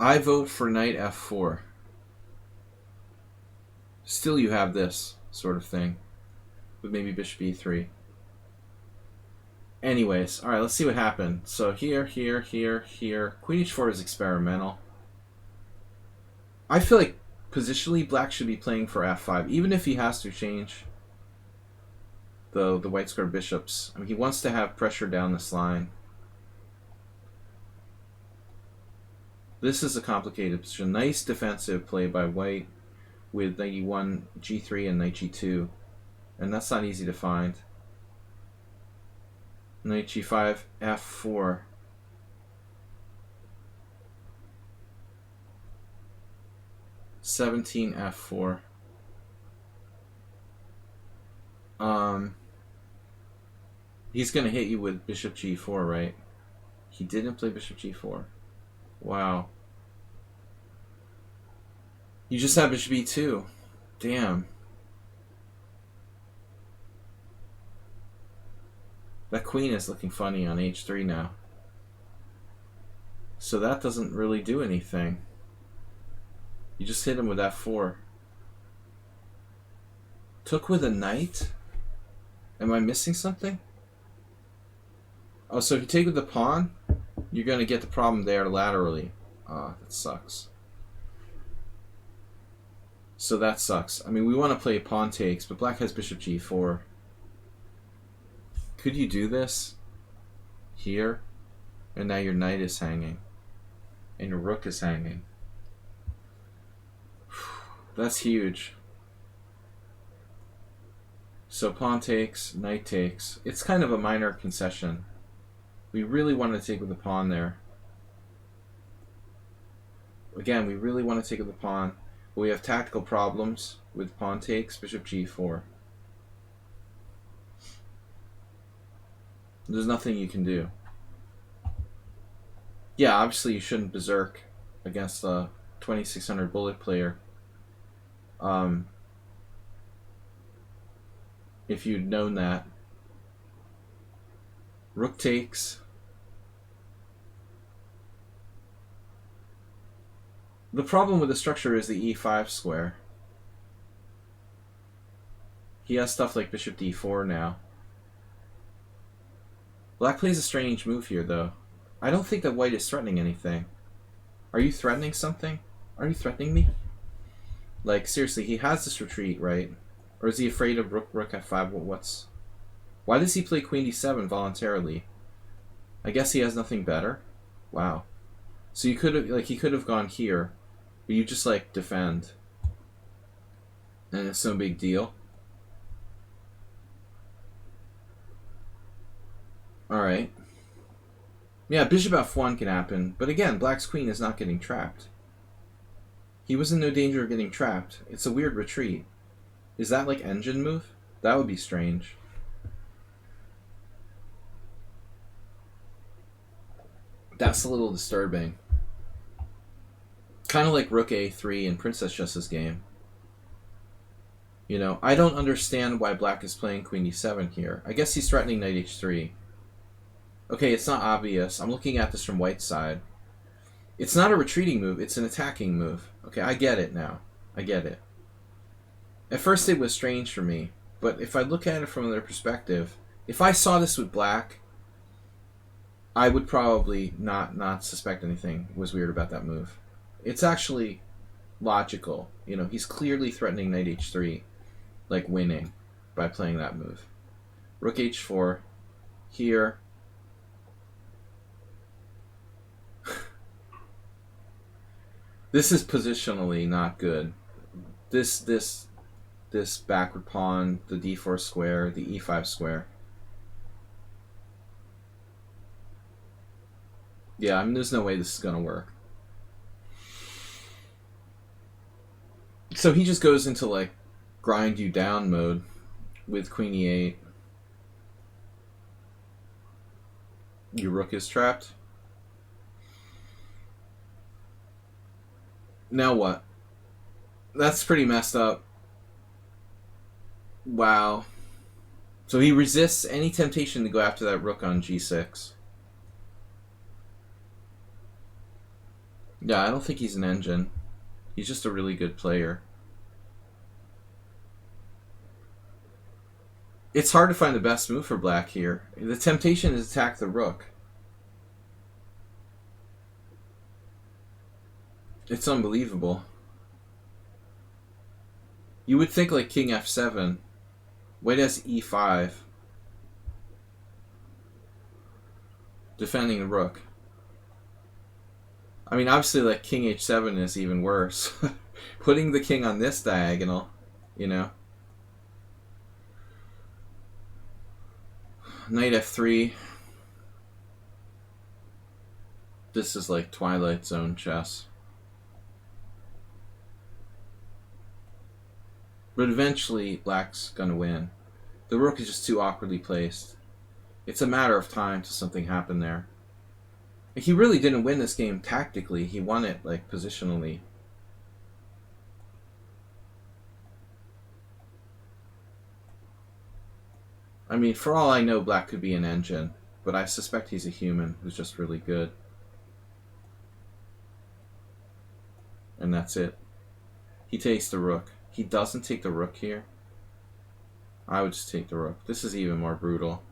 I vote for knight f4. Still you have this sort of thing, with maybe bishop e3. Anyways, alright, let's see what happened. So here, here, here, here. Queen h4 is experimental. I feel like positionally black should be playing for f5, even if he has to change the white square bishops. I mean, he wants to have pressure down this line. This is a complicated position. Nice defensive play by white with knight e1, g3, and knight g2. And that's not easy to find. Knight g5, f4. (17) f4. He's gonna hit you with bishop g4, right? He didn't play bishop g4. Wow. You just have bishop e2. Damn. That queen is looking funny on h3 now. So that doesn't really do anything. You just hit him with f4. Took with a knight? Am I missing something? Oh, so if you take with the pawn, you're going to get the problem there laterally. Ah, that sucks. So that sucks. I mean, we want to play pawn takes, but black has bishop g4. Could you do this? Here? And now your knight is hanging. And your rook is hanging. That's huge. So pawn takes, knight takes. It's kind of a minor concession. We really want to take with the pawn there. Again, we really want to take with the pawn. But we have tactical problems with pawn takes, bishop g4. There's nothing you can do. Yeah, obviously you shouldn't berserk against a 2600 bullet player. If you'd known that. Rook takes. The problem with the structure is the e5 square. He has stuff like bishop d4 now. Black plays a strange move here, though. I don't think that white is threatening anything. Are you threatening something? Are you threatening me? Like, seriously, he has this retreat, right? Or is he afraid of rook f5? Why does he play queen d7 voluntarily? I guess he has nothing better? Wow. So you could have, like, he could have gone here, but you just, like, defend. And it's no big deal. Alright. Yeah, bishop f1 can happen, but again, black's queen is not getting trapped. He was in no danger of getting trapped. It's a weird retreat. Is that like engine move? That would be strange. That's a little disturbing. Kind of like rook a3 in Princess Chess's game. You know, I don't understand why black is playing queen e7 here. I guess he's threatening knight h3. Okay, it's not obvious. I'm looking at this from white's side. It's not a retreating move, it's an attacking move. Okay, I get it now. I get it. At first it was strange for me, but if I look at it from their perspective, if I saw this with black, I would probably not suspect anything was weird about that move. It's actually logical. You know, he's clearly threatening knight h3, like winning by playing that move. Rook h4 here. This is positionally not good. This backward pawn, the d4 square, the e5 square. Yeah, I mean, there's no way this is gonna work. So he just goes into like grind you down mode with queen e8. Your rook is trapped. Now what? That's pretty messed up. Wow. So he resists any temptation to go after that rook on g6. Yeah, I don't think he's an engine. He's just a really good player. It's hard to find the best move for black here. The temptation is to attack the rook. It's unbelievable. You would think like king f7. White has e5. Defending the rook. I mean, obviously, like, king h7 is even worse. Putting the king on this diagonal, you know. Knight f3. This is like Twilight Zone chess. But eventually, black's gonna win. The rook is just too awkwardly placed. It's a matter of time till something happened there. He really didn't win this game tactically. He won it, like, positionally. I mean, for all I know, black could be an engine, but I suspect he's a human who's just really good. And that's it. He takes the rook. He doesn't take the rook here. I would just take the rook. This is even more brutal.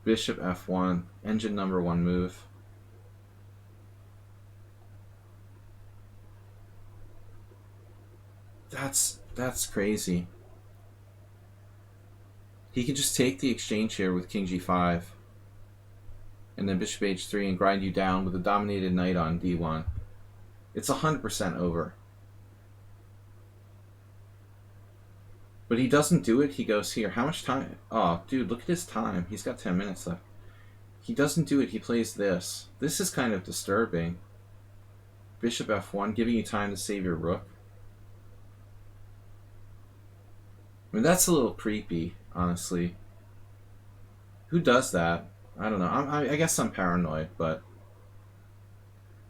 Bishop f1, engine number 1 move. That's crazy. He can just take the exchange here with king g5. And then bishop h3 and grind you down with a dominated knight on d1. It's 100% over. But he doesn't do it. He goes here. How much time? Oh, dude, look at his time. He's got 10 minutes left. He doesn't do it. He plays this. This is kind of disturbing. Bishop f1, giving you time to save your rook. I mean, that's a little creepy, honestly. Who does that? I don't know. I guess I'm paranoid, but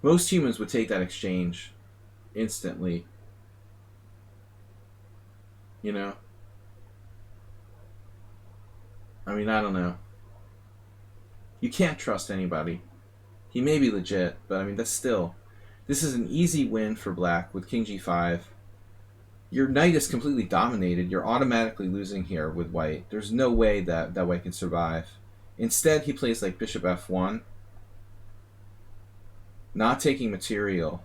most humans would take that exchange instantly. You know? I mean, I don't know. You can't trust anybody. He may be legit, but I mean, that's still... This is an easy win for black with king g5. Your knight is completely dominated. You're automatically losing here with white. There's no way that white can survive. Instead, he plays like bishop f1. Not taking material.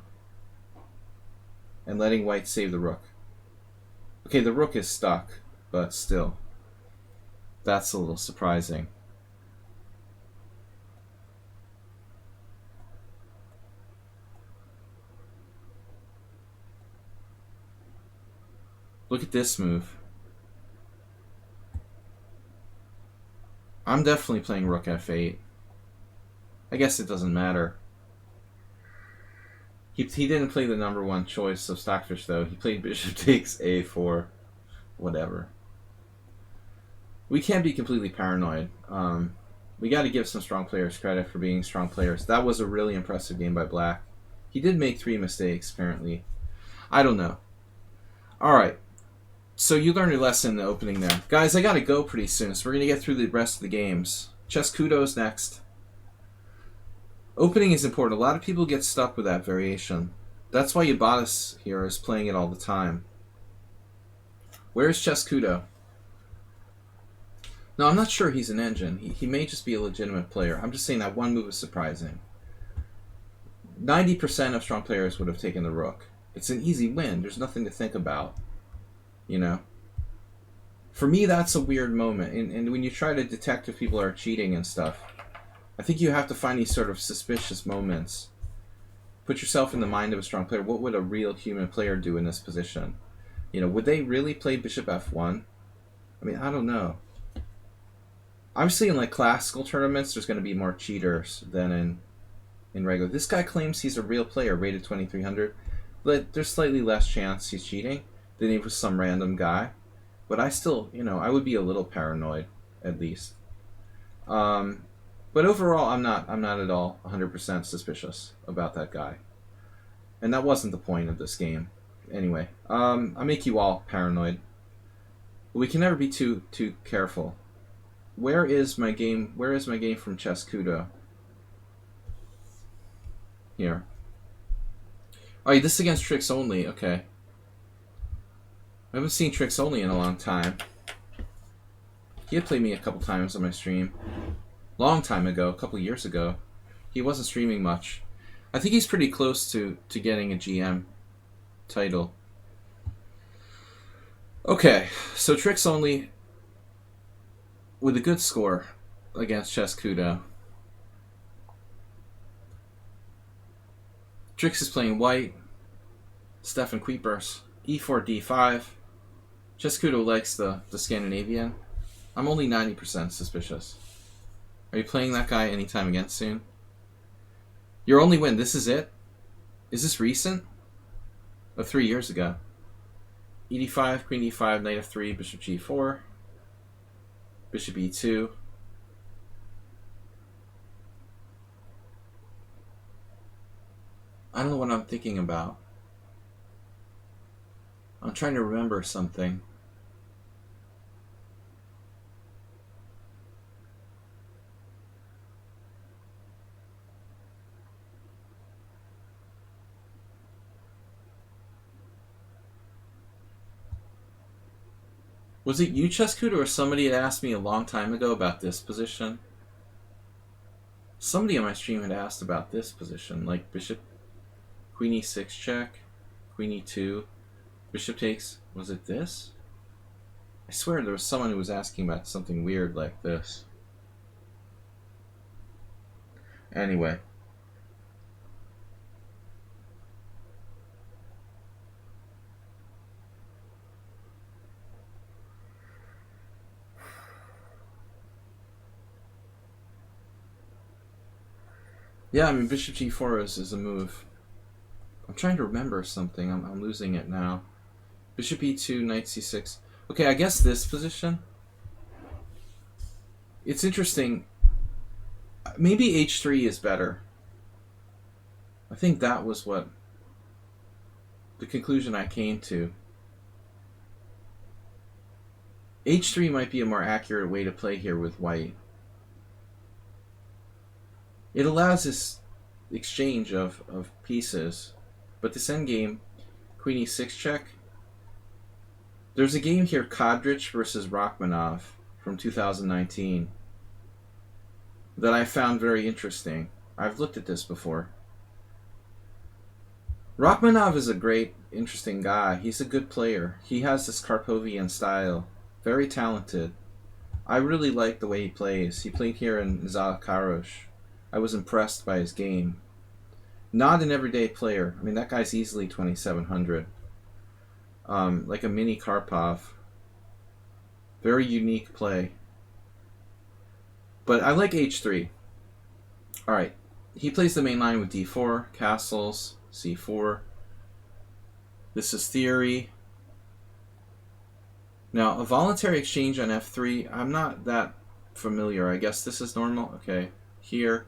And letting white save the rook. Okay, the rook is stuck, but still. That's a little surprising. Look at this move. I'm definitely playing rook f8. I guess it doesn't matter. He didn't play the number one choice of Stockfish, though. He played bishop takes a4. Whatever. We can't be completely paranoid. We got to give some strong players credit for being strong players. That was a really impressive game by Black. He did make 3 mistakes, apparently. I don't know. All right. So you learned your lesson in the opening there. Guys, I got to go pretty soon, so we're going to get through the rest of the games. Chess Kudos next. Opening is important. A lot of people get stuck with that variation. That's why Yabatis here is playing it all the time. Where's Chess Kudo? No, I'm not sure he's an engine. He may just be a legitimate player. I'm just saying that one move is surprising. 90% of strong players would have taken the rook. It's an easy win. There's nothing to think about. You know? For me, that's a weird moment. And when you try to detect if people are cheating and stuff, I think you have to find these sort of suspicious moments. Put yourself in the mind of a strong player. What would a real human player do in this position? You know, would they really play bishop f1? I mean, I don't know. Obviously, in like classical tournaments, there's going to be more cheaters than in regular. This guy claims he's a real player, rated 2300, but there's slightly less chance he's cheating than he was some random guy. But I still, you know, I would be a little paranoid, at least. But overall, I'm not at all 100% suspicious about that guy. And that wasn't the point of this game. Anyway, I make you all paranoid. We can never be too careful. Where is my game? Where is my game from Chess Kudo? Here. Oh, yeah, this is against Tricks Only. Okay. I haven't seen Tricks Only in a long time. He had played me a couple times on my stream. Long time ago, a couple years ago. He wasn't streaming much. I think he's pretty close to getting a GM title. Okay, so Tricks Only with a good score against Chess Kudo. Tricks is playing white. Stefan Kuipers. E4, D5. Chess Kudo likes the Scandinavian. I'm only 90% suspicious. Are you playing that guy anytime again soon? Your only win, this is it? Is this recent? Oh, 3 years ago. E5, Queen E5, Knight F3, Bishop G4. Bishop E2. I don't know what I'm thinking about. I'm trying to remember something. Was it you, Chess Kudo, or somebody had asked me a long time ago about this position? Somebody on my stream had asked about this position, like Bishop, Queen E6 check, Queen E2, Bishop takes. Was it this? I swear there was someone who was asking about something weird like this. Anyway. Yeah, I mean, Bishop G4 is a move. I'm trying to remember something. I'm losing it now. Bishop E2, Knight C6. Okay, I guess this position. It's interesting. Maybe H3 is better. I think that was what the conclusion I came to. H3 might be a more accurate way to play here with white. It allows this exchange of pieces. But this endgame, Queen E6 check. There's a game here, Kodrich versus Rachmanov from 2019, that I found very interesting. I've looked at this before. Rachmanov is a great, interesting guy. He's a good player. He has this Karpovian style. Very talented. I really like the way he plays. He played here in Zalakarosh. I was impressed by his game. Not an everyday player. I mean, that guy's easily 2,700. Like a mini Karpov. Very unique play. But I like H3. Alright. he plays the main line with d4, castles, c4. This is theory. Now, a voluntary exchange on f3, I'm not that familiar. I guess this is normal. Okay, here.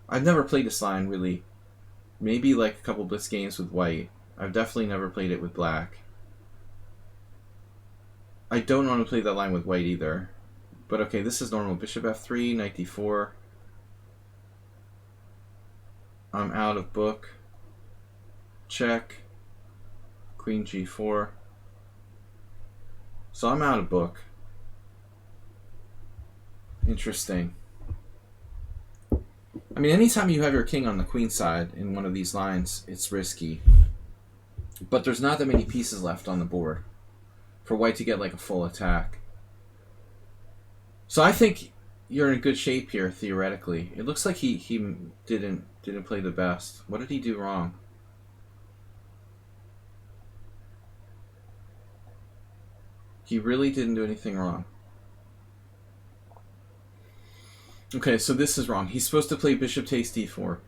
I've never played this line, really. Maybe like a couple blitz games with white. I've definitely never played it with black. I don't want to play that line with white either. But okay, this is normal. Bishop f3, knight d4. I'm out of book. Check. Queen g4. So I'm out of book. Interesting. I mean, anytime you have your king on the queen side in one of these lines, it's risky. But there's not that many pieces left on the board for white to get like a full attack. So I think you're in good shape here, theoretically. It looks like he didn't play the best. What did he do wrong? He really didn't do anything wrong. Okay, so this is wrong. He's supposed to play bishop takes d4.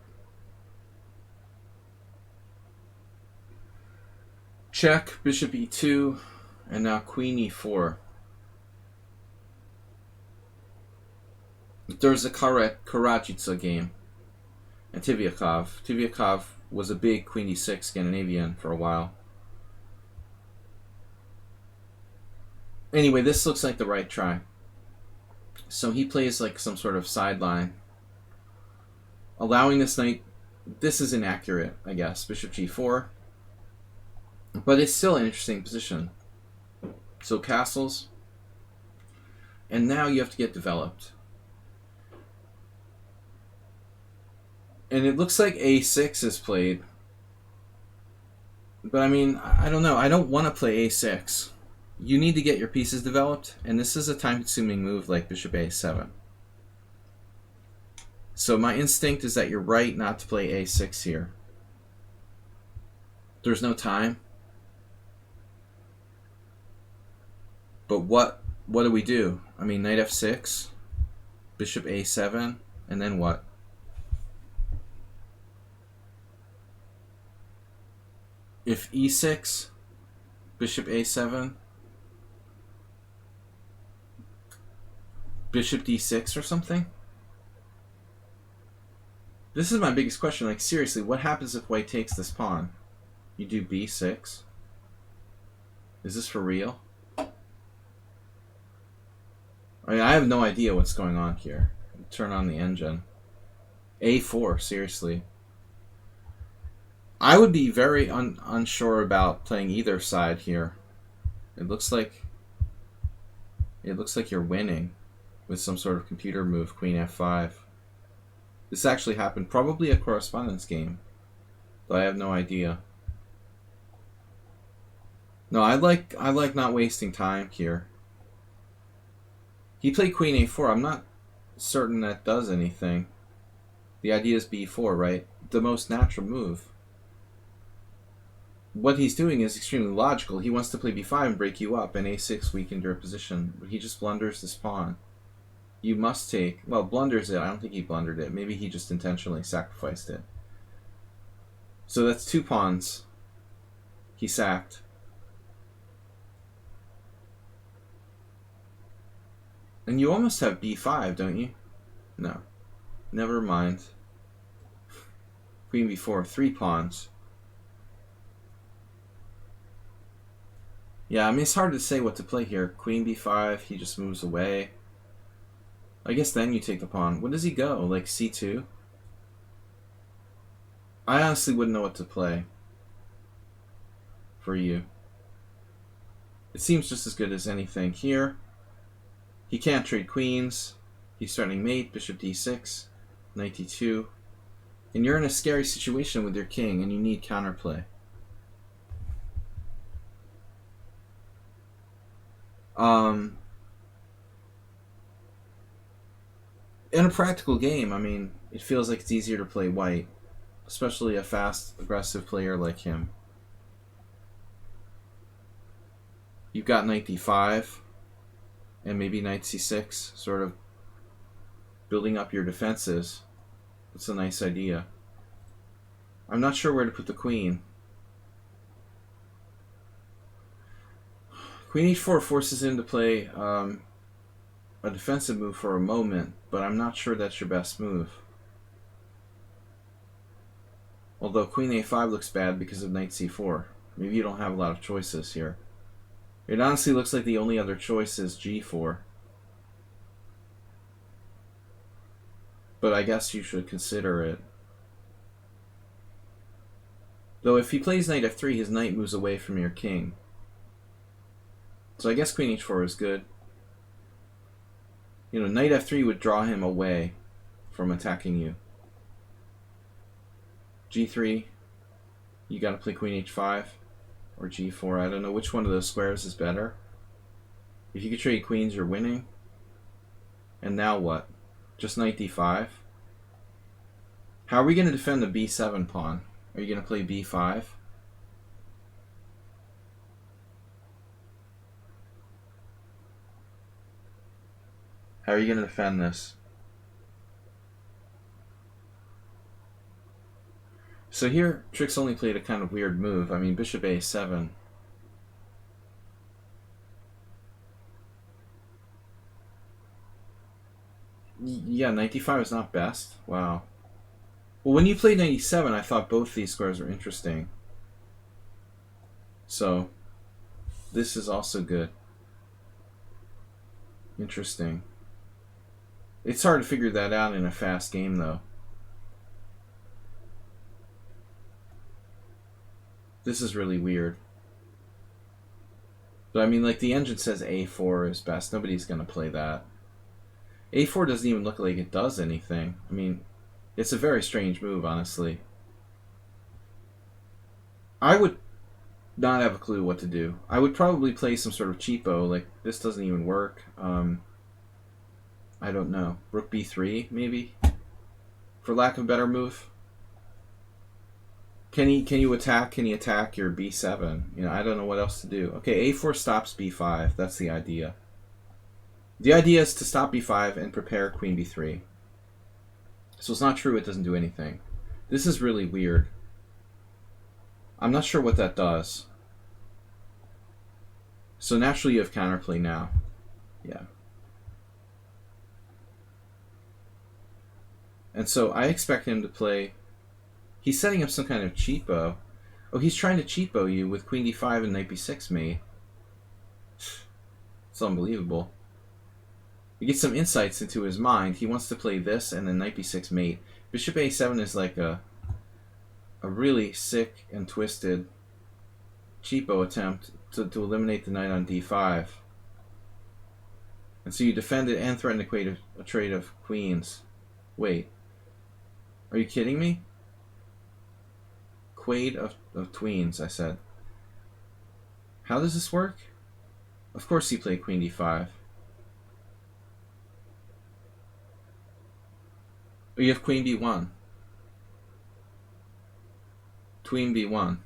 Check, bishop e2, and now queen e4. There's a Karatjitsa game and Tivyakov. Tivyakov was a big queen e6 Scandinavian for a while. Anyway, this looks like the right try. So he plays like some sort of sideline, allowing this knight. This is inaccurate, I guess. Bishop g4. But it's still an interesting position. So castles. And now you have to get developed. And it looks like a6 is played. But I mean, I don't know. I don't want to play a6. You need to get your pieces developed. And this is a time-consuming move like bishop a7. So my instinct is that you're right not to play a6 here. There's no time. But what do we do? I mean, knight f6, bishop a7, and then what? If e6, bishop a7, bishop d6 or something? This is my biggest question. Like, seriously, what happens if white takes this pawn? You do b6? Is this for real? I mean, I have no idea what's going on here. Turn on the engine. a4, seriously. I would be very unsure about playing either side here. It looks like you're winning with some sort of computer move, queen f5. This actually happened, probably a correspondence game, but I have no idea. No, I like not wasting time here. He played queen a4. I'm not certain that does anything. The idea is b4, right? The most natural move. What he's doing is extremely logical. He wants to play b5 and break you up, and a6 weakened your position. But he just blunders this pawn. You must take... Well, blunders it. I don't think he blundered it. Maybe he just intentionally sacrificed it. So that's 2 pawns he sacked. And you almost have b5, don't you? No. Never mind. Queen b4, 3 pawns. Yeah, I mean, it's hard to say what to play here. Queen b5, he just moves away. I guess then you take the pawn. What does he go? Like c2? I honestly wouldn't know what to play for you. It seems just as good as anything here. He can't trade queens. He's starting mate, bishop d6, knight d2. And you're in a scary situation with your king, and you need counterplay. In a practical game, I mean, it feels like it's easier to play white, especially a fast, aggressive player like him. You've got knight d5, and maybe knight c6, sort of building up your defenses. That's a nice idea. I'm not sure where to put the queen. Queen h4 forces him to play a defensive move for a moment, but I'm not sure that's your best move. Although queen a5 looks bad because of knight c4. Maybe you don't have a lot of choices here. It honestly looks like the only other choice is g4. But I guess you should consider it. Though if he plays knight f3, his knight moves away from your king. So I guess queen h4 is good. You know, knight f3 would draw him away from attacking you. g3, you gotta play queen h5 or g4. I don't know which one of those squares is better. If you could trade queens, you're winning. And now what? Just knight d5? How are we going to defend the b7 pawn? Are you going to play b5? How are you going to defend this? So here, Trix only played a kind of weird move. I mean, bishop a7. Yeah, knight d5 is not best. Wow. Well, when you played knight e7, I thought both these squares were interesting. So, this is also good. Interesting. It's hard to figure that out in a fast game, though. This is really weird. But I mean, like, the engine says a4 is best. Nobody's going to play that. a4 doesn't even look like it does anything. I mean, it's a very strange move, honestly. I would not have a clue what to do. I would probably play some sort of cheapo, like, this doesn't even work. I don't know. Rook b3, maybe? For lack of a better move? Can you attack? Can he attack your b7? You know, I don't know what else to do. Okay, a4 stops b5. That's the idea. The idea is to stop b5 and prepare queen b3. So it's not true it doesn't do anything. This is really weird. I'm not sure what that does. So naturally you have counterplay now. Yeah. And so I expect him to play... He's setting up some kind of cheapo. Oh, he's trying to cheapo you with queen d5 and knight b6 mate. It's unbelievable. You get some insights into his mind. He wants to play this and then knight b6 mate. Bishop a7 is like a really sick and twisted cheapo attempt to eliminate the knight on d5. And so you defend it and threaten to create a trade of queens. Wait. Are you kidding me? Quade of queens, I said. How does this work? Of course he played queen d5. Oh, you have queen b1. Queen b1.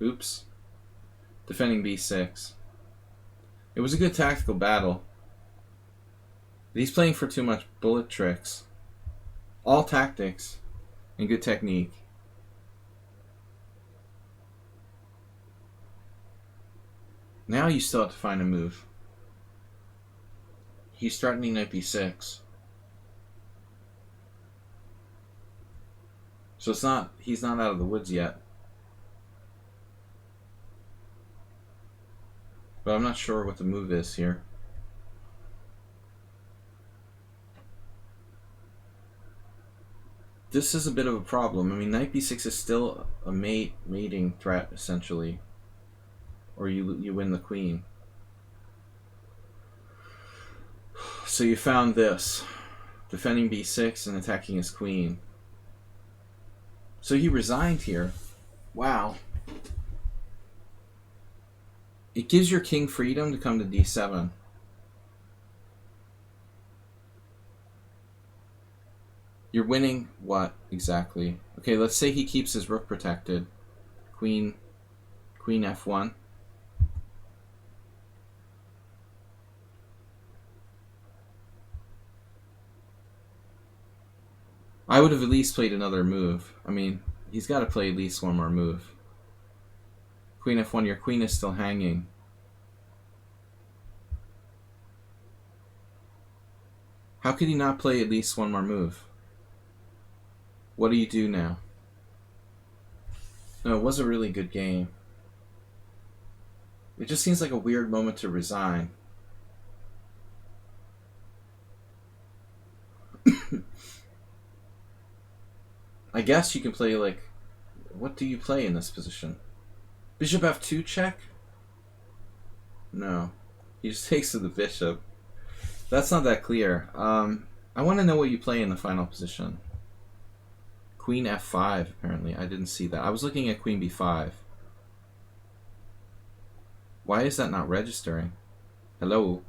Oops. Defending b6. It was a good tactical battle. But he's playing for too much bullet tricks. All tactics and good technique. Now you still have to find a move. He's threatening knight b6. So he's not out of the woods yet. But I'm not sure what the move is here. This is a bit of a problem. I mean, knight b6 is still a mating threat, essentially. Or you win the queen. So you found this. Defending b6 and attacking his queen. So he resigned here. Wow. It gives your king freedom to come to d7. You're winning what exactly? Okay, let's say he keeps his rook protected. Queen f1. I would have at least played another move. I mean, he's got to play at least one more move. Queen f1, your queen is still hanging. How could he not play at least one more move? What do you do now? No, it was a really good game. It just seems like a weird moment to resign. I guess you can play, like... What do you play in this position? Bishop f2 check? No. He just takes to the bishop. That's not that clear. I want to know what you play in the final position. Queen f5, apparently. I didn't see that. I was looking at queen b5. Why is that not registering? Hello?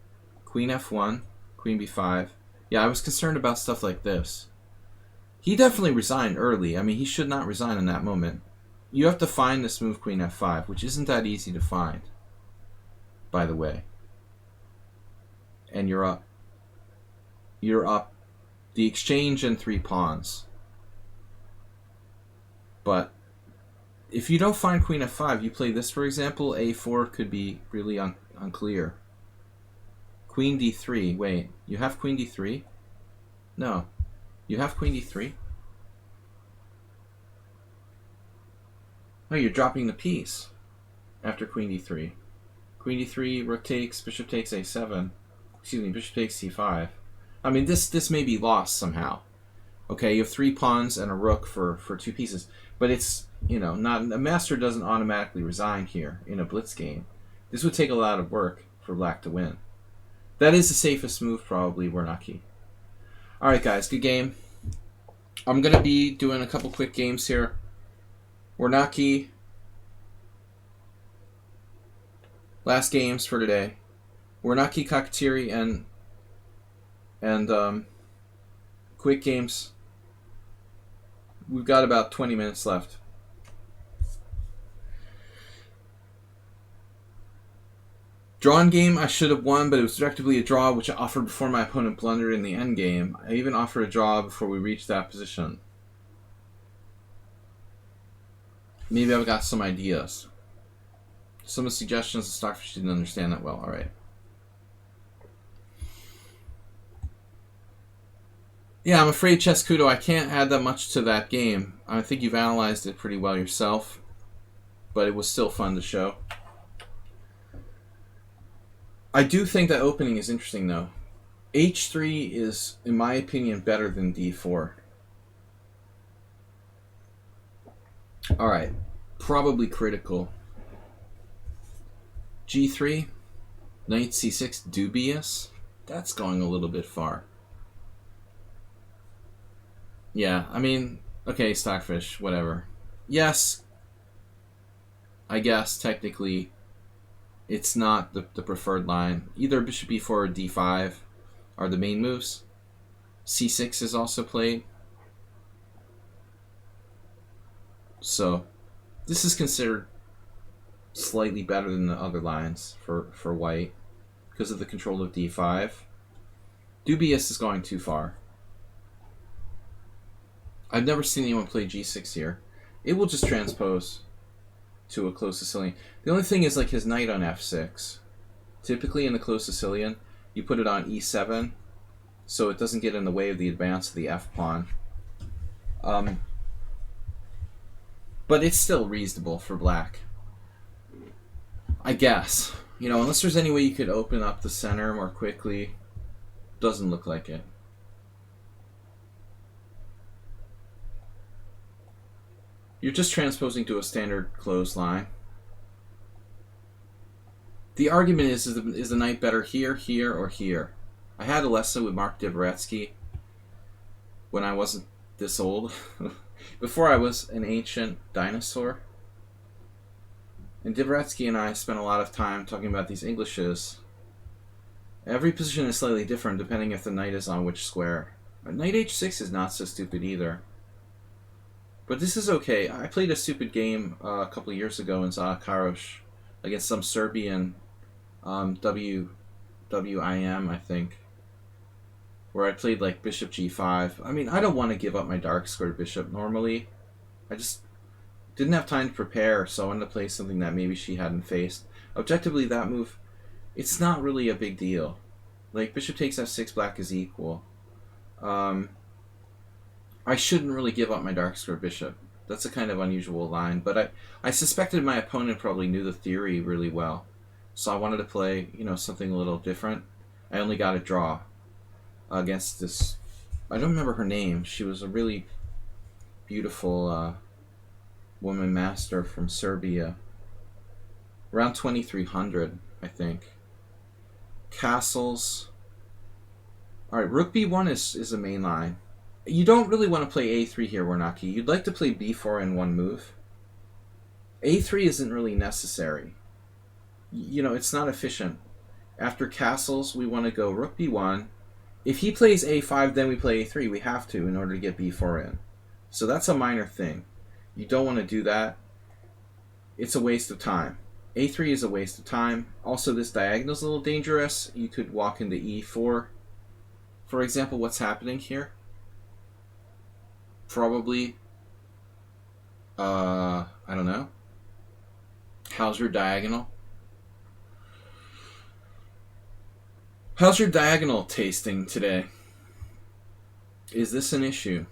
Queen f1, queen b5. Yeah, I was concerned about stuff like this. He definitely resigned early. I mean, he should not resign in that moment. You have to find this move, queen f5, which isn't that easy to find, by the way. And you're up. You're up. The exchange and 3 pawns. But if you don't find queen f5, you play this, for example. a4 could be really unclear. Queen d3. Wait, you have queen d3? No. You have queen d3? Oh, you're dropping the piece after queen d3. Queen d3, rook takes, bishop takes a7. Excuse me, bishop takes c5. I mean, this may be lost somehow. Okay, you have 3 pawns and a rook for 2 pieces. But it's, you know, not a master doesn't automatically resign here in a blitz game. This would take a lot of work for black to win. That is the safest move, probably, Warnacki. Alright, guys, good game. I'm going to be doing a couple quick games here. Warnacki. Last games for today. Warnacki, Kakatiri, and quick games. We've got about 20 minutes left. Drawn game, I should have won, but it was effectively a draw, which I offered before my opponent blundered in the end game. I even offered a draw before we reached that position. Maybe I've got some ideas. Some of the suggestions the Stockfish didn't understand that well. Alright. Yeah, I'm afraid, Chescudo, I can't add that much to that game. I think you've analyzed it pretty well yourself, but it was still fun to show. I do think that opening is interesting, though. H3 is, in my opinion, better than D4. Alright, probably critical. G3, knight C6, dubious. That's going a little bit far. Yeah, I mean, okay, Stockfish, whatever. Yes, I guess, technically, it's not the preferred line. Either bishop e4 or d5 are the main moves. c6 is also played. So, this is considered slightly better than the other lines for white because of the control of d5. Dubious is going too far. I've never seen anyone play g6 here. It will just transpose to a close Sicilian. The only thing is, like, his knight on f6. Typically in the close Sicilian, you put it on e7 so it doesn't get in the way of the advance of the f-pawn. But it's still reasonable for black, I guess. You know, unless there's any way you could open up the center more quickly. Doesn't look like it. You're just transposing to a standard closed line. The argument is the knight better here, here, or here? I had a lesson with Mark Dvoretsky when I wasn't this old. Before I was an ancient dinosaur. And Dvoretsky and I spent a lot of time talking about these Englishes. Every position is slightly different depending if the knight is on which square. Knight h6 is not so stupid either. But this is okay. I played a stupid game a couple of years ago in Zalakaros against some Serbian WIM, I think. where I played like bishop g5. I mean, I don't want to give up my dark squared bishop normally. I just didn't have time to prepare, so I wanted to play something that maybe she hadn't faced. Objectively, that move, it's not really a big deal. Like, bishop takes f6, black is equal. I shouldn't really give up my dark squared bishop. That's a kind of unusual line, but I suspected my opponent probably knew the theory really well. So I wanted to play, something a little different. I only got a draw against this. I don't remember her name. She was a really beautiful woman master from Serbia. Around 2300, I think. Castles. Alright, rook b1 is a main line. You don't really want to play a3 here, Warnaki. You'd like to play b4 in one move. a3 isn't really necessary. It's not efficient. After castles, we want to go rook b1. If he plays a5, then we play a3. We have to in order to get b4 in. So that's a minor thing. You don't want to do that. It's a waste of time. a3 is a waste of time. Also, this diagonal is a little dangerous. You could walk into e4. For example, what's happening here? Probably, I don't know. How's your diagonal? How's your diagonal tasting today? Is this an issue?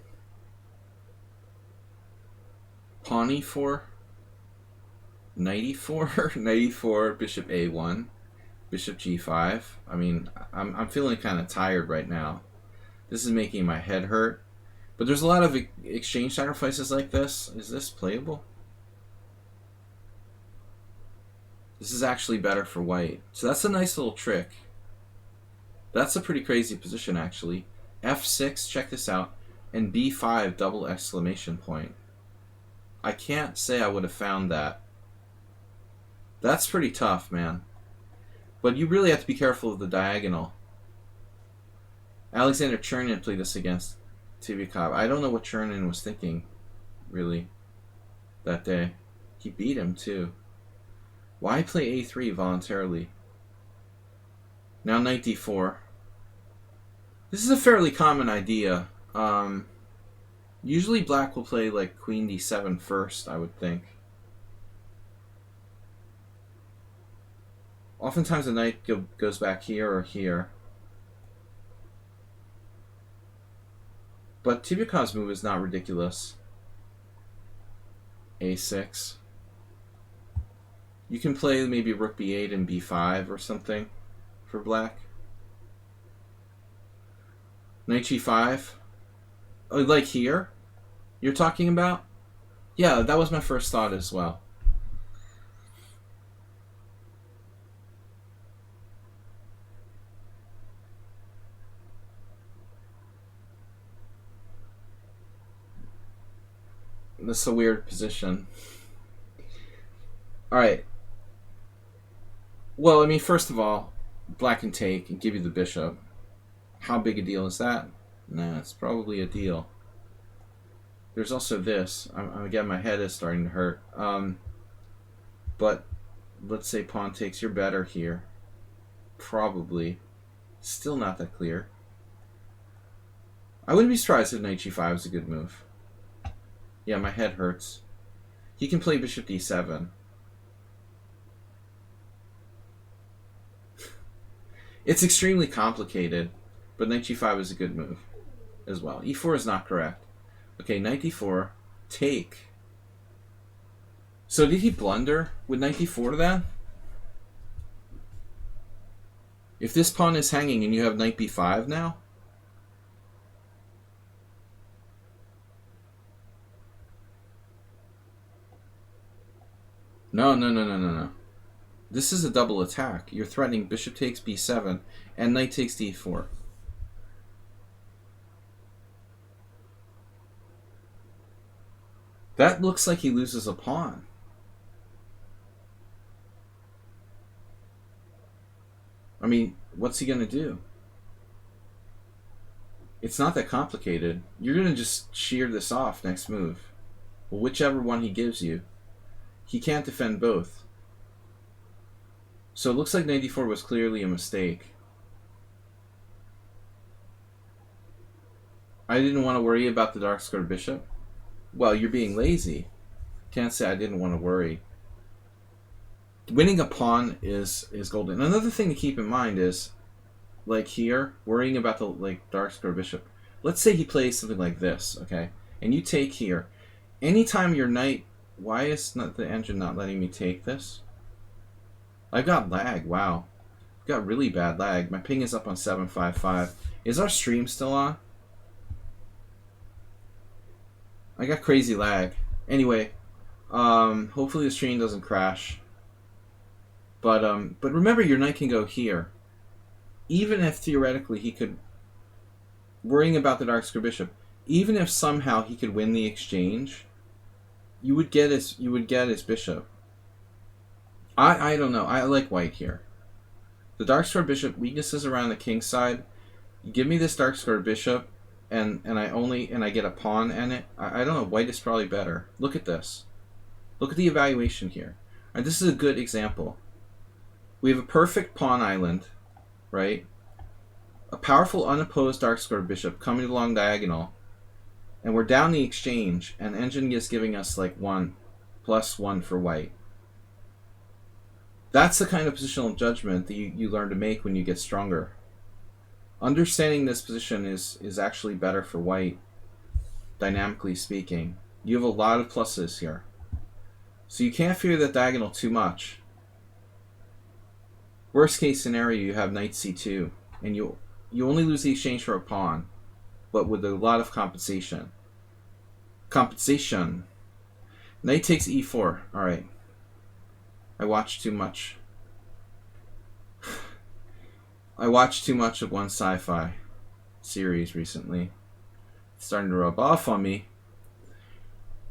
Pawn e4, knight e4, knight e4, bishop a1, bishop g5. I mean, I'm feeling kind of tired right now. This is making my head hurt. But there's a lot of exchange sacrifices like this. Is this playable? This is actually better for white. So that's a nice little trick. That's a pretty crazy position, actually. f6, check this out, and b5, double exclamation point. I can't say I would have found that. That's pretty tough, man. But you really have to be careful of the diagonal. Alexander Chernin played this against Tivikov. I don't know what Chernin was thinking, really, that day. He beat him, too. Why play a3 voluntarily? Now knight d4. This is a fairly common idea. Usually black will play like queen d7 first, I would think. Oftentimes the knight goes back here or here. But Tivikov's move is not ridiculous. a6. You can play maybe rook b8 and b5 or something for black. Knight g5. Oh, like here? You're talking about? Yeah, that was my first thought as well. This is a weird position. Alright. Well, I mean, first of all, black can take and give you the bishop. How big a deal is that? Nah, it's probably a deal. There's also this. Again, my head is starting to hurt. But let's say pawn takes. You're better here. Probably. Still not that clear. I wouldn't be surprised if knight g5 is a good move. Yeah, my head hurts. He can play bishop d7. It's extremely complicated, but knight g5 is a good move as well. e4 is not correct. Okay, knight d4, take. So did he blunder with knight d4 to that? If this pawn is hanging and you have knight b5 now? No. This is a double attack. You're threatening bishop takes b7 and knight takes d4. That looks like he loses a pawn. I mean, what's he going to do? It's not that complicated. You're going to just shear this off next move. Well, whichever one he gives you. He can't defend both. So it looks like knight d4 was clearly a mistake. I didn't want to worry about the dark square bishop. Well, you're being lazy. Can't say I didn't want to worry. Winning a pawn is golden. Another thing to keep in mind is, like here, worrying about the dark square bishop. Let's say he plays something like this, okay? And you take here. Anytime your knight... Why is not the engine not letting me take this? I've got lag, wow. I've got really bad lag. My ping is up on 755. Is our stream still on? I got crazy lag. Anyway, hopefully the stream doesn't crash. But remember, your knight can go here. Even if theoretically he could, worrying about the dark square bishop, even if somehow he could win the exchange, you would get his bishop. I don't know. I like white here. The dark square bishop, weaknesses around the king side. You give me this dark square bishop, and I get a pawn in it. I don't know. White is probably better. Look at this. Look at the evaluation here. And this is a good example. We have a perfect pawn island, right? A powerful unopposed dark square bishop coming along diagonal, and we're down the exchange, and engine is giving us like 1+1 for white. That's the kind of positional judgment that you learn to make when you get stronger. Understanding this position is actually better for white, dynamically speaking. You have a lot of pluses here. So you can't fear that diagonal too much. Worst case scenario, you have knight c2, and you only lose the exchange for a pawn, but with a lot of compensation. Compensation. Knight takes e4. Alright. I watched too much. I watched too much of one sci-fi series recently. It's starting to rub off on me.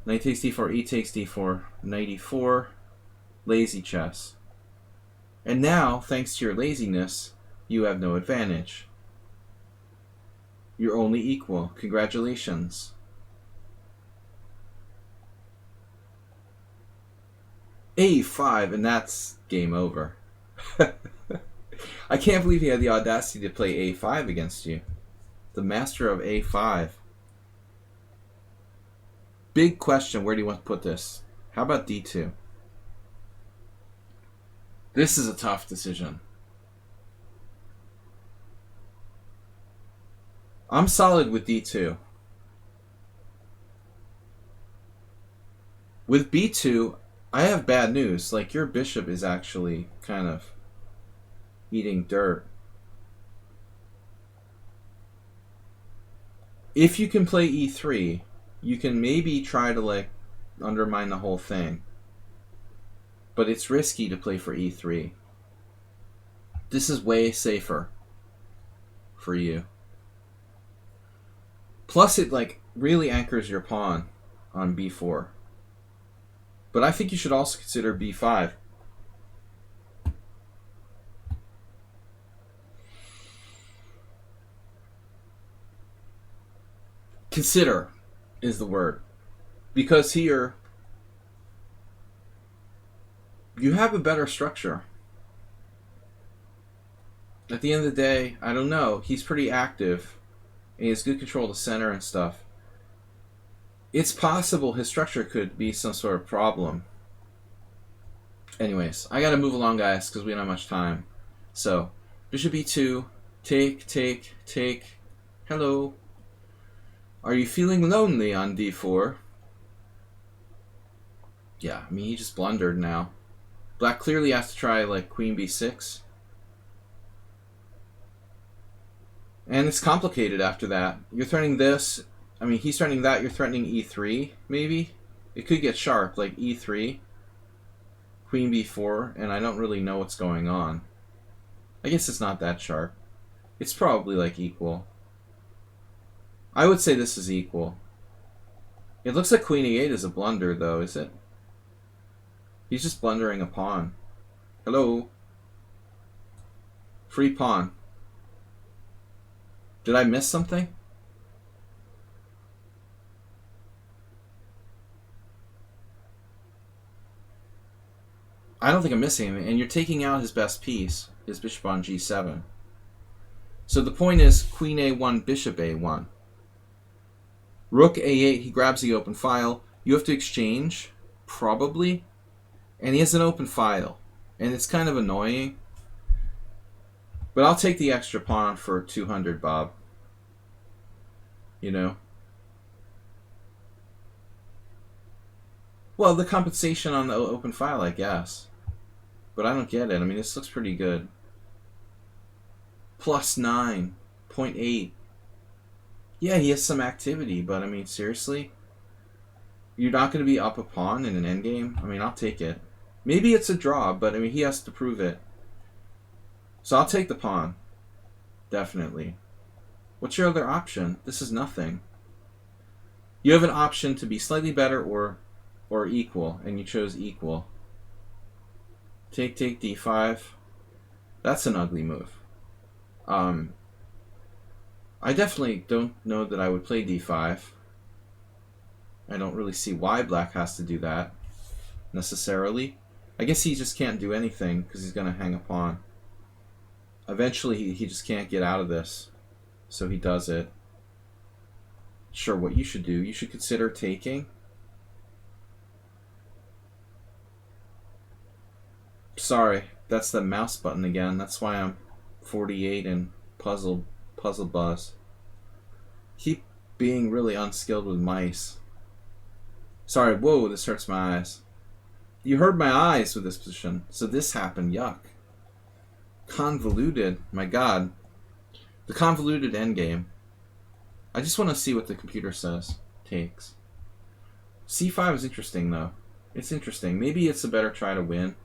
Knight takes d4, e takes d4, knight e4, lazy chess. And now, thanks to your laziness, you have no advantage. You're only equal. Congratulations. A5, and that's game over. I can't believe he had the audacity to play A5 against you. The master of A5. Big question, where do you want to put this? How about D2? This is a tough decision. I'm solid with D2. With B2, I have bad news. Like, your bishop is actually kind of eating dirt. If you can play E3, you can maybe try to, like, undermine the whole thing. But it's risky to play for E3. This is way safer for you. Plus, it, like, really anchors your pawn on B4. But I think you should also consider B5. Consider is the word. Because here, you have a better structure. At the end of the day, I don't know. He's pretty active. And he has good control of the center and stuff. It's possible his structure could be some sort of problem. Anyways, I gotta move along, guys, because we don't have much time. So, bishop e2, take. Hello. Are you feeling lonely on d4? Yeah, I mean, he just blundered now. Black clearly has to try, like, queen b6. And it's complicated after that. You're threatening this. I mean, he's threatening that. You're threatening e3, maybe? It could get sharp, like e3, queen b4, and I don't really know what's going on. I guess it's not that sharp. It's probably, like, equal. I would say this is equal. It looks like queen e8 is a blunder, though, is it? He's just blundering a pawn. Hello? Free pawn. Did I miss something? I don't think I'm missing anything. And you're taking out his best piece, his bishop on g7. So the point is queen a1, bishop a1. Rook A8, he grabs the open file. You have to exchange, probably. And he has an open file. And it's kind of annoying. But I'll take the extra pawn for 200, Bob. You know? Well, the compensation on the open file, I guess. But I don't get it. I mean, this looks pretty good. Plus 9.8. Yeah, he has some activity, but I mean, seriously? You're not going to be up a pawn in an endgame? I mean, I'll take it. Maybe it's a draw, but I mean, he has to prove it. So I'll take the pawn. Definitely. What's your other option? This is nothing. You have an option to be slightly better or equal, and you chose equal. Take d5. That's an ugly move. I definitely don't know that I would play d5. I don't really see why black has to do that, necessarily. I guess he just can't do anything, because he's going to hang a pawn. Eventually, he just can't get out of this, so he does it. Sure, what you should do, you should consider taking. Sorry, that's the mouse button again. That's why I'm 48 and puzzle buzz. Keep being really unskilled with mice. Sorry, whoa, this hurts my eyes. You hurt my eyes with this position. So this happened, yuck. Convoluted, my god. The convoluted endgame. I just want to see what the computer says. Takes. C5 is interesting, though. It's interesting. Maybe it's a better try to win.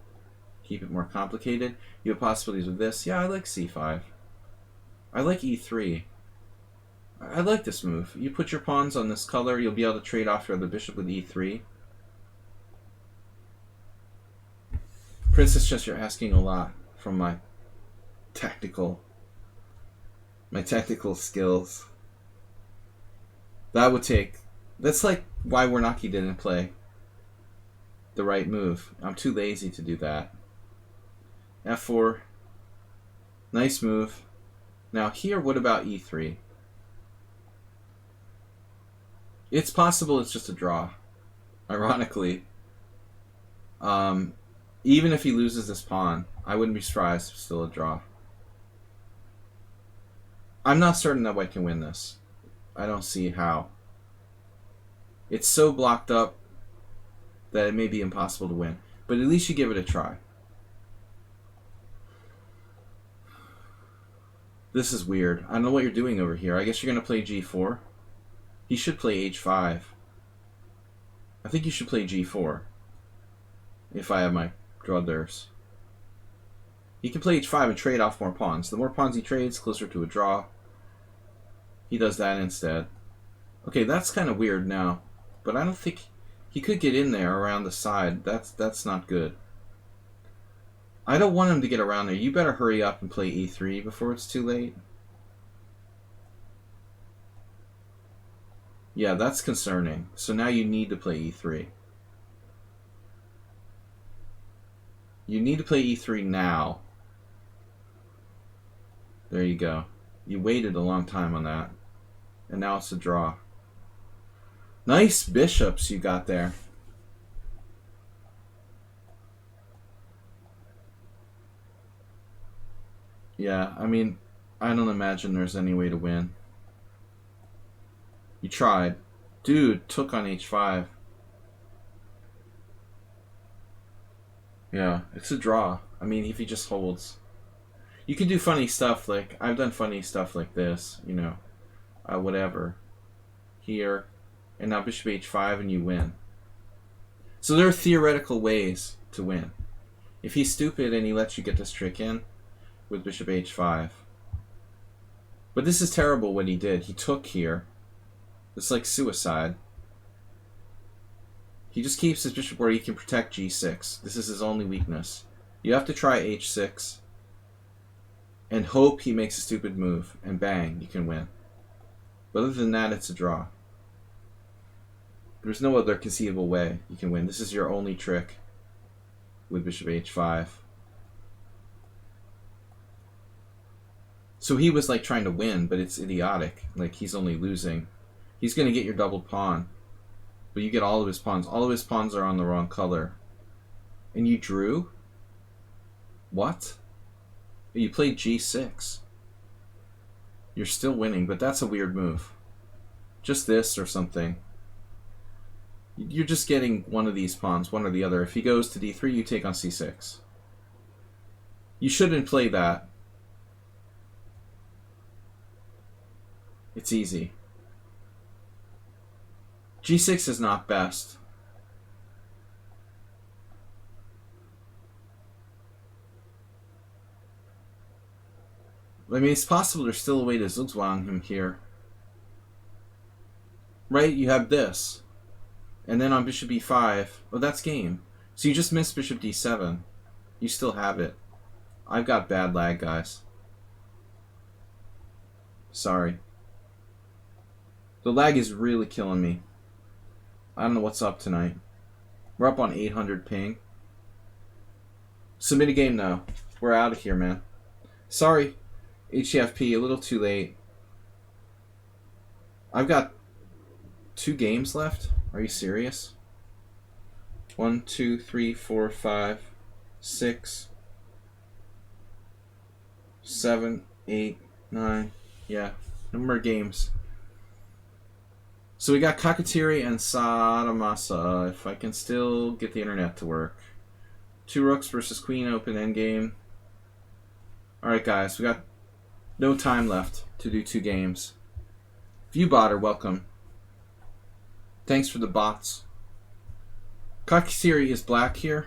Keep it more complicated. You have possibilities with this. Yeah, I like C5. I like E3. I like this move. You put your pawns on this color, you'll be able to trade off your other bishop with E3. Princess Chess, you're asking a lot from my tactical skills. That would take... That's like why Warnacki didn't play the right move. I'm too lazy to do that. F4. Nice move. Now here, what about E3? It's possible it's just a draw. Ironically. Even if he loses this pawn, I wouldn't be surprised if it's still a draw. I'm not certain that white can win this. I don't see how. It's so blocked up that it may be impossible to win. But at least you give it a try. This is weird. I don't know what you're doing over here. I guess you're going to play G4. He should play H5. I think you should play G4. If I have my druthers. He can play H5 and trade off more pawns. The more pawns he trades, closer to a draw. He does that instead. Okay, that's kind of weird now. But I don't think... He could get in there around the side. That's not good. I don't want him to get around there. You better hurry up and play E3 before it's too late. Yeah, that's concerning. So now you need to play E3. You need to play E3 now. There you go. You waited a long time on that. And now it's a draw. Nice bishops you got there. Yeah, I mean, I don't imagine there's any way to win. You tried. Dude, took on H5. Yeah, it's a draw. I mean, if he just holds. You can do funny stuff like... I've done funny stuff like this, you know. Whatever. Here. And now bishop H5 and you win. So there are theoretical ways to win. If he's stupid and he lets you get this trick in with bishop H5. But this is terrible what he did. He took here. It's like suicide. He just keeps his bishop where he can protect G6. This is his only weakness. You have to try H6 and hope he makes a stupid move, and bang, you can win. But other than that, it's a draw. There's no other conceivable way you can win. This is your only trick with bishop H5. So he was like trying to win, but it's idiotic. Like he's only losing. He's going to get your doubled pawn. But you get all of his pawns. All of his pawns are on the wrong color. And you drew? What? You played g6. You're still winning, but that's a weird move. Just this or something. You're just getting one of these pawns, one or the other. If he goes to d3, you take on c6. You shouldn't play that. It's easy. g6 is not best. I mean, it's possible there's still a way to zugzwang him here. Right? You have this. And then on bishop e5, oh, that's game. So you just missed bishop d7. You still have it. I've got bad lag, guys. Sorry. The lag is really killing me. I don't know what's up tonight. We're up on 800 ping. Submit a game now. We're out of here, man. Sorry, HFP, a little too late. I've got 2 games left. Are you serious? 1, 2, 3, 4, 5, 6, 7, 8, 9. Yeah, no more games. So we got Kakatiri and Sadamasa, if I can still get the internet to work. 2 rooks versus queen open endgame. Alright guys, we got no time left to do 2 games. Viewbotter, welcome. Thanks for the bots. Kakatiri is black here.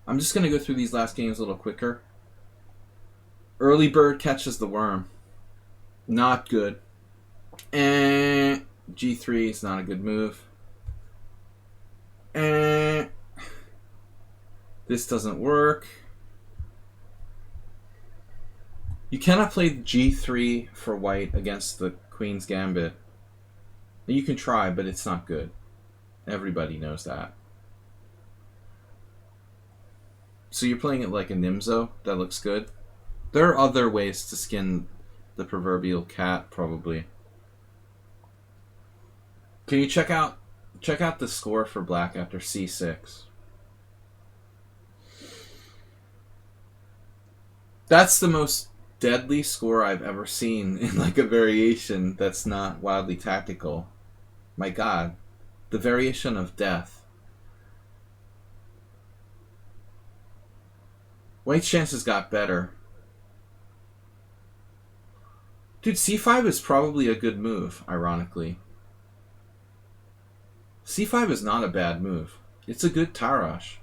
I'm just going to go through these last games a little quicker. Early bird catches the worm. Not good. And g3 is not a good move. And this doesn't work. You cannot play g3 for white against the queen's gambit. You can try, but it's not good. Everybody knows that. So you're playing it like a Nimzo. That looks good. There are other ways to skin the proverbial cat, probably. Can you check out the score for black after c6? That's the most deadly score I've ever seen in like a variation that's not wildly tactical. My god. The variation of death. White's chances got better. Dude, c5 is probably a good move, ironically. c5 is not a bad move. It's a good Tarash.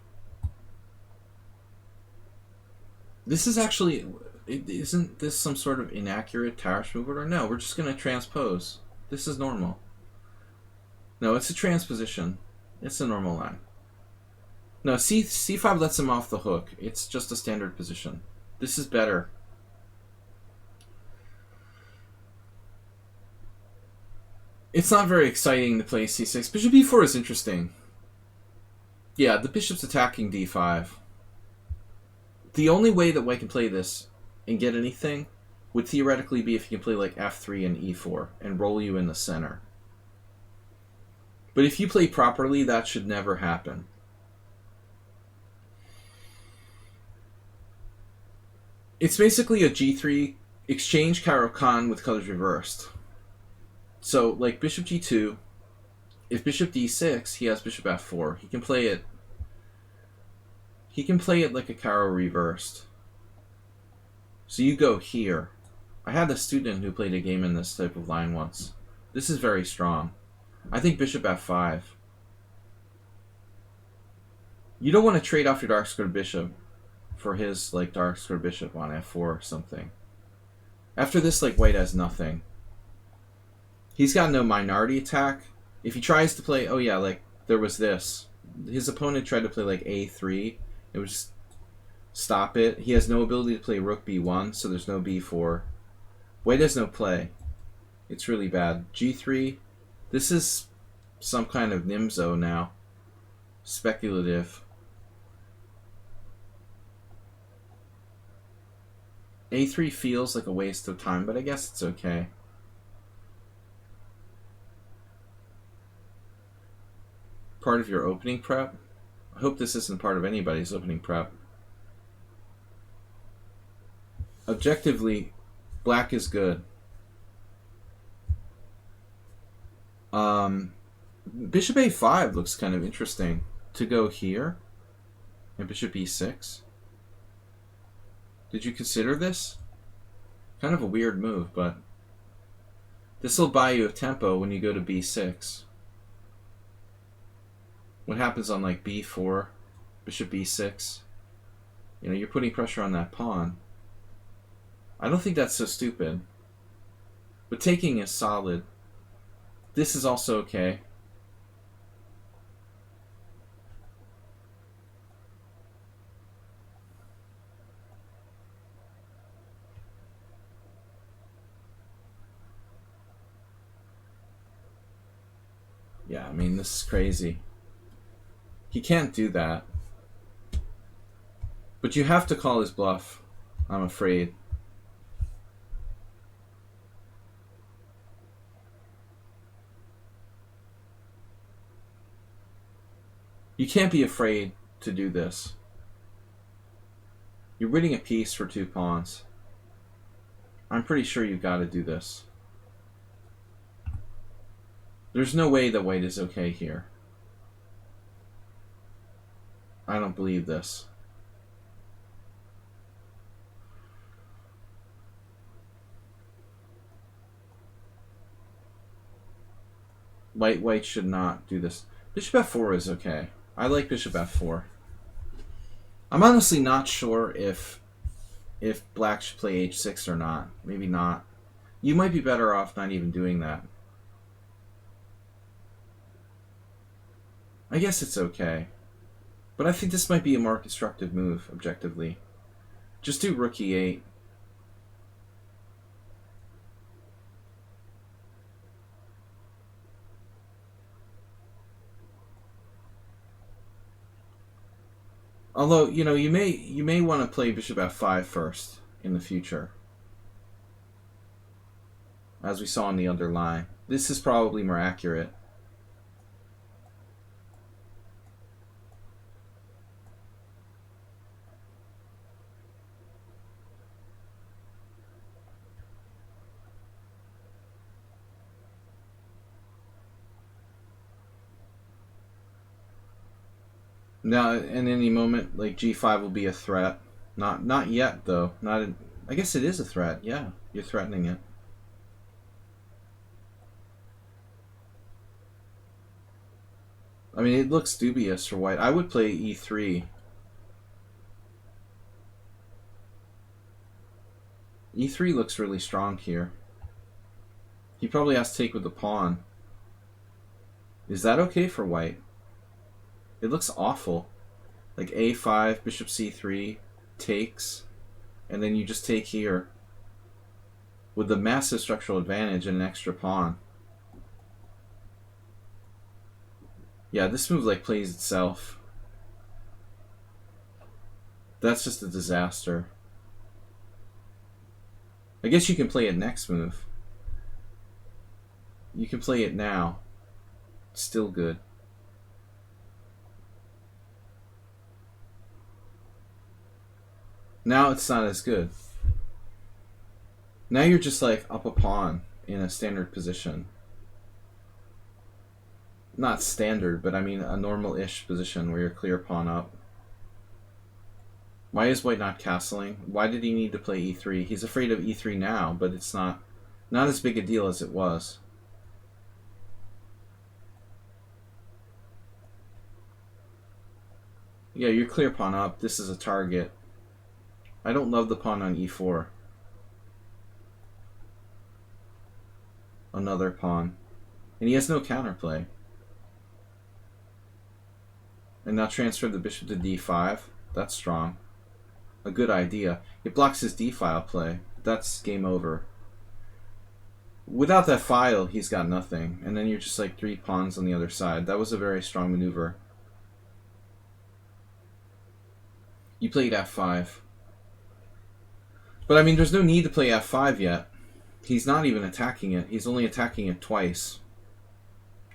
This is actually... Isn't this some sort of inaccurate Tarash move order? No, we're just going to transpose. This is normal. No, it's a transposition. It's a normal line. No, c5 lets him off the hook. It's just a standard position. This is better. It's not very exciting to play c6. Bishop e4 is interesting. Yeah, the bishop's attacking d5. The only way that white can play this and get anything would theoretically be if he can play like f3 and e4 and roll you in the center. But if you play properly, that should never happen. It's basically a g3 exchange Caro-Kann with colors reversed. So, like bishop g2, if bishop d6, he has bishop f4. He can play it like a Caro reversed. So you go here. I had a student who played a game in this type of line once. This is very strong. I think bishop f5. You don't want to trade off your dark squared bishop for his like dark squared bishop on f4 or something. After this, like white has nothing. He's got no minority attack. If he tries to play, oh yeah, like there was this. His opponent tried to play like a3. It would just stop it. He has no ability to play rook b1, so there's no b4. White has no play. It's really bad. g3. This is some kind of Nimzo now. Speculative. a3 feels like a waste of time, but I guess it's okay. part of your opening prep. I hope this isn't part of anybody's opening prep. Objectively, black is good. Bishop a5 looks kind of interesting. To go here, and bishop e6. Did you consider this? Kind of a weird move, but this will buy you a tempo when you go to b6. What happens on like b4, bishop b6? You know, you're putting pressure on that pawn. I don't think that's so stupid. But taking is solid. This is also okay. Yeah, I mean, this is crazy. He can't do that. But you have to call his bluff, I'm afraid. You can't be afraid to do this. You're winning a piece for 2 pawns. I'm pretty sure you've got to do this. There's no way that white is okay here. I don't believe this. White should not do this. Bishop f4 is okay. I like bishop f4. I'm honestly not sure if black should play h6 or not. Maybe not. You might be better off not even doing that. I guess it's okay. But I think this might be a more constructive move, objectively. Just do rook e8. Although, you know, you may want to play bishop f5 first in the future. As we saw in the other line. This is probably more accurate. Now, in any moment, like g5 will be a threat. Not yet, though. I guess it is a threat. Yeah, you're threatening it. I mean, it looks dubious for white. I would play e3. e3 looks really strong here. He probably has to take with the pawn. Is that okay for white? It looks awful. Like a5, bishop c3, takes, and then you just take here with the massive structural advantage and an extra pawn. Yeah, this move like plays itself. That's just a disaster. I guess you can play it next move. You can play it now. Still good. Now it's not as good. Now you're just like up a pawn in a standard position. Not standard, but I mean a normal-ish position where you're clear pawn up. Why is white not castling? Why did he need to play e3? He's afraid of e3 now, but it's not as big a deal as it was. Yeah, you're clear pawn up. This is a target. I don't love the pawn on e4. Another pawn. And he has no counterplay. And now transfer the bishop to d5. That's strong. A good idea. It blocks his d-file play. That's game over. Without that file, he's got nothing. And then you're just like 3 pawns on the other side. That was a very strong maneuver. You played f5. But I mean, there's no need to play f5 yet. He's not even attacking it. He's only attacking it twice.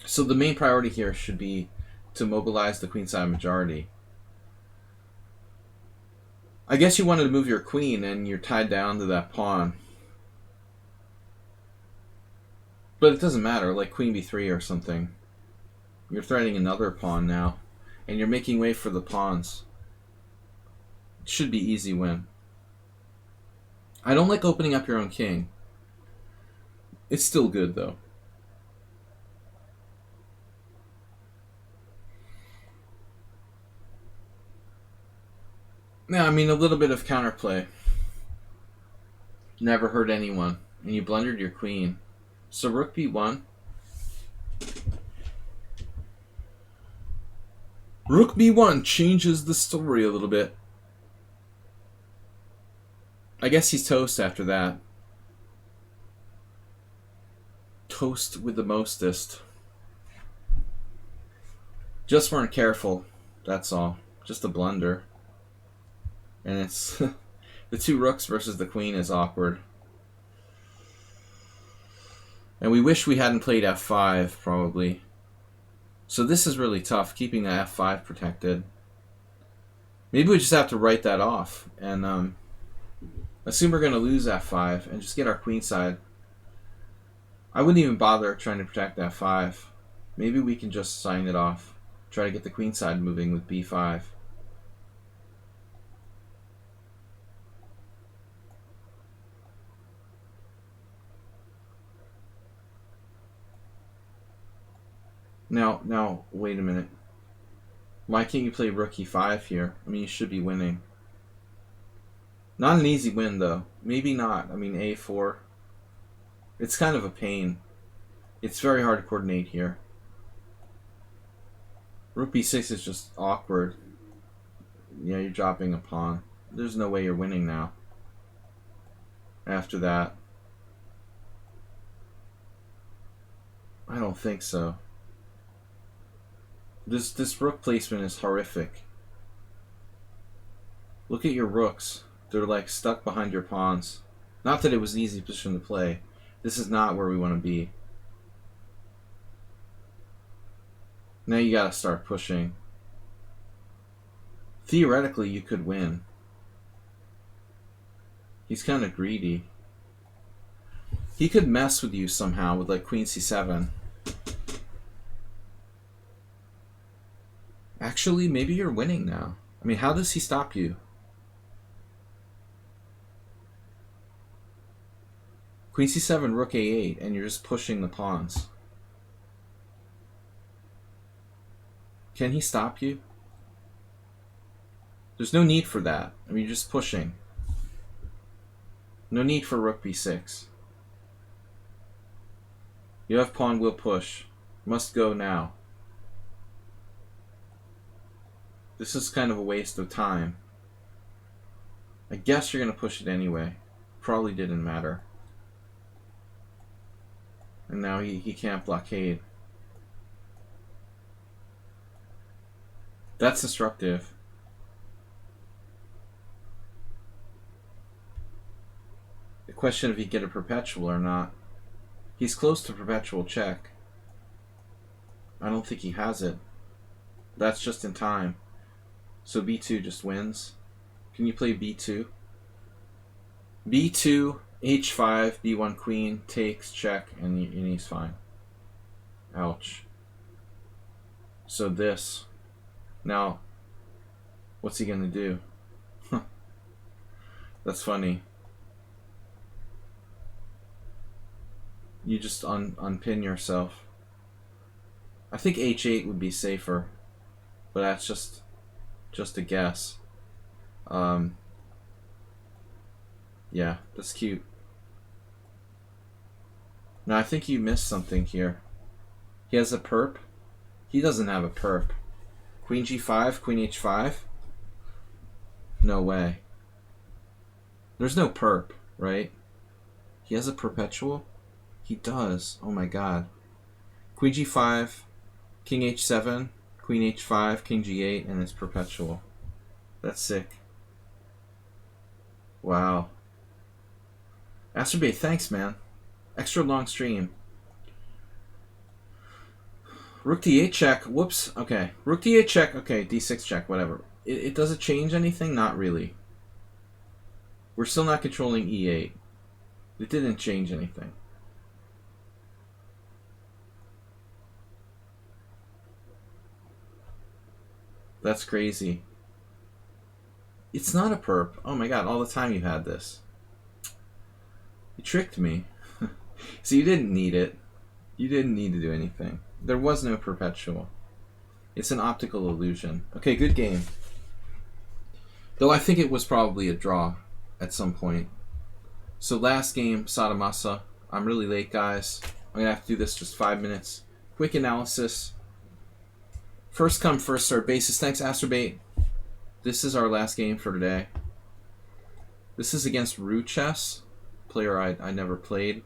So the main priority here should be to mobilize the queenside majority. I guess you wanted to move your queen and you're tied down to that pawn. But it doesn't matter, like queen b3 or something. You're threatening another pawn now. And you're making way for the pawns. It should be easy win. I don't like opening up your own king. It's still good though. Yeah, I mean, a little bit of counterplay never hurt anyone. And you blundered your queen. So rook b1. Rook b1 changes the story a little bit. I guess he's toast after that. Toast with the mostest. Just weren't careful. That's all. Just a blunder. And it's the two rooks versus the queen is awkward. And we wish we hadn't played f5, probably. So this is really tough, keeping the f5 protected. Maybe we just have to write that off and assume we're going to lose f5 and just get our queen side. I wouldn't even bother trying to protect f5. Maybe we can just sign it off. Try to get the queen side moving with b5. Now, wait a minute. Why can't you play rook e5 here? I mean, you should be winning. Not an easy win, though. Maybe not. I mean, a4. It's kind of a pain. It's very hard to coordinate here. Rook b6 is just awkward. Yeah, you're dropping a pawn. There's no way you're winning now. After that. I don't think so. This rook placement is horrific. Look at your rooks. They're like stuck behind your pawns. Not that it was an easy position to play. This is not where we want to be. Now you gotta start pushing. Theoretically, you could win. He's kind of greedy. He could mess with you somehow with like queen c7. Actually, maybe you're winning now. I mean, how does he stop you? Queen c7, rook a8, and you're just pushing the pawns. Can he stop you? There's no need for that. I mean, you're just pushing. No need for rook b6. You have pawn will push. Must go now. This is kind of a waste of time. I guess you're going to push it anyway. Probably didn't matter. And now he can't blockade. That's destructive. The question if he get a perpetual or not. He's close to perpetual check. I don't think he has it. That's just in time. So b2 just wins. Can you play b2? b2, h5, b1 queen, takes, check, and he's fine. Ouch. So this. Now, what's he gonna do? That's funny. You just unpin yourself. I think h8 would be safer, but that's just a guess. Yeah, that's cute. Now I think you missed something here. He has a perp. He doesn't have a perp. Queen g5, queen h5? No way. There's no perp, right? He has a perpetual? He does. Oh my god. Queen g5, king h7, queen h5, king g8, and it's perpetual. That's sick. Wow. Asterbay, thanks, man. Extra long stream. Rook d8 check. Whoops. Okay. Rook d8 check. Okay. d6 check. Whatever. Does it change anything? Not really. We're still not controlling e8. It didn't change anything. That's crazy. It's not a perp. Oh my god, all the time you had this. You tricked me. So you didn't need it. You didn't need to do anything. There was no perpetual. It's an optical illusion. Okay, good game. Though I think it was probably a draw at some point. So last game, Satomasa. I'm really late, guys. I'm going to have to do this just 5 minutes. Quick analysis. First come, first serve basis. Thanks, Astrobate. This is our last game for today. This is against lichess, player I never played.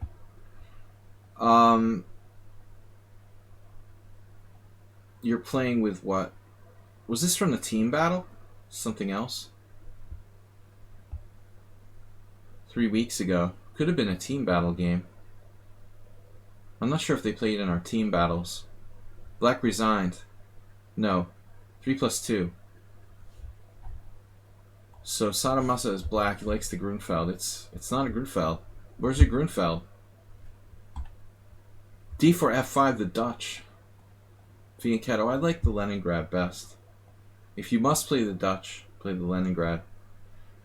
You're playing with what? Was this from the team battle? Something else? 3 weeks ago. Could have been a team battle game. I'm not sure if they played in our team battles. Black resigned. No. 3+2. So Satomasa is black. He likes the Grunfeld. It's not a Grunfeld. Where's your Grunfeld? D4 F5, the Dutch. Fianchetto. I like the Leningrad best. If you must play the Dutch, play the Leningrad.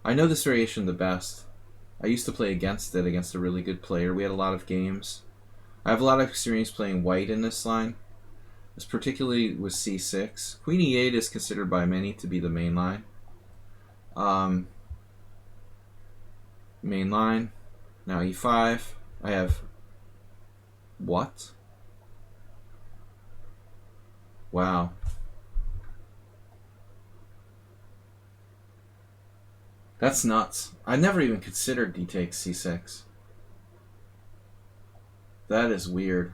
I know this variation the best. I used to play against it, against a really good player. We had a lot of games. I have a lot of experience playing white in this line. This particularly with c6. Queen e8 is considered by many to be the main line. Main line. Now e5. I have... What? Wow. That's nuts. I never even considered d takes c6. That is weird.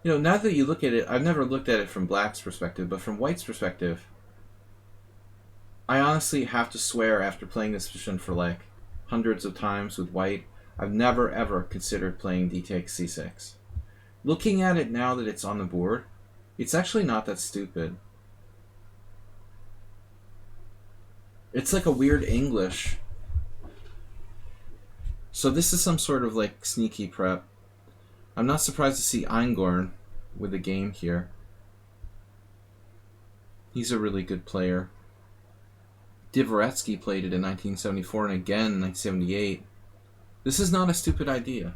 You know, now that you look at it, I've never looked at it from black's perspective, but from white's perspective, I honestly have to swear after playing this position for like hundreds of times with white, I've never ever considered playing d takes c6. Looking at it now that it's on the board, it's actually not that stupid. It's like a weird English. So this is some sort of like sneaky prep. I'm not surprised to see Eingorn with a game here. He's a really good player. Dvoretsky played it in 1974 and again in 1978. This is not a stupid idea.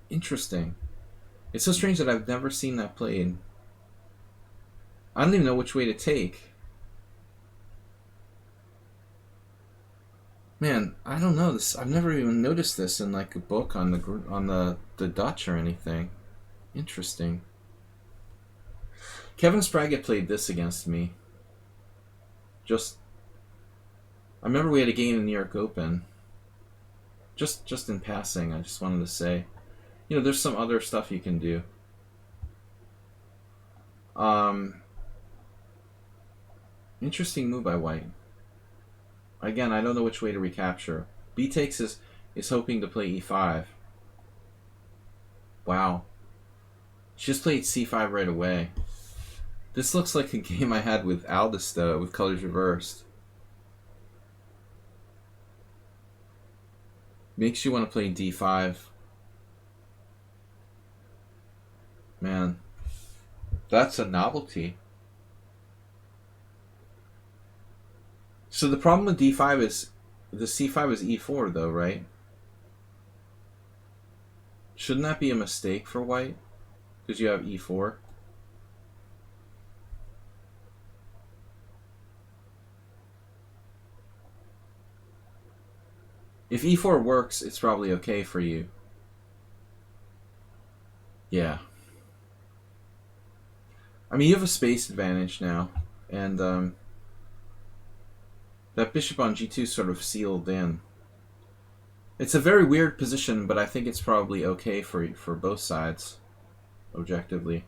Interesting. It's so strange that I've never seen that played. I don't even know which way to take. Man, I don't know this. I've never even noticed this in like a book on the Dutch or anything. Interesting. Kevin Spraggett played this against me. I remember we had a game in the New York Open. Just in passing, I just wanted to say, you know, there's some other stuff you can do. Interesting move by white. Again, I don't know which way to recapture. B takes is hoping to play e5. Wow. She just played c5 right away. This looks like a game I had with Aldous, though, with colors reversed. Makes you want to play d5. Man, that's a novelty. So the problem with d5 is the c5 is e4, though, right? Shouldn't that be a mistake for white? Because you have e4. If e4 works, it's probably okay for you. Yeah. I mean, you have a space advantage now, and that bishop on g2 sort of sealed in. It's a very weird position, but I think it's probably okay for both sides, objectively.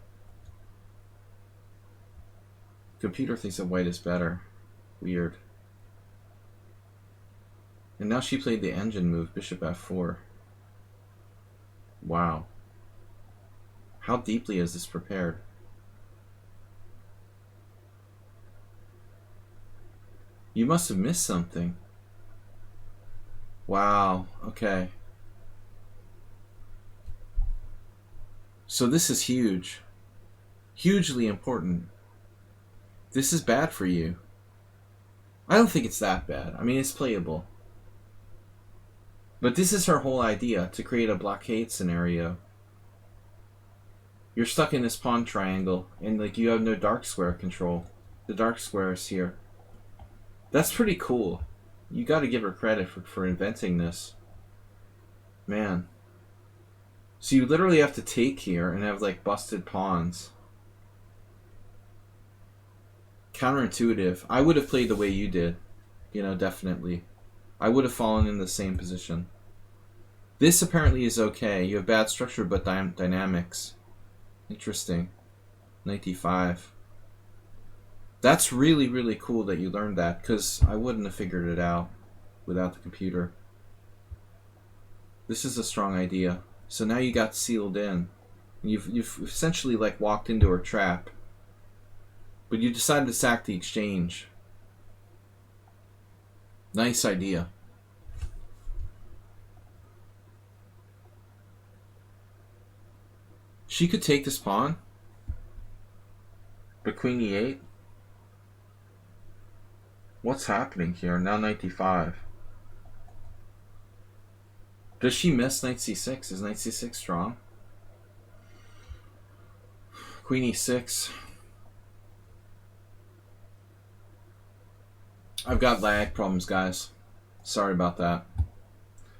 Computer thinks that white is better. Weird. And now she played the engine move, bishop f4. Wow. How deeply is this prepared? You must have missed something. Wow, okay. So this is huge. Hugely important. This is bad for you. I don't think it's that bad. I mean, it's playable. But this is her whole idea, to create a blockade scenario. You're stuck in this pawn triangle, and like you have no dark square control. The dark square is here. That's pretty cool. You gotta give her credit for inventing this. Man. So you literally have to take here and have like busted pawns. Counterintuitive. I would have played the way you did. You know, definitely. I would have fallen in the same position. This apparently is okay. You have bad structure but dynamics. Interesting. Knight d5. That's really, really cool that you learned that, because I wouldn't have figured it out without the computer. This is a strong idea. So now you got sealed in. You've essentially like walked into her trap. But you decided to sack the exchange. Nice idea. She could take this pawn. But queen e8? What's happening here? Now knight d5. Does she miss knight c6? Is knight c6 strong? Queen e6. I've got lag problems, guys. Sorry about that.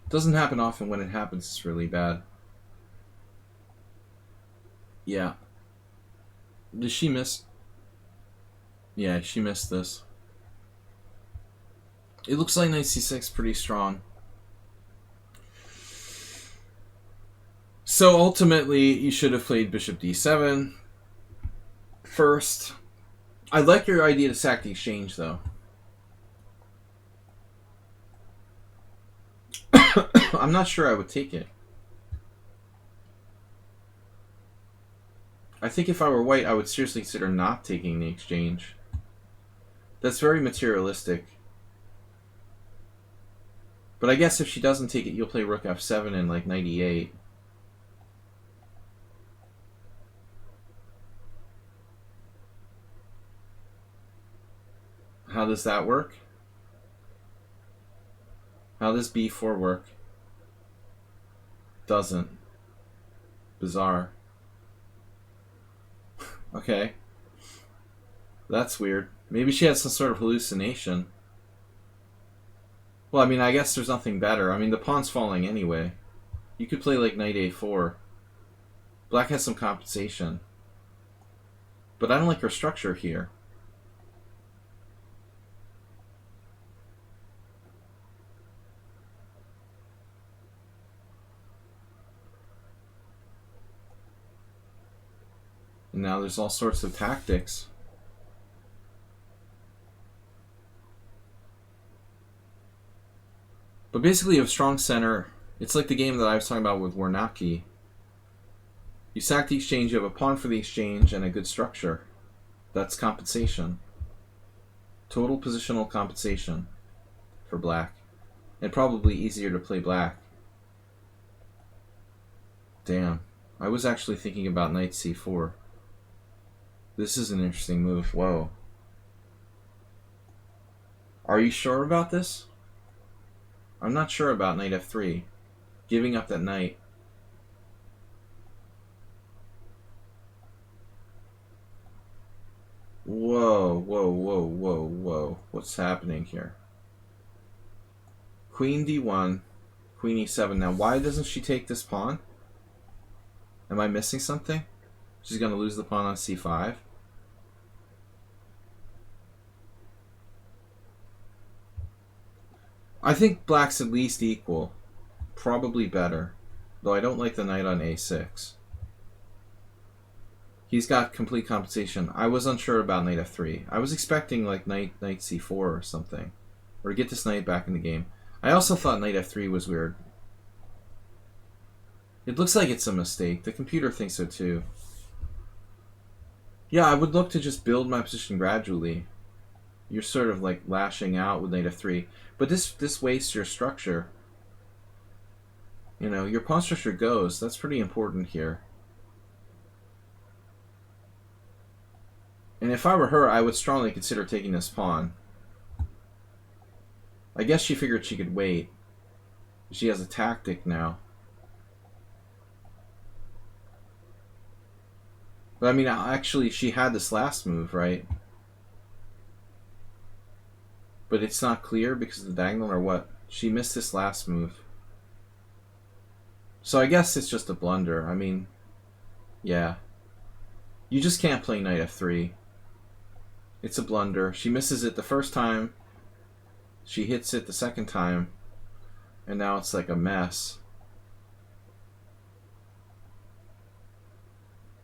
Doesn't happen often. When it happens, it's really bad. Yeah. Did she miss? Yeah, she missed this. It looks like knight c6 pretty strong. So ultimately, you should have played bishop d7 first. I like your idea to sack the exchange, though. I'm not sure I would take it. I think if I were white, I would seriously consider not taking the exchange. That's very materialistic. But I guess if she doesn't take it, you'll play rook f7 and like knight e8. How does that work? How does b4 work? Doesn't. Bizarre. Okay. That's weird. Maybe she had some sort of hallucination. Well, I mean, I guess there's nothing better. I mean, the pawn's falling anyway. You could play like knight a4. Black has some compensation. But I don't like her structure here. And now there's all sorts of tactics. But basically, you have strong center. It's like the game that I was talking about with Warnacki. You sack the exchange, you have a pawn for the exchange, and a good structure. That's compensation. Total positional compensation for black. And probably easier to play black. Damn. I was actually thinking about knight c4. This is an interesting move. Whoa. Are you sure about this? I'm not sure about knight f3. Giving up that knight. Whoa, whoa, whoa, whoa, whoa. What's happening here? Queen d1, queen e7. Now, why doesn't she take this pawn? Am I missing something? She's going to lose the pawn on c5. I think black's at least equal. Probably better. Though I don't like the knight on a6. He's got complete compensation. I was unsure about knight f3. I was expecting like knight c4 or something. Or to get this knight back in the game. I also thought knight f3 was weird. It looks like it's a mistake. The computer thinks so too. Yeah, I would look to just build my position gradually. You're sort of like lashing out with knight f3. But this wastes your structure. You know, your pawn structure goes. That's pretty important here. And if I were her, I would strongly consider taking this pawn. I guess she figured she could wait. She has a tactic now. But I mean, actually, she had this last move, right? But it's not clear because of the diagonal or what? She missed this last move. So I guess it's just a blunder. I mean, yeah. You just can't play knight f3. It's a blunder. She misses it the first time. She hits it the second time. And now it's like a mess.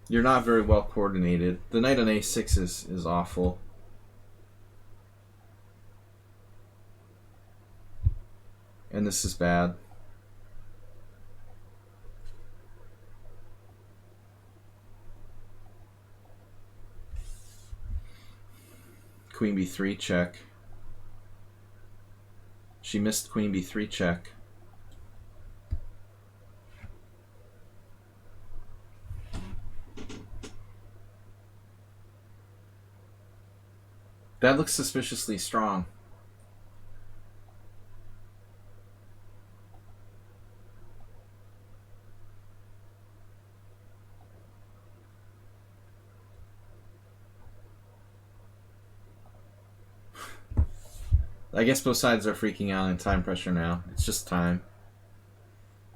You're not very well coordinated. The knight on a6 is awful. And this is bad. Queen b3 check. She missed queen b3 check. That looks suspiciously strong. I guess both sides are freaking out in time pressure now. It's just time.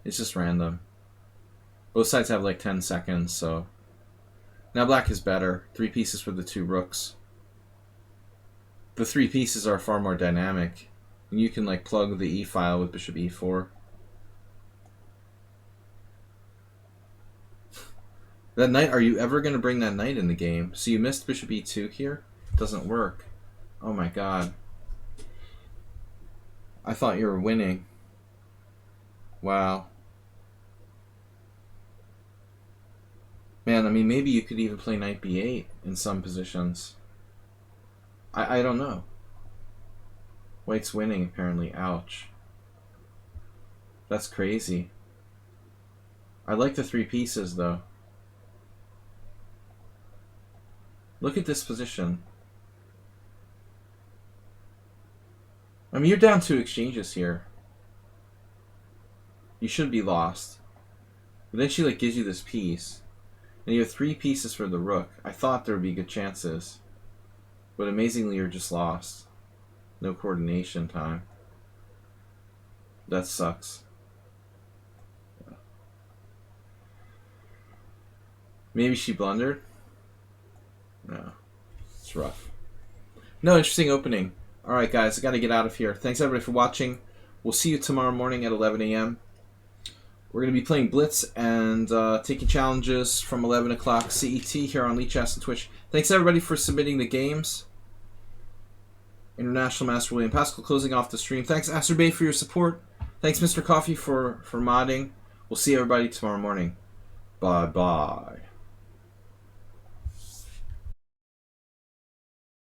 It's just random. Both sides have like 10 seconds, so... Now black is better. 3 pieces for the 2 rooks. The 3 pieces are far more dynamic. And you can like plug the e-file with bishop e4. That knight, are you ever going to bring that knight in the game? So you missed bishop e2 here? Doesn't work. Oh my god. I thought you were winning. Wow. Man, I mean, maybe you could even play knight b8 in some positions. I don't know. White's winning, apparently. Ouch. That's crazy. I like the 3 pieces, though. Look at this position. I mean, you're down 2 exchanges here. You should be lost. But then she like gives you this piece. And you have 3 pieces for the rook. I thought there would be good chances. But amazingly, you're just lost. No coordination time. That sucks. Maybe she blundered? No. It's rough. No, interesting opening. Alright guys, I gotta get out of here. Thanks everybody for watching. We'll see you tomorrow morning at 11 a.m. We're going to be playing Blitz and taking challenges from 11 o'clock CET here on lichess and Twitch. Thanks everybody for submitting the games. International Master William Paschall closing off the stream. Thanks Asterbay for your support. Thanks Mr. Coffee for modding. We'll see everybody tomorrow morning. Bye-bye.